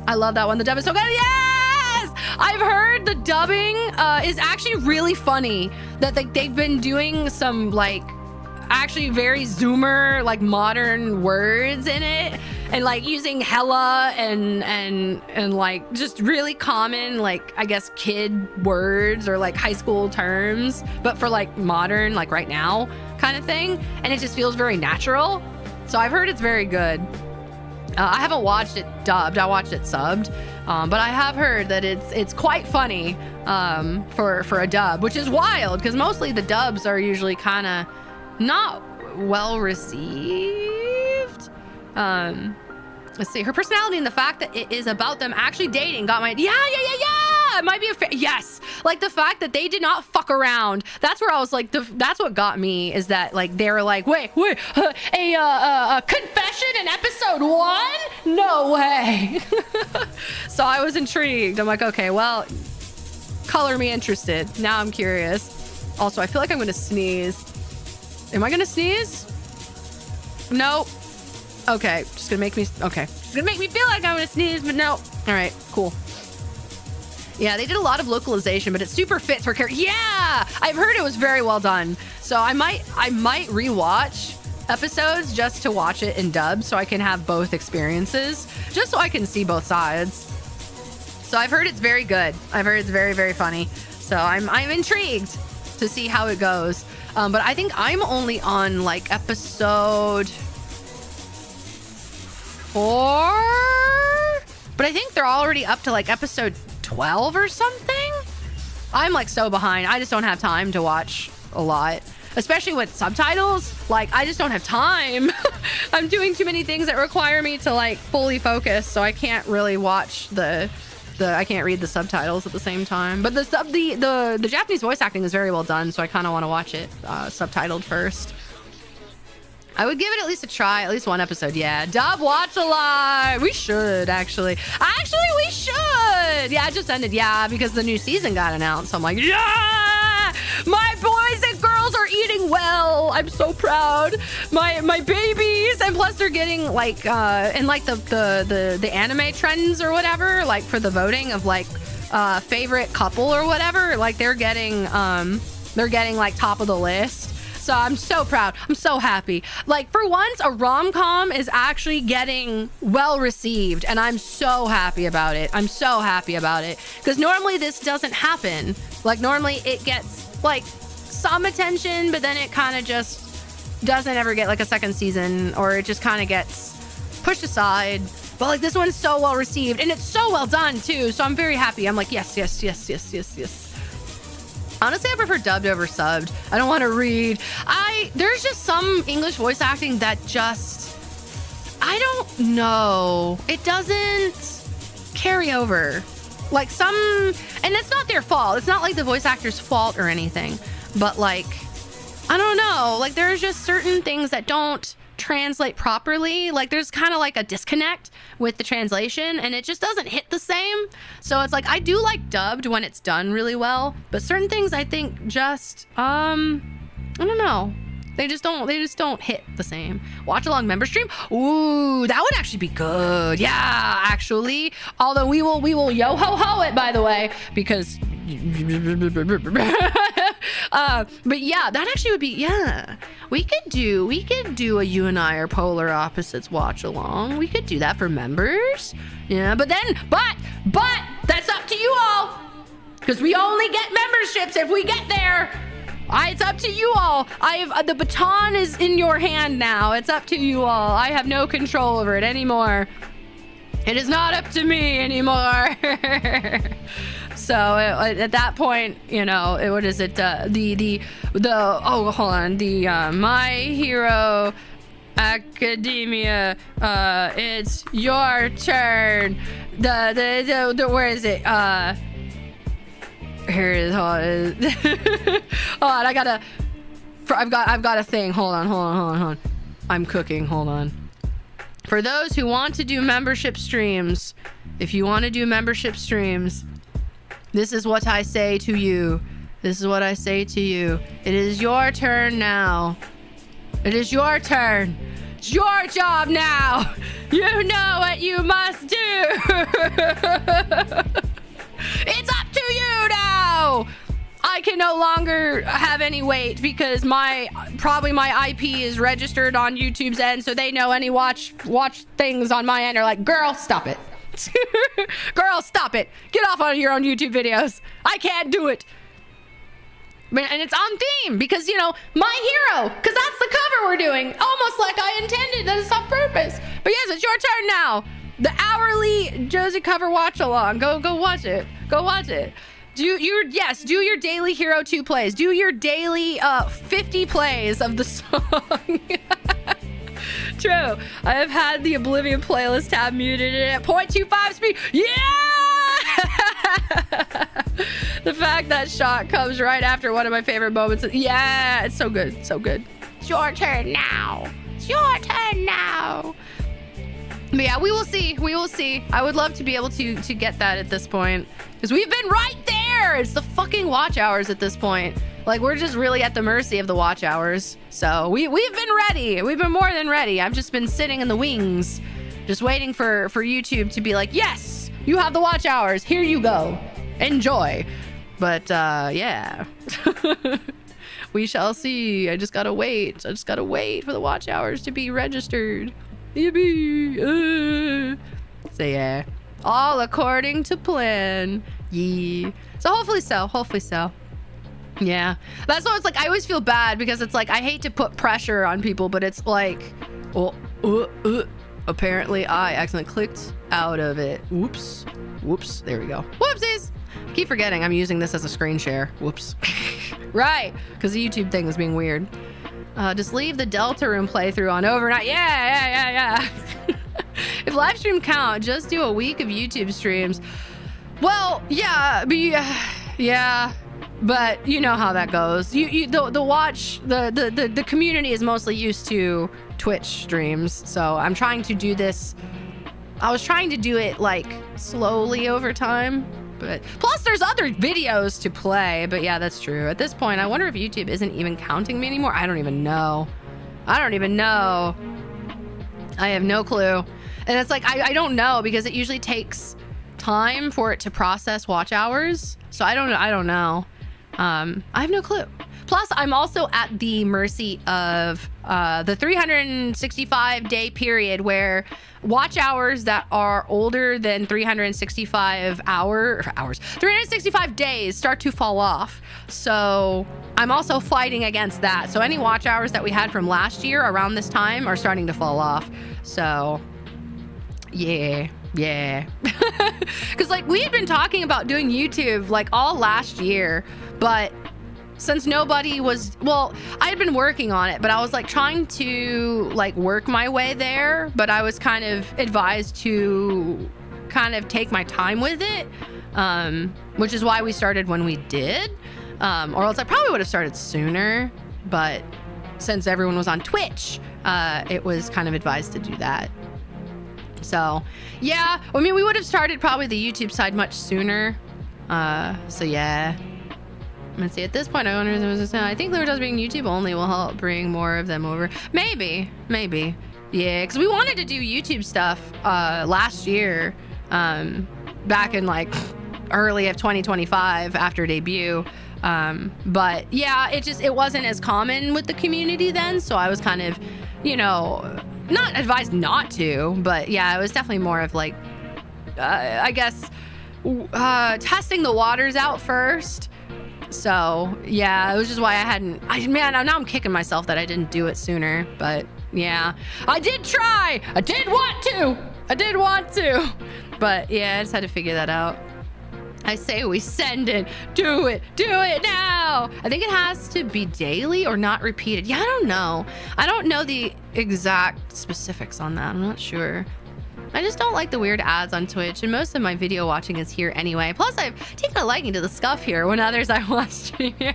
I love that one. The dub is so good. Yes! I've heard the dubbing is actually really funny. That they've been doing some like actually very Zoomer like modern words in it, and like using hella and like just really common like I guess kid words or like high school terms, but for like modern like right now kind of thing, and it just feels very natural. So I've heard it's very good. I haven't watched it dubbed. I watched it subbed, but I have heard that it's quite funny for a dub, which is wild because mostly the dubs are usually kind of not well received. Let's see. Her personality and the fact that it is about them actually dating got my yeah. it might be yes. Like the fact that they did not fuck around. That's where I was like, that's what got me, is that like they were like, wait, a confession in episode 1? No way. So I was intrigued. I'm like, okay, well, color me interested. Now I'm curious. Also, I feel like I'm gonna sneeze. Am I gonna sneeze? No. Okay, just gonna make me, okay. It's gonna make me feel like I'm gonna sneeze, but no. All right, cool. Yeah, they did a lot of localization, but it super fits her character. Yeah, I've heard it was very well done. So I might rewatch episodes just to watch it in dub, so I can have both experiences, just so I can see both sides. So I've heard it's very good. I've heard it's very, very funny. So I'm intrigued to see how it goes. But I think I'm only on like episode 4, but I think they're already up to like episode 12 or something. I'm like so behind. I just don't have time to watch a lot, especially with subtitles. Like I just don't have time. I'm doing too many things that require me to like fully focus, so I can't really watch I can't read the subtitles at the same time. But the Japanese voice acting is very well done, so I kind of want to watch it subtitled first. I would give it at least a try, at least one episode. Yeah, dub watch along. We should actually. We should. Yeah, it just ended. Yeah, because the new season got announced. So I'm like, yeah, my boys and girls are eating well. I'm so proud. My babies, and plus they're getting like in like the anime trends or whatever, like for the voting of like favorite couple or whatever. Like they're getting like top of the list. So I'm so proud. I'm so happy. Like for once, a rom-com is actually getting well received, and I'm so happy about it. I'm so happy about it, because normally this doesn't happen. Like normally it gets like some attention, but then it kind of just doesn't ever get like a second season, or it just kind of gets pushed aside. But like this one's so well received, and it's so well done too. So I'm very happy. I'm like, yes. Honestly, I prefer dubbed over subbed. I don't want to read. There's just some English voice acting that just, I don't know. It doesn't carry over. Like some, and it's not their fault. It's not like the voice actor's fault or anything. But like, I don't know. Like there's just certain things that don't translate properly. Like there's kind of like a disconnect with the translation, and it just doesn't hit the same. So it's like I do like dubbed when it's done really well, but certain things I think just I don't know, they just don't hit the same. Watch along member stream, ooh, that would actually be good. Yeah, actually, although we will yo ho ho it, by the way, because but yeah, that actually would be, yeah, we could do a you and I are polar opposites watch along. We could do that for members. Yeah, but that's up to you all, because we only get memberships if we get there. It's up to you all. The baton is in your hand now. It's up to you all. I have no control over it anymore. It is not up to me anymore. So at that point, you know, what is it? Oh, hold on. The My Hero Academia. It's your turn. The where is it? Here it is. Hold on. I've got a thing. Hold on. I'm cooking. Hold on. For those who want to do membership streams, if you want to do membership streams, this is what I say to you. This is what I say to you. It is your turn now. It is your turn. It's your job now. You know what you must do. It's up to you now. I can no longer have any weight because my IP is registered on YouTube's end, so they know any watch things on my end are like, girl, stop it. Girl, stop it. Get off on your own YouTube videos. I can't do it. And it's on theme because, you know, My Hero, because that's the cover we're doing. Almost like I intended. That is on purpose. But yes, it's your turn now. The hourly Josie cover watch along. Go watch it. Go watch it. Do your daily Hero 2 plays. Do your daily 50 plays of the song. True. I have had the Oblivion playlist tab muted at 0.25 speed. Yeah! The fact that shot comes right after one of my favorite moments. Yeah, it's so good. So good. It's your turn now. It's your turn now. But yeah, we will see. We will see. I would love to be able to get that at this point. Because we've been right there. It's the fucking watch hours at this point. Like, we're just really at the mercy of the watch hours. So we've been ready. We've been more than ready. I've just been sitting in the wings, just waiting for YouTube to be like, yes, you have the watch hours. Here you go. Enjoy. But yeah. We shall see. I just gotta wait. I just gotta wait for the watch hours to be registered. Yippee. So yeah. All according to plan. Yeah. So hopefully so. Hopefully so. Yeah, that's why it's like I always feel bad because it's like I hate to put pressure on people, but it's like, oh, apparently I accidentally clicked out of it. Whoops. There we go. Whoopsies. Keep forgetting I'm using this as a screen share. Whoops. Right, because the YouTube thing was being weird. Just leave the Delta Room playthrough on overnight. Yeah. If live stream count, just do a week of YouTube streams. Well, yeah, yeah. But you know how that goes. The community is mostly used to Twitch streams, so I'm trying to do this. I was trying to do it like slowly over time, but plus there's other videos to play. But yeah, that's true. At this point, I wonder if YouTube isn't even counting me anymore. I don't even know. I have no clue. And it's like I don't know because it usually takes time for it to process watch hours. So I don't know. I have no clue. Plus, I'm also at the mercy of the 365-day period where watch hours that are older than 365 days start to fall off. So I'm also fighting against that. So any watch hours that we had from last year around this time are starting to fall off. So yeah. Because like we had been talking about doing YouTube like all last year, but since nobody was, well, I had been working on it, but I was like trying to like work my way there, but I was kind of advised to kind of take my time with it, which is why we started when we did, or else I probably would have started sooner, but since everyone was on Twitch, it was kind of advised to do that. So yeah, I mean, we would have started probably the YouTube side much sooner. So yeah, let's see. At this point, I think Lure Does being YouTube only will help bring more of them over. Maybe. Yeah, because we wanted to do YouTube stuff last year, back in like early of 2025 after debut. But yeah, it wasn't as common with the community then. So I was kind of, not advised not to, but yeah, it was definitely more of like, I guess, testing the waters out first. So yeah, it was just why now I'm kicking myself that I didn't do it sooner, but yeah, I did try. I did want to, but yeah, I just had to figure that out. I say we send it. Do it now. I think it has to be daily or not repeated. Yeah, I don't know. I don't know the exact specifics on that. I'm not sure. I just don't like the weird ads on Twitch, and most of my video watching is here anyway. Plus, I've taken a liking to the scuff here when others I watched here.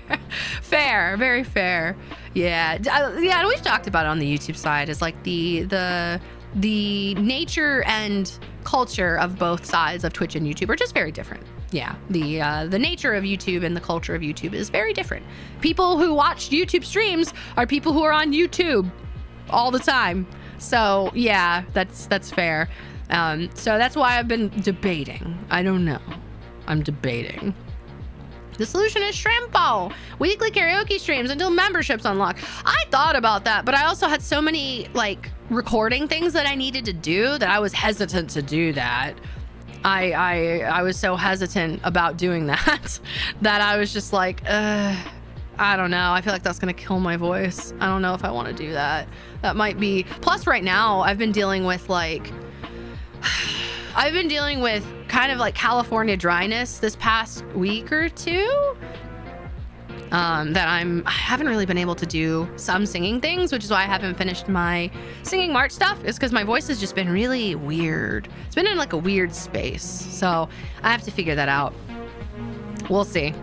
Fair, very fair. Yeah, and we've talked about it on the YouTube side. It's like the nature and culture of both sides of Twitch and YouTube are just very different. Yeah, the nature of YouTube and the culture of YouTube is very different. People who watch YouTube streams are people who are on YouTube all the time. So yeah, that's fair. So that's why I've been debating. I don't know. I'm debating. The solution is Shrimpo. Weekly karaoke streams until memberships unlock. I thought about that, but I also had so many like recording things that I needed to do that I was hesitant to do that. I was so hesitant about doing that that I was just like, I don't know. I feel like that's going to kill my voice. I don't know if I want to do that. That might be. Plus right now I've been dealing with kind of like California dryness this past week or two. that I haven't really been able to do some singing things, which is why I haven't finished my singing March stuff, is because my voice has just been really weird. It's been in like a weird space. So I have to figure that out. We'll see.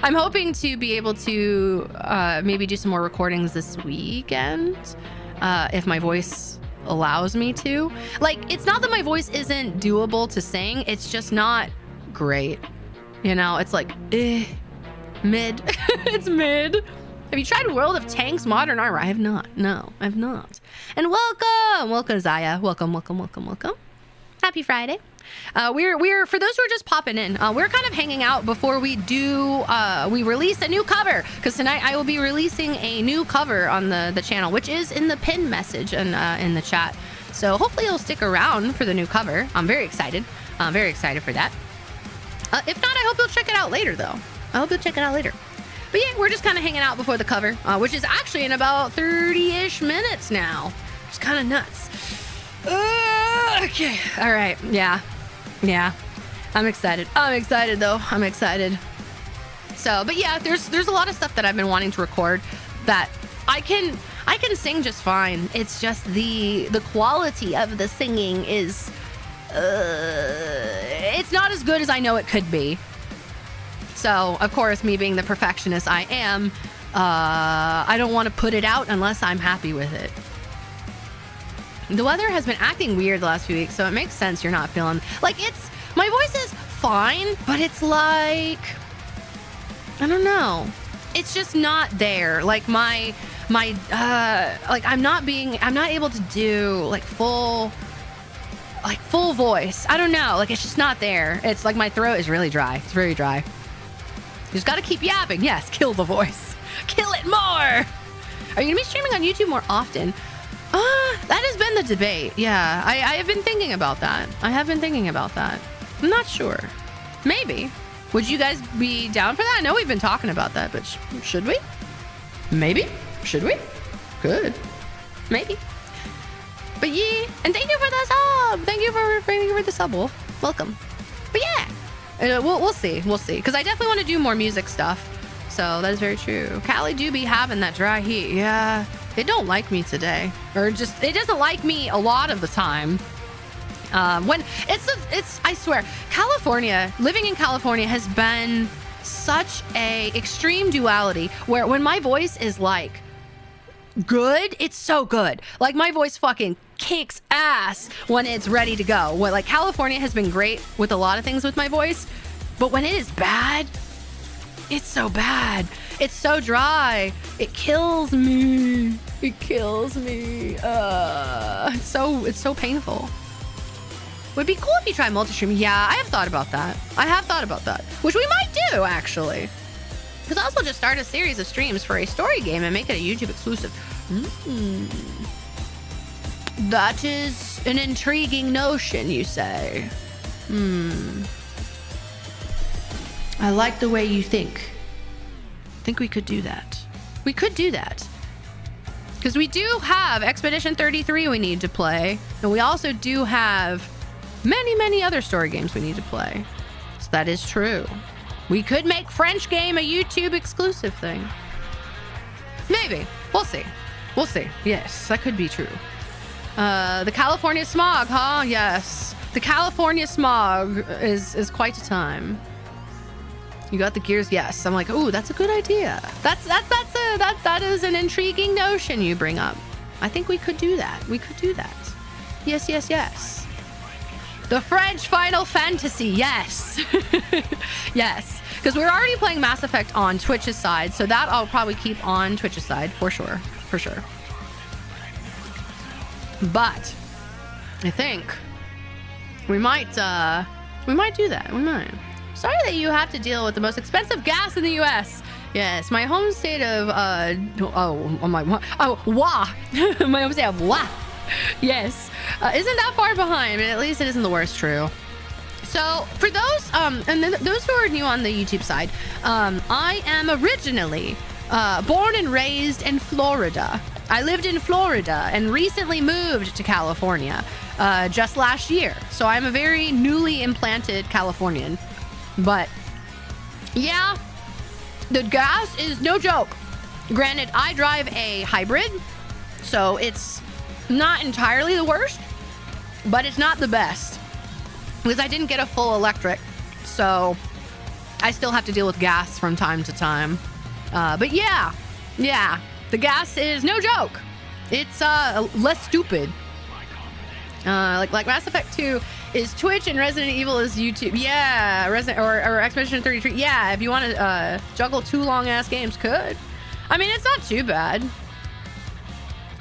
I'm hoping to be able to maybe do some more recordings this weekend, if my voice allows me to. Like, it's not that my voice isn't doable to sing, it's just not great. You know, it's like, mid. It's mid. Have you tried World of Tanks Modern Armor? I have not. No, I have not. And welcome, Zaya. Welcome. Happy Friday. We're for those who are just popping in, we're kind of hanging out before we release a new cover, because tonight I will be releasing a new cover on the channel, which is in the pinned message and in the chat. So hopefully you'll stick around for the new cover. I'm very excited. I'm very excited for that. If not, I hope you'll check it out later, though. I hope you'll check it out later. But yeah, we're just kind of hanging out before the cover, which is actually in about 30-ish minutes now. It's kind of nuts. Okay. All right. Yeah. I'm excited. Though. I'm excited. So, but yeah, there's a lot of stuff that I've been wanting to record that I can sing just fine. It's just the quality of the singing is it's not as good as I know it could be. So, of course, me being the perfectionist I am, I don't want to put it out unless I'm happy with it. The weather has been acting weird the last few weeks, so it makes sense you're not feeling... Like, my voice is fine, but it's like... I don't know. It's just not there. Like, like, I'm not able to do, like, full voice. I don't know. Like, it's just not there. It's like my throat is really dry. It's very dry. You just gotta keep yapping. Yes, kill the voice. Kill it more. Are you gonna be streaming on YouTube more often? That has been the debate. Yeah, I have been thinking about that. I'm not sure. Maybe. Would you guys be down for that? I know we've been talking about that, but should we? Maybe. Should we? Good. Maybe. But yeah, and thank you for the sub. Thank you for the sub, Wolf. Welcome. But yeah, we'll see. Because I definitely want to do more music stuff. So that is very true. Callie do be having that dry heat. Yeah, it don't like me today, or just it doesn't like me a lot of the time. When it's I swear, living in California has been such a extreme duality where when my voice is like good, it's so good. Like my voice fucking kicks ass when it's ready to go. Like California has been great with a lot of things with my voice, but when it is bad, it's so bad. It's so dry. It kills me. It's so painful. Would be cool if you try multi-stream. Yeah, I have thought about that. Which we might do, actually. Because I also just start a series of streams for a story game and make it a YouTube exclusive. That is an intriguing notion, you say. I like the way you think. I think we could do that. Because we do have Expedition 33 we need to play. And we also do have many other story games we need to play. So that is true. We could make French Game a YouTube exclusive thing. Maybe. We'll see. Yes, that could be true. The California smog, huh? Yes. The California smog is quite a time. You got the gears? Yes. I'm like, ooh, that's a good idea. That is an intriguing notion you bring up. I think we could do that. Yes. The French Final Fantasy, yes. Yes. Because we're already playing Mass Effect on Twitch's side, so that I'll probably keep on Twitch's side for sure. But I think we might do that. We might. Sorry that you have to deal with the most expensive gas in the US. Yes, my home state of my home state of yes, isn't that far behind, but at least it isn't the worst. True. So for those and then those who are new on the YouTube side, I am originally born and raised in Florida. I lived in Florida and recently moved to California just last year. So I'm a very newly implanted Californian. But yeah, The gas is no joke. Granted, I drive a hybrid, so it's not entirely the worst, but it's not the best because I didn't get a full electric, so I still have to deal with gas from time to time. But yeah, the gas is no joke. It's less stupid. Like Mass Effect 2 is Twitch and Resident Evil is YouTube. Yeah, or Expedition 33. Yeah, if you want to juggle 2 long ass games, could. I mean, it's not too bad.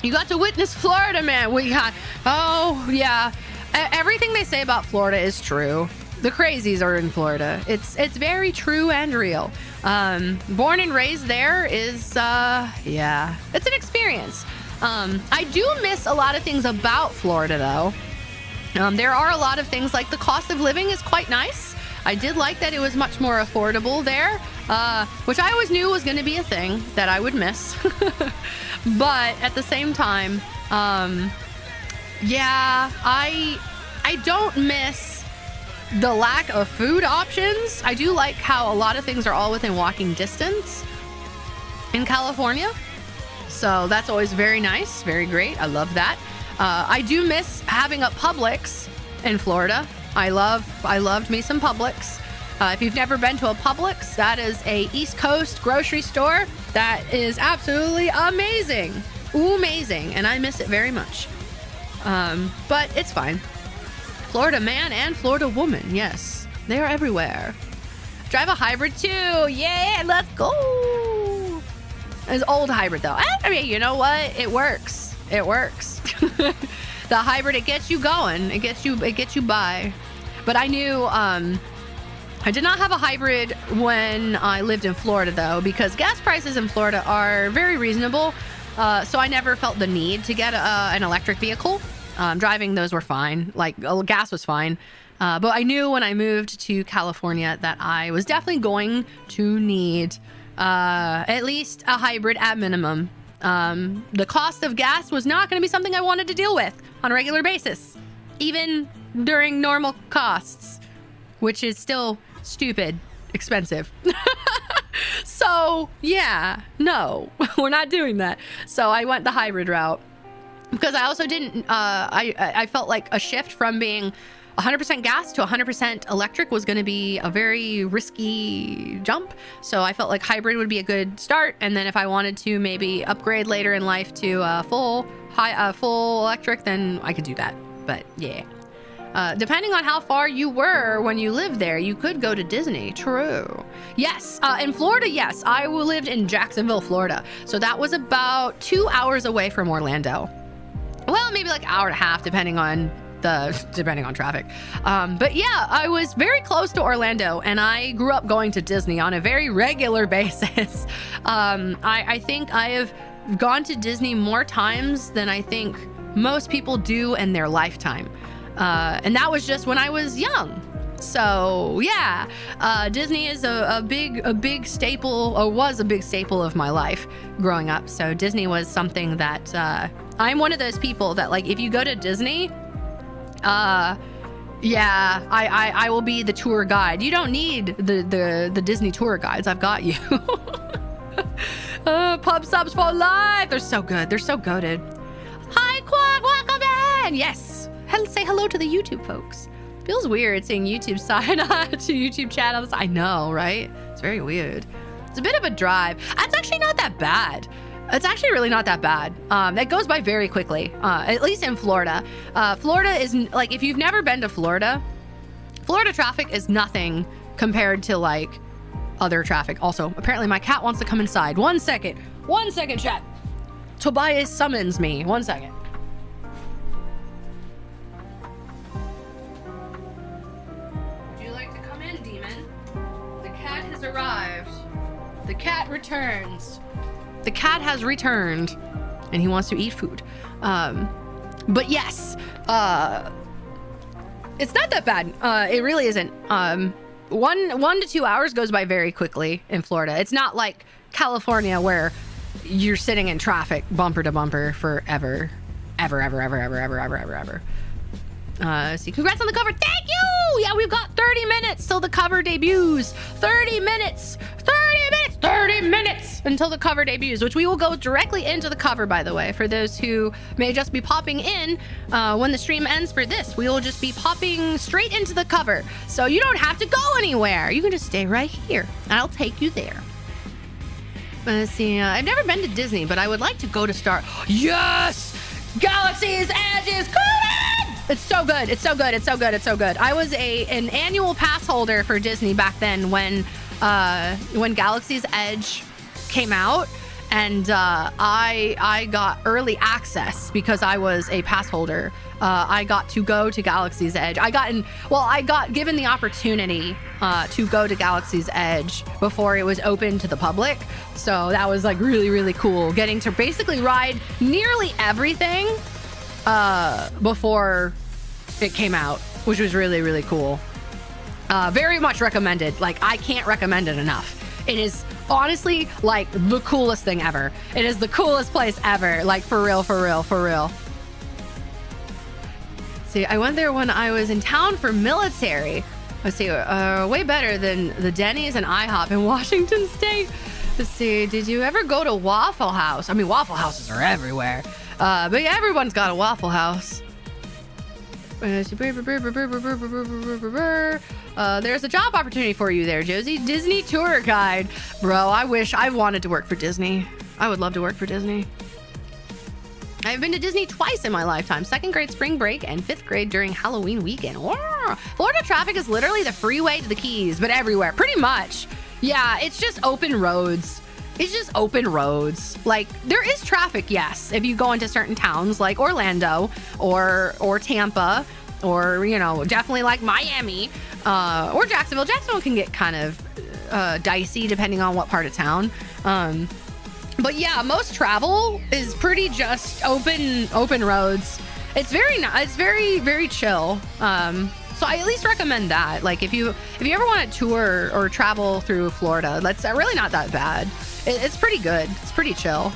You got to witness Florida, man. We got, oh yeah, everything they say about Florida is true. The crazies are in Florida. It's very true and real. Born and raised there is yeah, it's an experience. I do miss a lot of things about Florida though. There are a lot of things like the cost of living is quite nice. I did like that it was much more affordable there, which I always knew was going to be a thing that I would miss. But at the same time, yeah, I don't miss the lack of food options. I do like how a lot of things are all within walking distance in California. So that's always very nice, very great. I love that. I do miss having a Publix in Florida. I loved me some Publix. If you've never been to a Publix, that is a East Coast grocery store that is absolutely amazing. Amazing. And I miss it very much. But it's fine. Florida man and Florida woman. Yes, they are everywhere. Drive a hybrid too. Yeah, let's go. It's old hybrid though. I mean, you know what? It works. It works. The hybrid, it gets you going. It gets you by. But I knew I did not have a hybrid when I lived in Florida though, because gas prices in Florida are very reasonable. So I never felt the need to get an electric vehicle. Driving those were fine. Like gas was fine. But I knew when I moved to California that I was definitely going to need at least a hybrid at minimum. The cost of gas was not going to be something I wanted to deal with on a regular basis, even during normal costs, which is still stupid expensive. So yeah, no, we're not doing that. So I went the hybrid route because I also didn't, I felt like a shift from being 100% gas to 100% electric was going to be a very risky jump. So I felt like hybrid would be a good start. And then if I wanted to maybe upgrade later in life to full electric, then I could do that. But yeah, depending on how far you were when you lived there, you could go to Disney. True. Yes. In Florida, yes. I lived in Jacksonville, Florida. So that was about 2 hours away from Orlando. Well, maybe like an hour and a half, depending on traffic. But yeah, I was very close to Orlando and I grew up going to Disney on a very regular basis. I think I have gone to Disney more times than I think most people do in their lifetime. And that was just when I was young. So yeah, Disney is a big staple, or was a big staple of my life growing up. So Disney was something that I'm one of those people that, like, if you go to Disney, yeah, I will be the tour guide. You don't need the Disney tour guides. I've got you. Pub subs for life. They're so good. They're so goated. Hi, Quack. Welcome in. Yes. Say hello to the YouTube folks. Feels weird seeing YouTube side to YouTube chat on this. I know, right? It's very weird. It's a bit of a drive. That's actually not that bad. It's actually really not that bad. That goes by very quickly, at least in Florida. Florida is, like, if you've never been to Florida, Florida traffic is nothing compared to, like, other traffic. Also, apparently my cat wants to come inside. 1 second. 1 second, chat. Tobias summons me. 1 second. Would you like to come in, demon? The cat has arrived. The cat returns. The cat has returned and he wants to eat food. But yes, it's not that bad. It really isn't. 1 to 2 hours goes by very quickly in Florida. It's not like California where you're sitting in traffic bumper to bumper forever. Ever. See, congrats on the cover. Thank you. Yeah, we've got 30 minutes till the cover debuts. 30 minutes. 30 minutes. 30 minutes until the cover debuts, which we will go directly into the cover, by the way, for those who may just be popping in when the stream ends for this. We will just be popping straight into the cover, so you don't have to go anywhere. You can just stay right here and I'll take you there. Let's see, I've never been to Disney, but I would like to go to Star. Yes, Galaxy's Edge is coming. It's so good. It's so good. It's so good. It's so good. I was an annual pass holder for Disney back then when Galaxy's Edge came out, and I got early access because I was a pass holder. I got to go to Galaxy's Edge. I got given the opportunity to go to Galaxy's Edge before it was open to the public. So that was like really, really cool, getting to basically ride nearly everything before it came out, which was really, really cool. Very much recommended. Like, I can't recommend it enough. It is honestly like the coolest thing ever. It is the coolest place ever. Like, for real, for real, for real. See, I went there when I was in town for military. Let's see, way better than the Denny's and IHOP in Washington State. Let's see, did you ever go to Waffle House? I mean, Waffle Houses are everywhere. But yeah, everyone's got a Waffle House. There's a job opportunity for you there, Josie. Disney tour guide. Bro, I wish I wanted to work for Disney. I would love to work for Disney. I've been to Disney twice in my lifetime. 2nd grade spring break and 5th grade during Halloween weekend. Florida traffic is literally the freeway to the Keys, but everywhere, pretty much. Yeah, it's just open roads. It's just open roads. Like, there is traffic, yes, if you go into certain towns like Orlando or Tampa, or, you know, definitely like Miami or Jacksonville. Jacksonville can get kind of dicey depending on what part of town. But yeah, most travel is pretty just open roads. It's very nice. It's very, very chill. So I at least recommend that. Like, if you ever want to tour or travel through Florida, that's really not that bad. It's pretty good. It's pretty chill.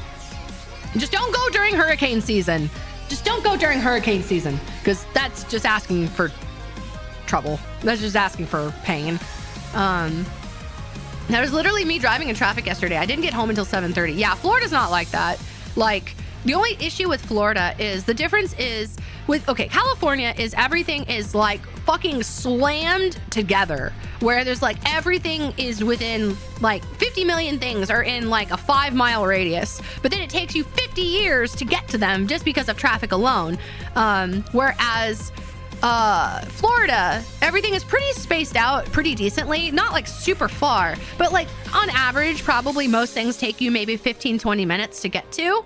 Just don't go during hurricane season. Just don't go during hurricane season, because that's just asking for trouble. That's just asking for pain. That was literally me driving in traffic yesterday. I didn't get home until 7:30. Yeah, Florida's not like that. Like, the only issue with Florida is the difference is with, okay, California is everything is like fucking slammed together, where there's like everything is within like 50 million things are in like a 5-mile radius, but then it takes you 50 years to get to them just because of traffic alone. Whereas Florida, everything is pretty spaced out pretty decently, not like super far, but like on average, probably most things take you maybe 15-20 minutes to get to.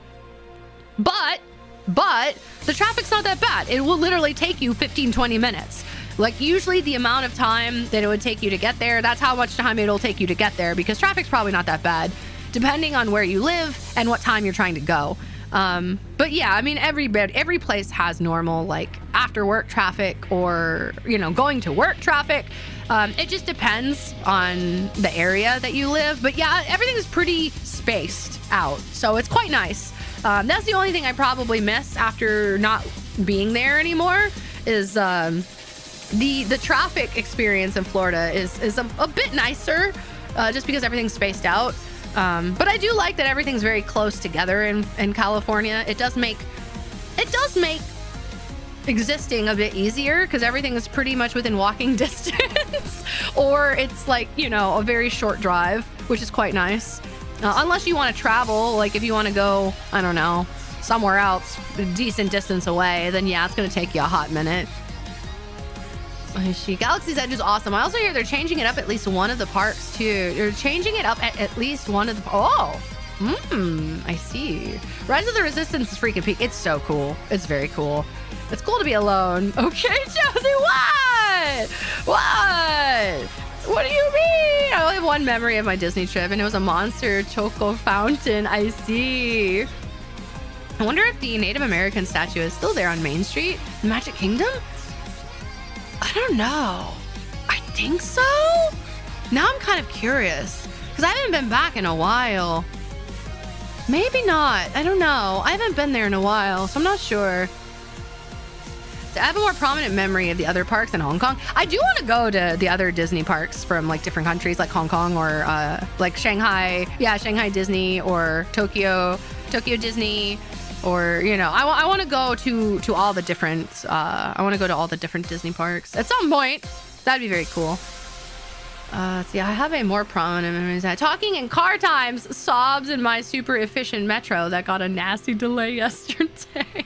But the traffic's not that bad. It will literally take you 15-20 minutes. Like, usually the amount of time that it would take you to get there, that's how much time it'll take you to get there, because traffic's probably not that bad, depending on where you live and what time you're trying to go. But yeah, I mean, every place has normal, like, after work traffic or, you know, going to work traffic. It just depends on the area that you live. But yeah, everything is pretty spaced out, so it's quite nice. That's the only thing I probably miss after not being there anymore is the traffic experience in Florida is a bit nicer, just because everything's spaced out. But I do like that everything's very close together in California. It does make existing a bit easier because everything is pretty much within walking distance, or it's like, you know, a very short drive, which is quite nice. Unless you want to travel, like if you want to go, I don't know, somewhere else, a decent distance away, then yeah, it's going to take you a hot minute. Galaxy's Edge is awesome. I also hear they're changing it up at least one of the parks too. They're changing it up at least one of the... Oh! I see. Rise of the Resistance is freaking peak. It's so cool. It's very cool. It's cool to be alone. Okay, Josie, what? What do you mean? I only have one memory of my Disney trip, and it was a monster choco fountain. I see. I wonder if the Native American statue is still there on Main Street, the Magic Kingdom? I don't know. I think so? Now I'm kind of curious, because I haven't been back in a while. Maybe not. I don't know. I haven't been there in a while, so I'm not sure. I have a more prominent memory of the other parks in Hong Kong. I do want to go to the other Disney parks from like different countries, like Hong Kong or like Shanghai. Yeah, Shanghai Disney or Tokyo Disney, or you know, I want to go to all the different. I want to go to all the different Disney parks at some point. That'd be very cool. See, I have a more prominent memory of that. Talking in car times, sobs in my super efficient metro that got a nasty delay yesterday.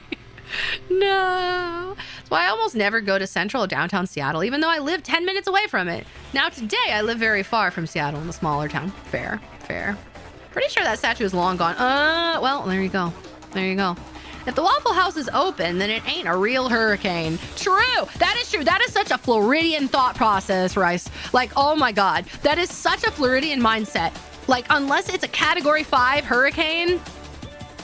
No. That's why I almost never go to central or downtown Seattle, even though I live 10 minutes away from it. Now today, I live very far from Seattle in a smaller town. Fair. Pretty sure that statue is long gone. Well, there you go. If the Waffle House is open, then it ain't a real hurricane. True. That is true. That is such a Floridian thought process, Rice. Like, oh my God. That is such a Floridian mindset. Like, unless it's a category 5 hurricane,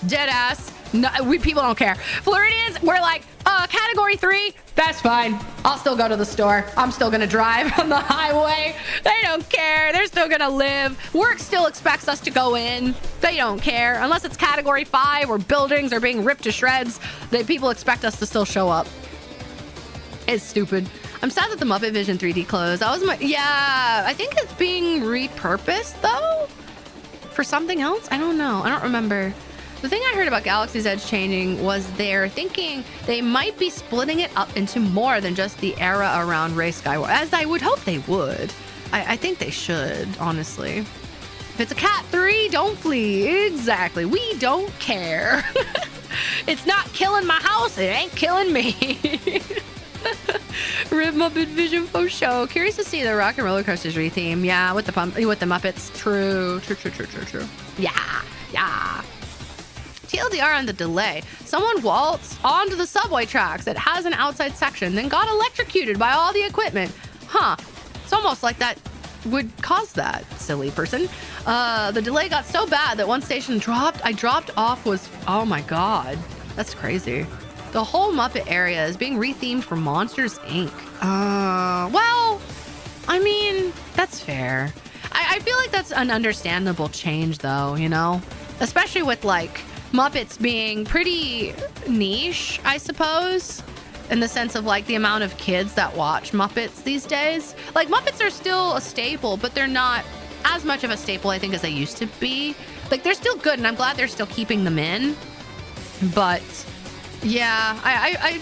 dead ass. No, people don't care. Floridians, we're like, category 3, that's fine. I'll still go to the store. I'm still gonna drive on the highway. They don't care. They're still gonna live. Work still expects us to go in. They don't care. Unless it's category 5 or buildings are being ripped to shreds, people expect us to still show up. It's stupid. I'm sad that the Muppet Vision 3D closed. Yeah, I think it's being repurposed though for something else. I don't know. I don't remember. The thing I heard about Galaxy's Edge changing was they're thinking they might be splitting it up into more than just the era around Rey Skywalker, as I would hope they would. I think they should, honestly. If it's a Cat 3, don't flee. Exactly. We don't care. It's not killing my house. It ain't killing me. Rip Muppet Vision for show. Curious to see the Rock and Roller Coasters retheme. Yeah, with the Muppets. True. Yeah. TLDR on the delay. Someone waltzed onto the subway tracks that has an outside section, then got electrocuted by all the equipment. Huh. It's almost like that would cause that, silly person. The delay got so bad that one station I dropped off was, oh my God. That's crazy. The whole Muppet area is being rethemed for Monsters, Inc. Well, I mean, that's fair. I feel like that's an understandable change though, you know? Especially with like Muppets being pretty niche, I suppose, in the sense of like the amount of kids that watch Muppets these days. Like Muppets are still a staple, but they're not as much of a staple, I think, as they used to be. Like they're still good, and I'm glad they're still keeping them in. But yeah, I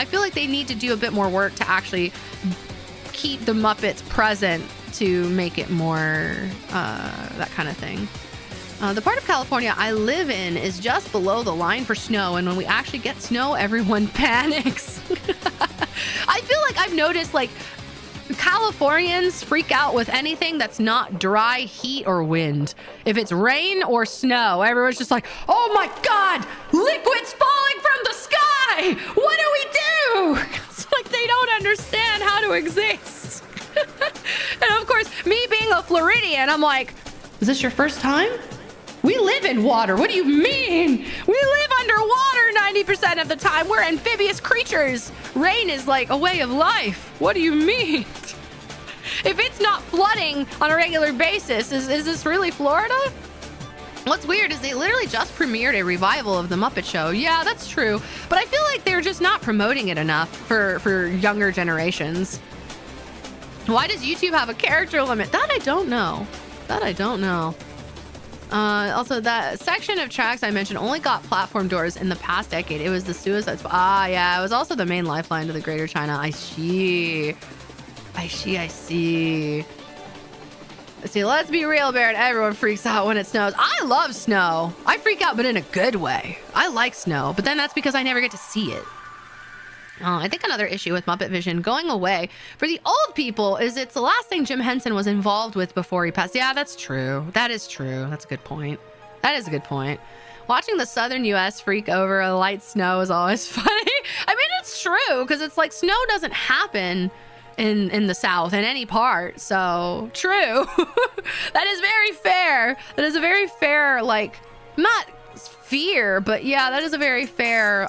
feel like they need to do a bit more work to actually keep the Muppets present to make it more that kind of thing. The part of California I live in is just below the line for snow, and when we actually get snow, everyone panics. I feel like I've noticed like Californians freak out with anything that's not dry heat or wind. If it's rain or snow, everyone's just like, oh my God, liquid's falling from the sky. What do we do? It's like they don't understand how to exist. And of course, me being a Floridian, I'm like, is this your first time? We live in water. What do you mean? We live underwater 90% of the time. We're amphibious creatures. Rain is like a way of life. What do you mean? If it's not flooding on a regular basis, is this really Florida? What's weird is they literally just premiered a revival of The Muppet Show. Yeah, that's true. But I feel like they're just not promoting it enough for younger generations. Why does YouTube have a character limit? That I don't know. Also, that section of tracks I mentioned only got platform doors in the past decade. It was the suicide spot. Ah, yeah. It was also the main lifeline to the Greater China. I see. See, let's be real, Barrett. Everyone freaks out when it snows. I love snow. I freak out, but in a good way. I like snow, but then that's because I never get to see it. I think another issue with Muppet Vision going away for the old people is it's the last thing Jim Henson was involved with before he passed. Yeah, that's true. That is true. That's a good point. Watching the southern U.S. freak over a light snow is always funny. I mean, it's true because it's like snow doesn't happen in the South in any part. So true. That is very fair. That is a very fair, like, not fear, but yeah, that is a very fair,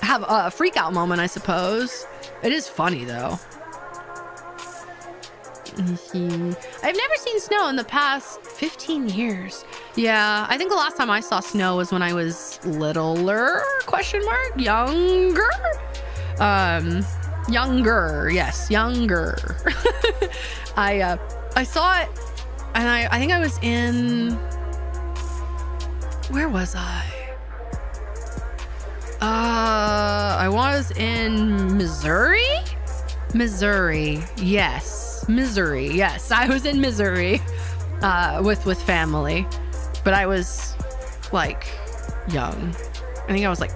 have a freak out moment, I suppose. It is funny though. I've never seen snow in the past 15 years. Yeah, I think the last time I saw snow was when I was littler, question mark, younger. Younger, yes, younger. I saw it, and I think I was in, where was I? I was in Missouri? Yes, Missouri. Yes, I was in Missouri with family, but I was like young. I think I was like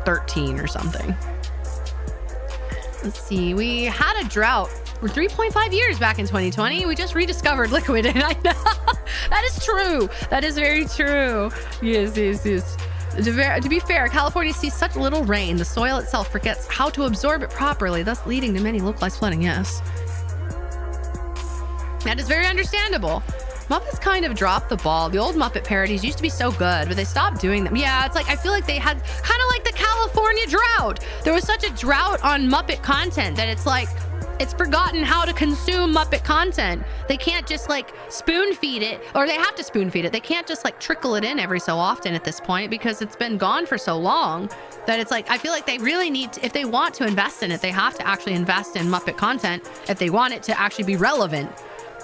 13 or something. Let's see. We had a drought for 3.5 years back in 2020. We just rediscovered liquid, and I know that is true. That is very true. Yes. To be fair, California sees such little rain, the soil itself forgets how to absorb it properly, thus leading to many localized flooding. Yes. That is very understandable. Muppets kind of dropped the ball. The old Muppet parodies used to be so good, but they stopped doing them. Yeah, it's like, I feel like they had kind of like the California drought. There was such a drought on Muppet content that it's like, it's forgotten how to consume Muppet content. They can't just like spoon feed it, or they have to spoon feed it. They can't just like trickle it in every so often at this point because it's been gone for so long that it's like, I feel like they really need to, if they want to invest in it, they have to actually invest in Muppet content if they want it to actually be relevant.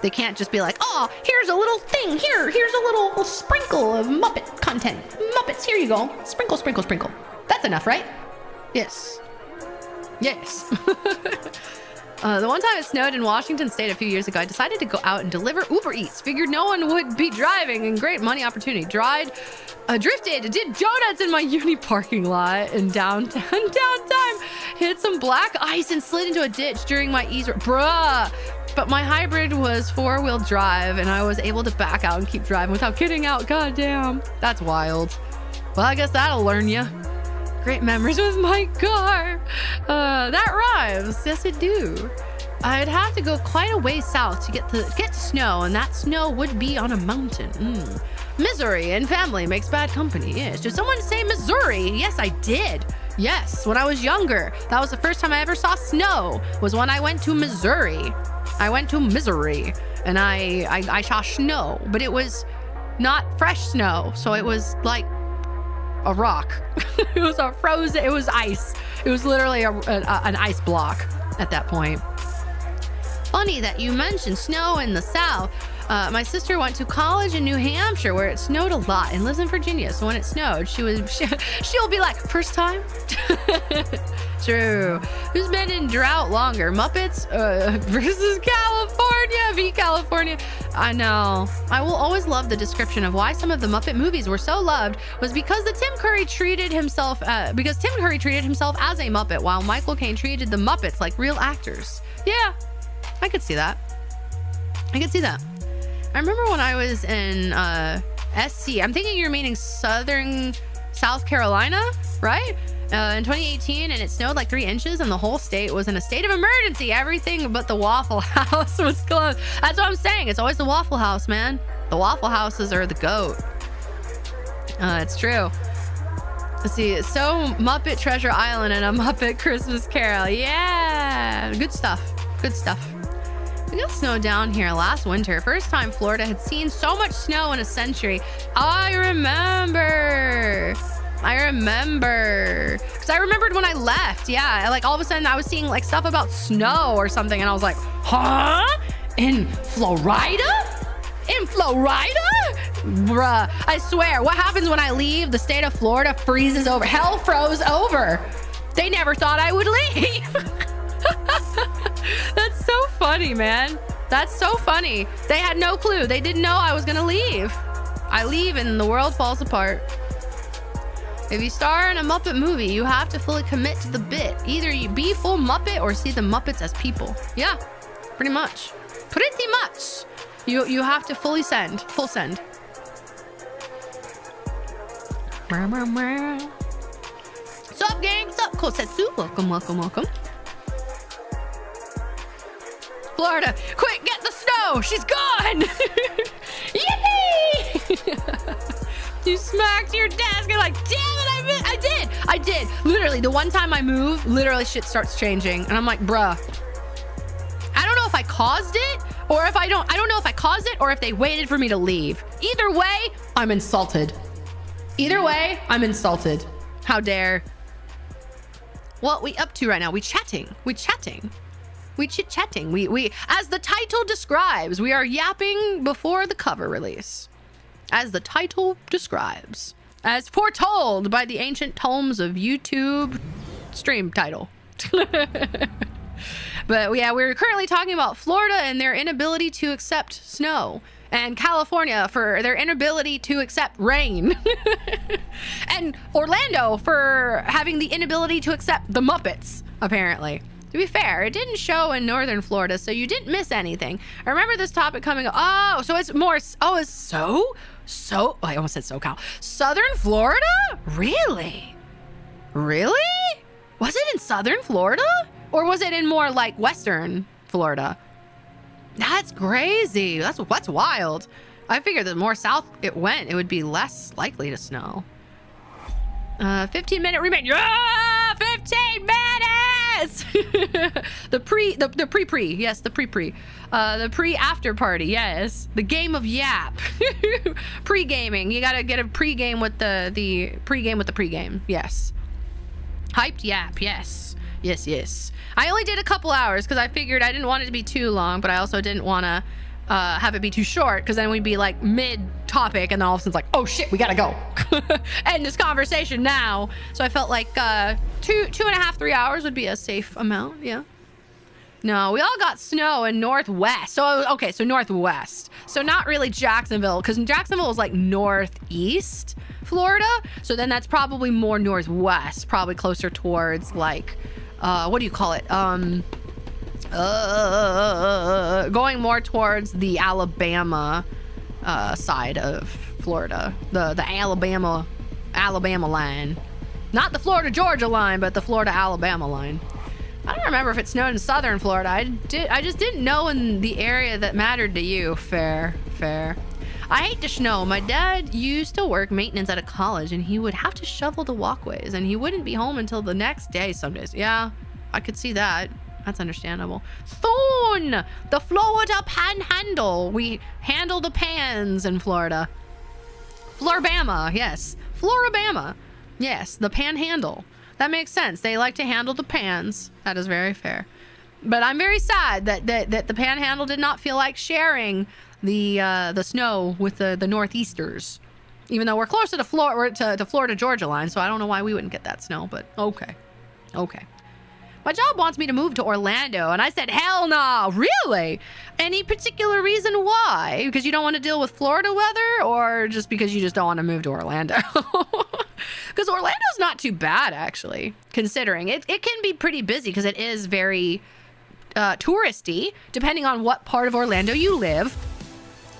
They can't just be like, oh, here's a little thing here. Here's a little sprinkle of Muppet content. Muppets, here you go. Sprinkle, sprinkle, sprinkle. That's enough, right? Yes. The one time it snowed in Washington State a few years ago, I decided to go out and deliver Uber Eats. Figured no one would be driving, and great money opportunity. Drifted, did donuts in my uni parking lot in downtime. Hit some black ice and slid into a ditch during my ease. Bruh. But my hybrid was 4-wheel drive, and I was able to back out and keep driving without getting out. God damn. That's wild. Well, I guess that'll learn you. Great memories with my car. That rhymes. Yes, it do. I'd have to go quite a ways south to get to snow, and that snow would be on a mountain. Misery and family makes bad company. Yes. Did someone say Missouri? Yes, I did. Yes, when I was younger. That was the first time I ever saw snow, was when I went to Missouri. I went to Missouri, and I saw snow, but it was not fresh snow, so it was like a rock. It was ice. It was literally an ice block at that point. Funny that you mentioned snow in the South. My sister went to college in New Hampshire where it snowed a lot and lives in Virginia. So when it snowed, she'll be like, first time? True. Who's been in drought longer? Muppets versus California, v California. I know. I will always love the description of why some of the Muppet movies were so loved was because Tim Curry treated himself as a Muppet while Michael Caine treated the Muppets like real actors. Yeah, I could see that. I remember when I was in SC, I'm thinking you're meaning South Carolina, right? In 2018, and it snowed like 3 inches, and the whole state was in a state of emergency. Everything but the Waffle House was closed. That's what I'm saying. It's always the Waffle House, man. The Waffle Houses are the GOAT. It's true. Let's see. So Muppet Treasure Island and a Muppet Christmas Carol. Yeah. Good stuff. We got snow down here last winter. First time Florida had seen so much snow in a century. I remember. Because I remembered when I left. Yeah, like all of a sudden I was seeing like stuff about snow or something, and I was like, huh? In Florida? Bruh, I swear, what happens when I leave? The state of Florida freezes over. Hell froze over. They never thought I would leave. That's so funny, man. That's so funny. They had no clue. They didn't know I was gonna leave. I leave and the world falls apart. If you star in a Muppet movie, you have to fully commit to the bit. Either you be full Muppet or see the Muppets as people. Yeah, pretty much. You have to full send. Sup, gang? Sup, Kosetsu? Welcome. Florida, quick, get the snow! She's gone! Yippee! You smacked your desk and like, damn it, I did. Literally, the one time I move, literally shit starts changing. And I'm like, bruh. I don't know if I caused it, Or if I don't know if I caused it or if they waited for me to leave. Either way, I'm insulted. Either way, I'm insulted. How dare. What we up to right now? We chatting. We chit-chatting. We, as the title describes, we are yapping before the cover release. As the title describes. As foretold by the ancient tomes of YouTube stream title. But yeah, we're currently talking about Florida and their inability to accept snow, and California for their inability to accept rain, and Orlando for having the inability to accept the Muppets, apparently. To be fair, it didn't show in northern Florida, so you didn't miss anything. I remember this topic coming up. Oh, so it's more, oh, it's so, I almost said SoCal. Southern Florida? Really? Was it in southern Florida? Or was it in more like western Florida? That's crazy. That's wild. I figured the more south it went, it would be less likely to snow. 15-minute remake. Yeah, 15 minutes. the pre. Yes, the pre. The pre-after party. Yes, the game of yap. Pre-gaming. You gotta get a pre-game with the pre-game with the pre-game. Yes. Hyped yap. Yes. I only did a couple hours because I figured I didn't want it to be too long, but I also didn't want to have it be too short because then we'd be like mid-topic and then all of a sudden it's like, oh shit, we gotta go. End this conversation now. So I felt like 2.5, 3 hours would be a safe amount. Yeah. No, we all got snow in Northwest. So, okay, so Northwest. So not really Jacksonville, because Jacksonville is like Northeast Florida. So then that's probably more Northwest, probably closer towards like, what do you call it? Going more towards the Alabama side of Florida. The Alabama line. Not the Florida-Georgia line, but the Florida-Alabama line. I don't remember if it snowed in southern Florida. I just didn't know in the area that mattered to you. Fair. I hate the snow. My dad used to work maintenance at a college and he would have to shovel the walkways and he wouldn't be home until the next day some days. Yeah, I could see that. That's understandable. Thorn! The Florida panhandle. We handle the pans in Florida. Floribama, yes. Floribama. Yes, the panhandle. That makes sense. They like to handle the pans. That is very fair. But I'm very sad that the panhandle did not feel like sharing the snow with the northeasters. Even though we're closer to the Florida-Georgia line, so I don't know why we wouldn't get that snow, but okay. My job wants me to move to Orlando, and I said, hell no, really? Any particular reason why? Because you don't want to deal with Florida weather, or just because you just don't want to move to Orlando? Because Orlando's not too bad, actually, considering. It can be pretty busy because it is very touristy, depending on what part of Orlando you live.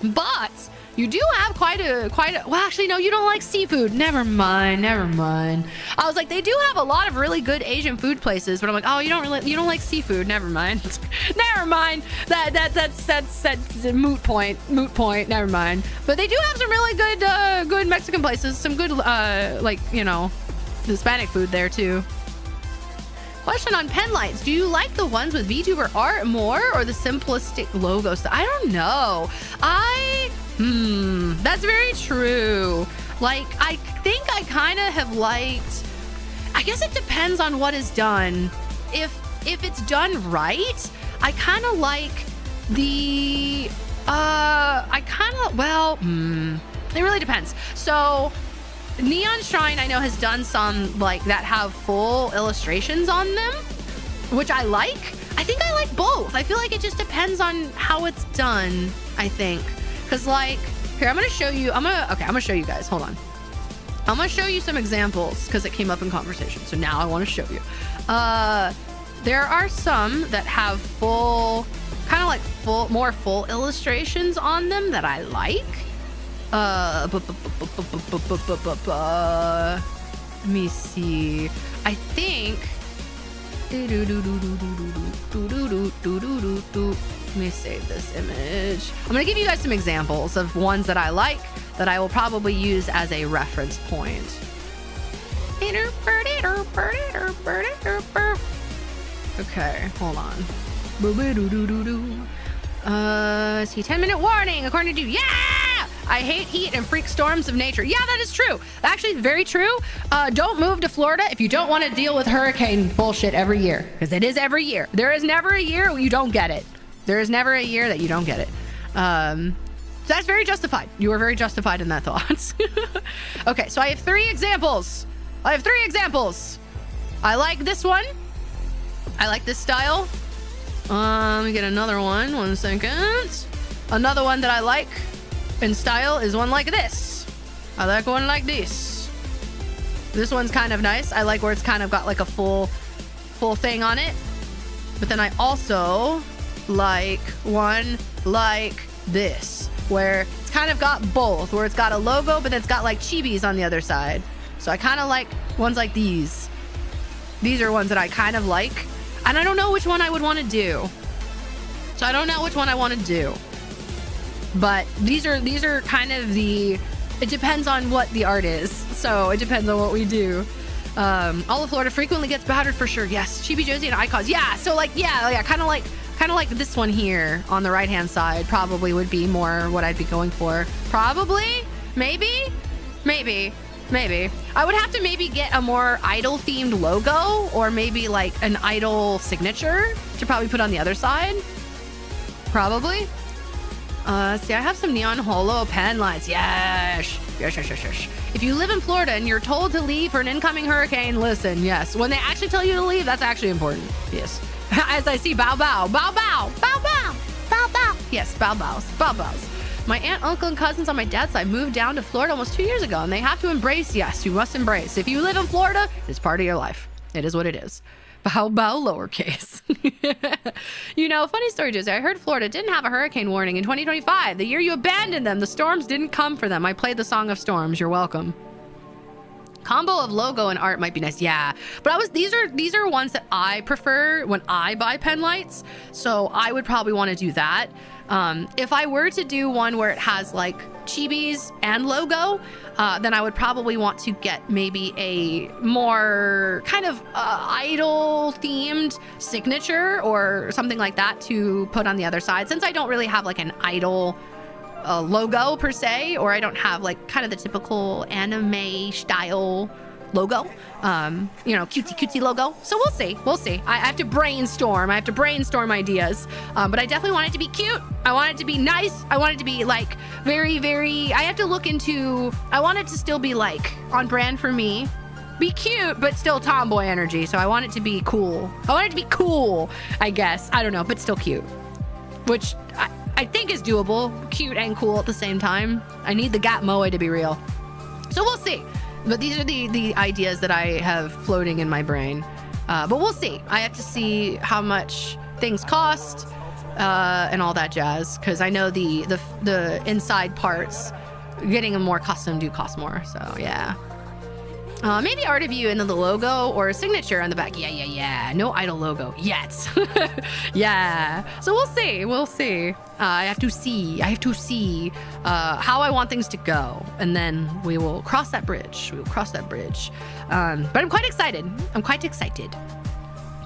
But you do have quite a well, actually no, you don't like seafood. Never mind. I was like, they do have a lot of really good Asian food places, but I'm like, oh, you don't like seafood. Never mind. That's a moot point. Never mind. But they do have some really good Mexican places, some good like, you know, Hispanic food there too. Question on pen lights. Do you like the ones with VTuber art more or the simplistic logo stuff? I don't know. That's very true. Like, I think I kind of have liked, I guess it depends on what is done. If it's done right, I kind of like the, it really depends. So Neon Shrine, I know, has done some like that have full illustrations on them, which I like. I think I like both. I feel like it just depends on how it's done, I think. Because like, here, I'm going to show you. I'm going to show you guys. Hold on. I'm going to show you some examples because it came up in conversation. So now I want to show you. There are some that have full, kind of like more full illustrations on them that I like. Let me see. I think. Let me save this image. I'm gonna give you guys some examples of ones that I like that I will probably use as a reference point. Okay, hold on. See, 10-minute warning, according to yeah! I hate heat and freak storms of nature. Yeah, that is true. Actually, very true. Don't move to Florida if you don't want to deal with hurricane bullshit every year, because it is every year. There is never a year you don't get it. There is never a year that you don't get it. That's very justified. You are very justified in that thought. Okay, so I have 3 examples. I like this one. I like this style. Let me get another one. 1 second. Another one that I like in style is one like this. I like one like this. This one's kind of nice. I like where it's kind of got like a full thing on it. But then I also like one like this, where it's kind of got both, where it's got a logo, but it's got like chibis on the other side. So I kind of like ones like these. These are ones that I kind of like. And I don't know which one I would want to do. So I don't know which one I want to do. But these are kind of it depends on what the art is. So it depends on what we do. All of Florida frequently gets battered for sure. Yes. Chibi Josie and icons. Yeah. So like, yeah, kind of like this one here on the right hand side probably would be more what I'd be going for. Probably, maybe. I would have to maybe get a more idol themed logo, or maybe like an idol signature to probably put on the other side. Probably. See, I have some neon holo pen lights. Yes. If you live in Florida and you're told to leave for an incoming hurricane, listen, yes. When they actually tell you to leave, that's actually important. Yes. As I see bow bow. Yes, bow bows. My aunt, uncle, and cousins on my dad's side moved down to Florida almost 2 years ago, and they have to embrace. Yes, you must embrace. If you live in Florida, it's part of your life. It is what it is. Bow lowercase. You know, funny story, Josie. I heard Florida didn't have a hurricane warning in 2025. The year you abandoned them, the storms didn't come for them. I played the Song of Storms. You're welcome. Combo of logo and art might be nice. Yeah, but these are ones that I prefer when I buy pen lights. So I would probably want to do that. If I were to do one where it has like chibis and logo, then I would probably want to get maybe a more kind of idol themed signature or something like that to put on the other side, since I don't really have like an idol logo per se, or I don't have like kind of the typical anime style logo, you know, cutesy logo. So we'll see. I have to brainstorm ideas, but I definitely want it to be cute. I want it to be nice. I want it to be like very, I have to look into, I want it to still be like on brand for me, be cute, but still tomboy energy. So I want it to be cool. I guess, I don't know, but still cute, which I think is doable. Cute and cool at the same time. I need the Gat Moe to be real. So we'll see. But these are the ideas that I have floating in my brain. But we'll see. I have to see how much things cost and all that jazz. Because I know the inside parts, getting them more custom do cost more. So yeah. Maybe art of you and then the logo or a signature on the back. Yeah. No idol logo yet. Yeah. So we'll see. I have to see how I want things to go, and then we will cross that bridge. But I'm quite excited.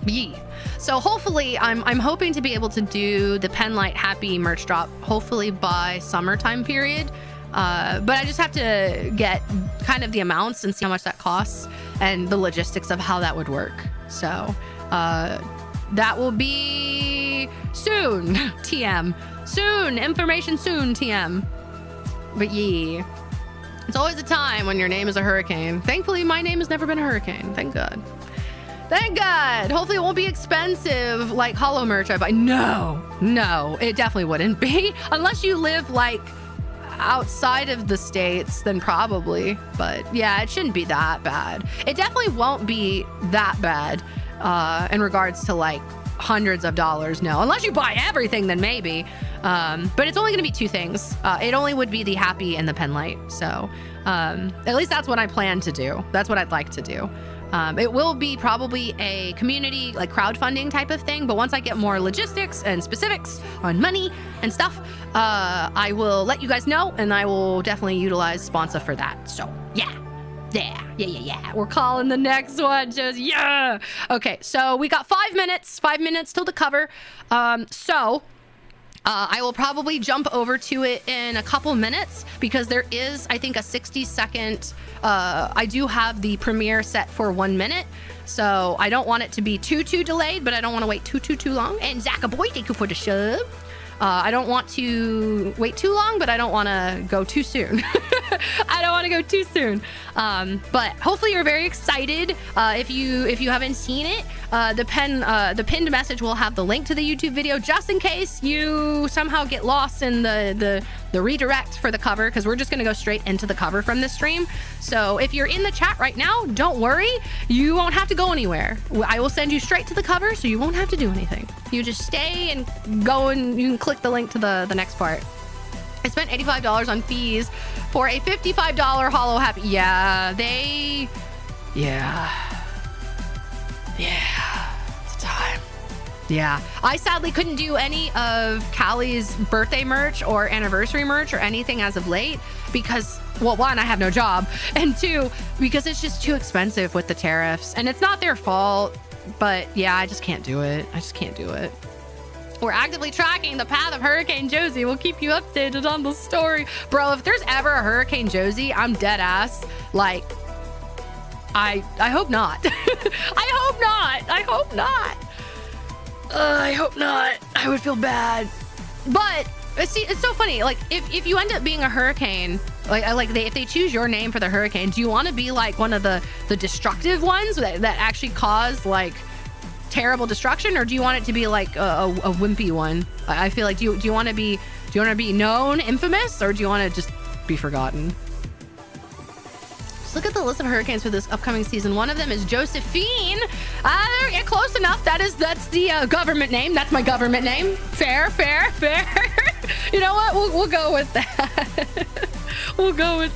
Yeah. So hopefully I'm hoping to be able to do the Penlight Happy merch drop hopefully by summertime period. But I just have to get kind of the amounts and see how much that costs and the logistics of how that would work. So that will be soon. TM. Soon. Information soon, TM. But yeah. It's always a time when your name is a hurricane. Thankfully, my name has never been a hurricane. Thank God. Hopefully it won't be expensive like hollow merch I buy. No, it definitely wouldn't be. Unless you live like outside of the States, then probably. But yeah, it shouldn't be that bad. It definitely won't be that bad in regards to like hundreds of dollars. No, unless you buy everything, then maybe. But it's only going to be 2 things. It only would be the Happy and the Penlight. So at least that's what I plan to do. That's what I'd like to do. It will be probably a community like crowdfunding type of thing, but once I get more logistics and specifics on money and stuff, I will let you guys know, and I will definitely utilize sponsor for that. So yeah. We're calling the next one. Just yeah. Okay, so we got 5 minutes till the cover. So I will probably jump over to it in a couple minutes because there is, I think, a 60-second. I do have the premiere set for 1 minute, so I don't want it to be too delayed, but I don't want to wait too long. And Zaka boy, thank you for the sub. I don't want to wait too long, but I don't want to go too soon. I don't want to go too soon. But hopefully you're very excited. If you haven't seen it, the pinned message will have the link to the YouTube video just in case you somehow get lost in the redirect for the cover, because we're just going to go straight into the cover from this stream. So if you're in the chat right now, don't worry. You won't have to go anywhere. I will send you straight to the cover, so you won't have to do anything. You just stay and go, and you can click the link to the next part. I spent $85 on fees for a $55 holo happy. Yeah, it's a time. Yeah, I sadly couldn't do any of Callie's birthday merch or anniversary merch or anything as of late because, well, one, I have no job, and two, because it's just too expensive with the tariffs, and it's not their fault, but yeah, I just can't do it. We're actively tracking the path of Hurricane Josie. We'll keep you updated on the story. Bro, if there's ever a Hurricane Josie, I'm dead ass. Like, I hope not. I hope not. I would feel bad. But see, it's so funny. Like, if you end up being a hurricane, if they choose your name for the hurricane, do you want to be like one of the destructive ones that actually cause like terrible destruction, or do you want it to be like a wimpy one? I feel like do you want to be known, infamous, or do you want to just be forgotten? Just look at the list of hurricanes for this upcoming season. One of them is Josephine. Yeah, close enough. That's the government name. That's my government name. Fair. You know what? We'll go with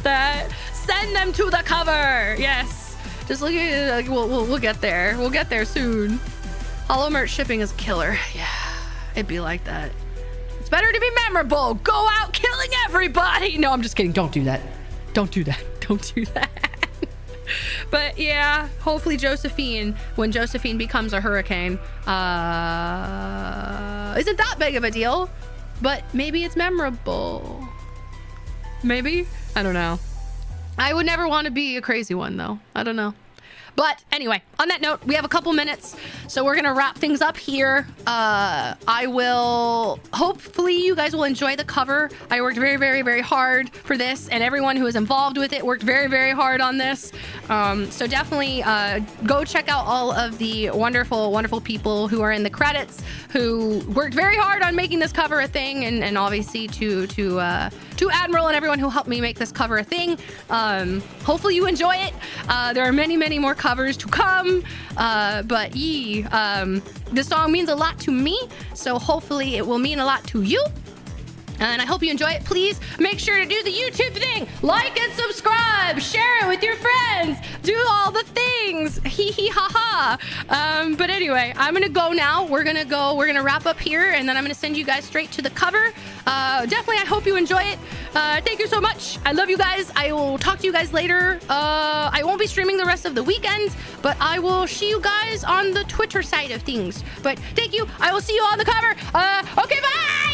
that. Send them to the cover. Yes. Just look at it. We'll get there. We'll get there soon. Holo merch shipping is killer. Yeah, it'd be like that. It's better to be memorable. Go out killing everybody. No, I'm just kidding. Don't do that. But yeah, hopefully Josephine, when Josephine becomes a hurricane, isn't that big of a deal, but maybe it's memorable. Maybe? I don't know. I would never want to be a crazy one though. I don't know. But anyway, on that note, we have a couple minutes, so we're going to wrap things up here. Hopefully you guys will enjoy the cover. I worked very hard for this, and everyone who is involved with it worked very hard on this. So definitely go check out all of the wonderful people who are in the credits, who worked very hard on making this cover a thing, and obviously to Admiral and everyone who helped me make this cover a thing. Hopefully you enjoy it. There are many more covers to come, but this song means a lot to me, so hopefully it will mean a lot to you, and I hope you enjoy it. Please make sure to do the YouTube thing, like and subscribe, share it with your friends, do all the things, hee ha ha. But anyway, I'm gonna go now. We're gonna wrap up here, and then I'm gonna send you guys straight to the cover. Definitely, I hope you enjoy it. Thank you so much. I love you guys. I will talk to you guys later. I won't be streaming the rest of the weekend, but I will see you guys on the Twitter side of things. But thank you. I will see you on the cover. Okay, bye!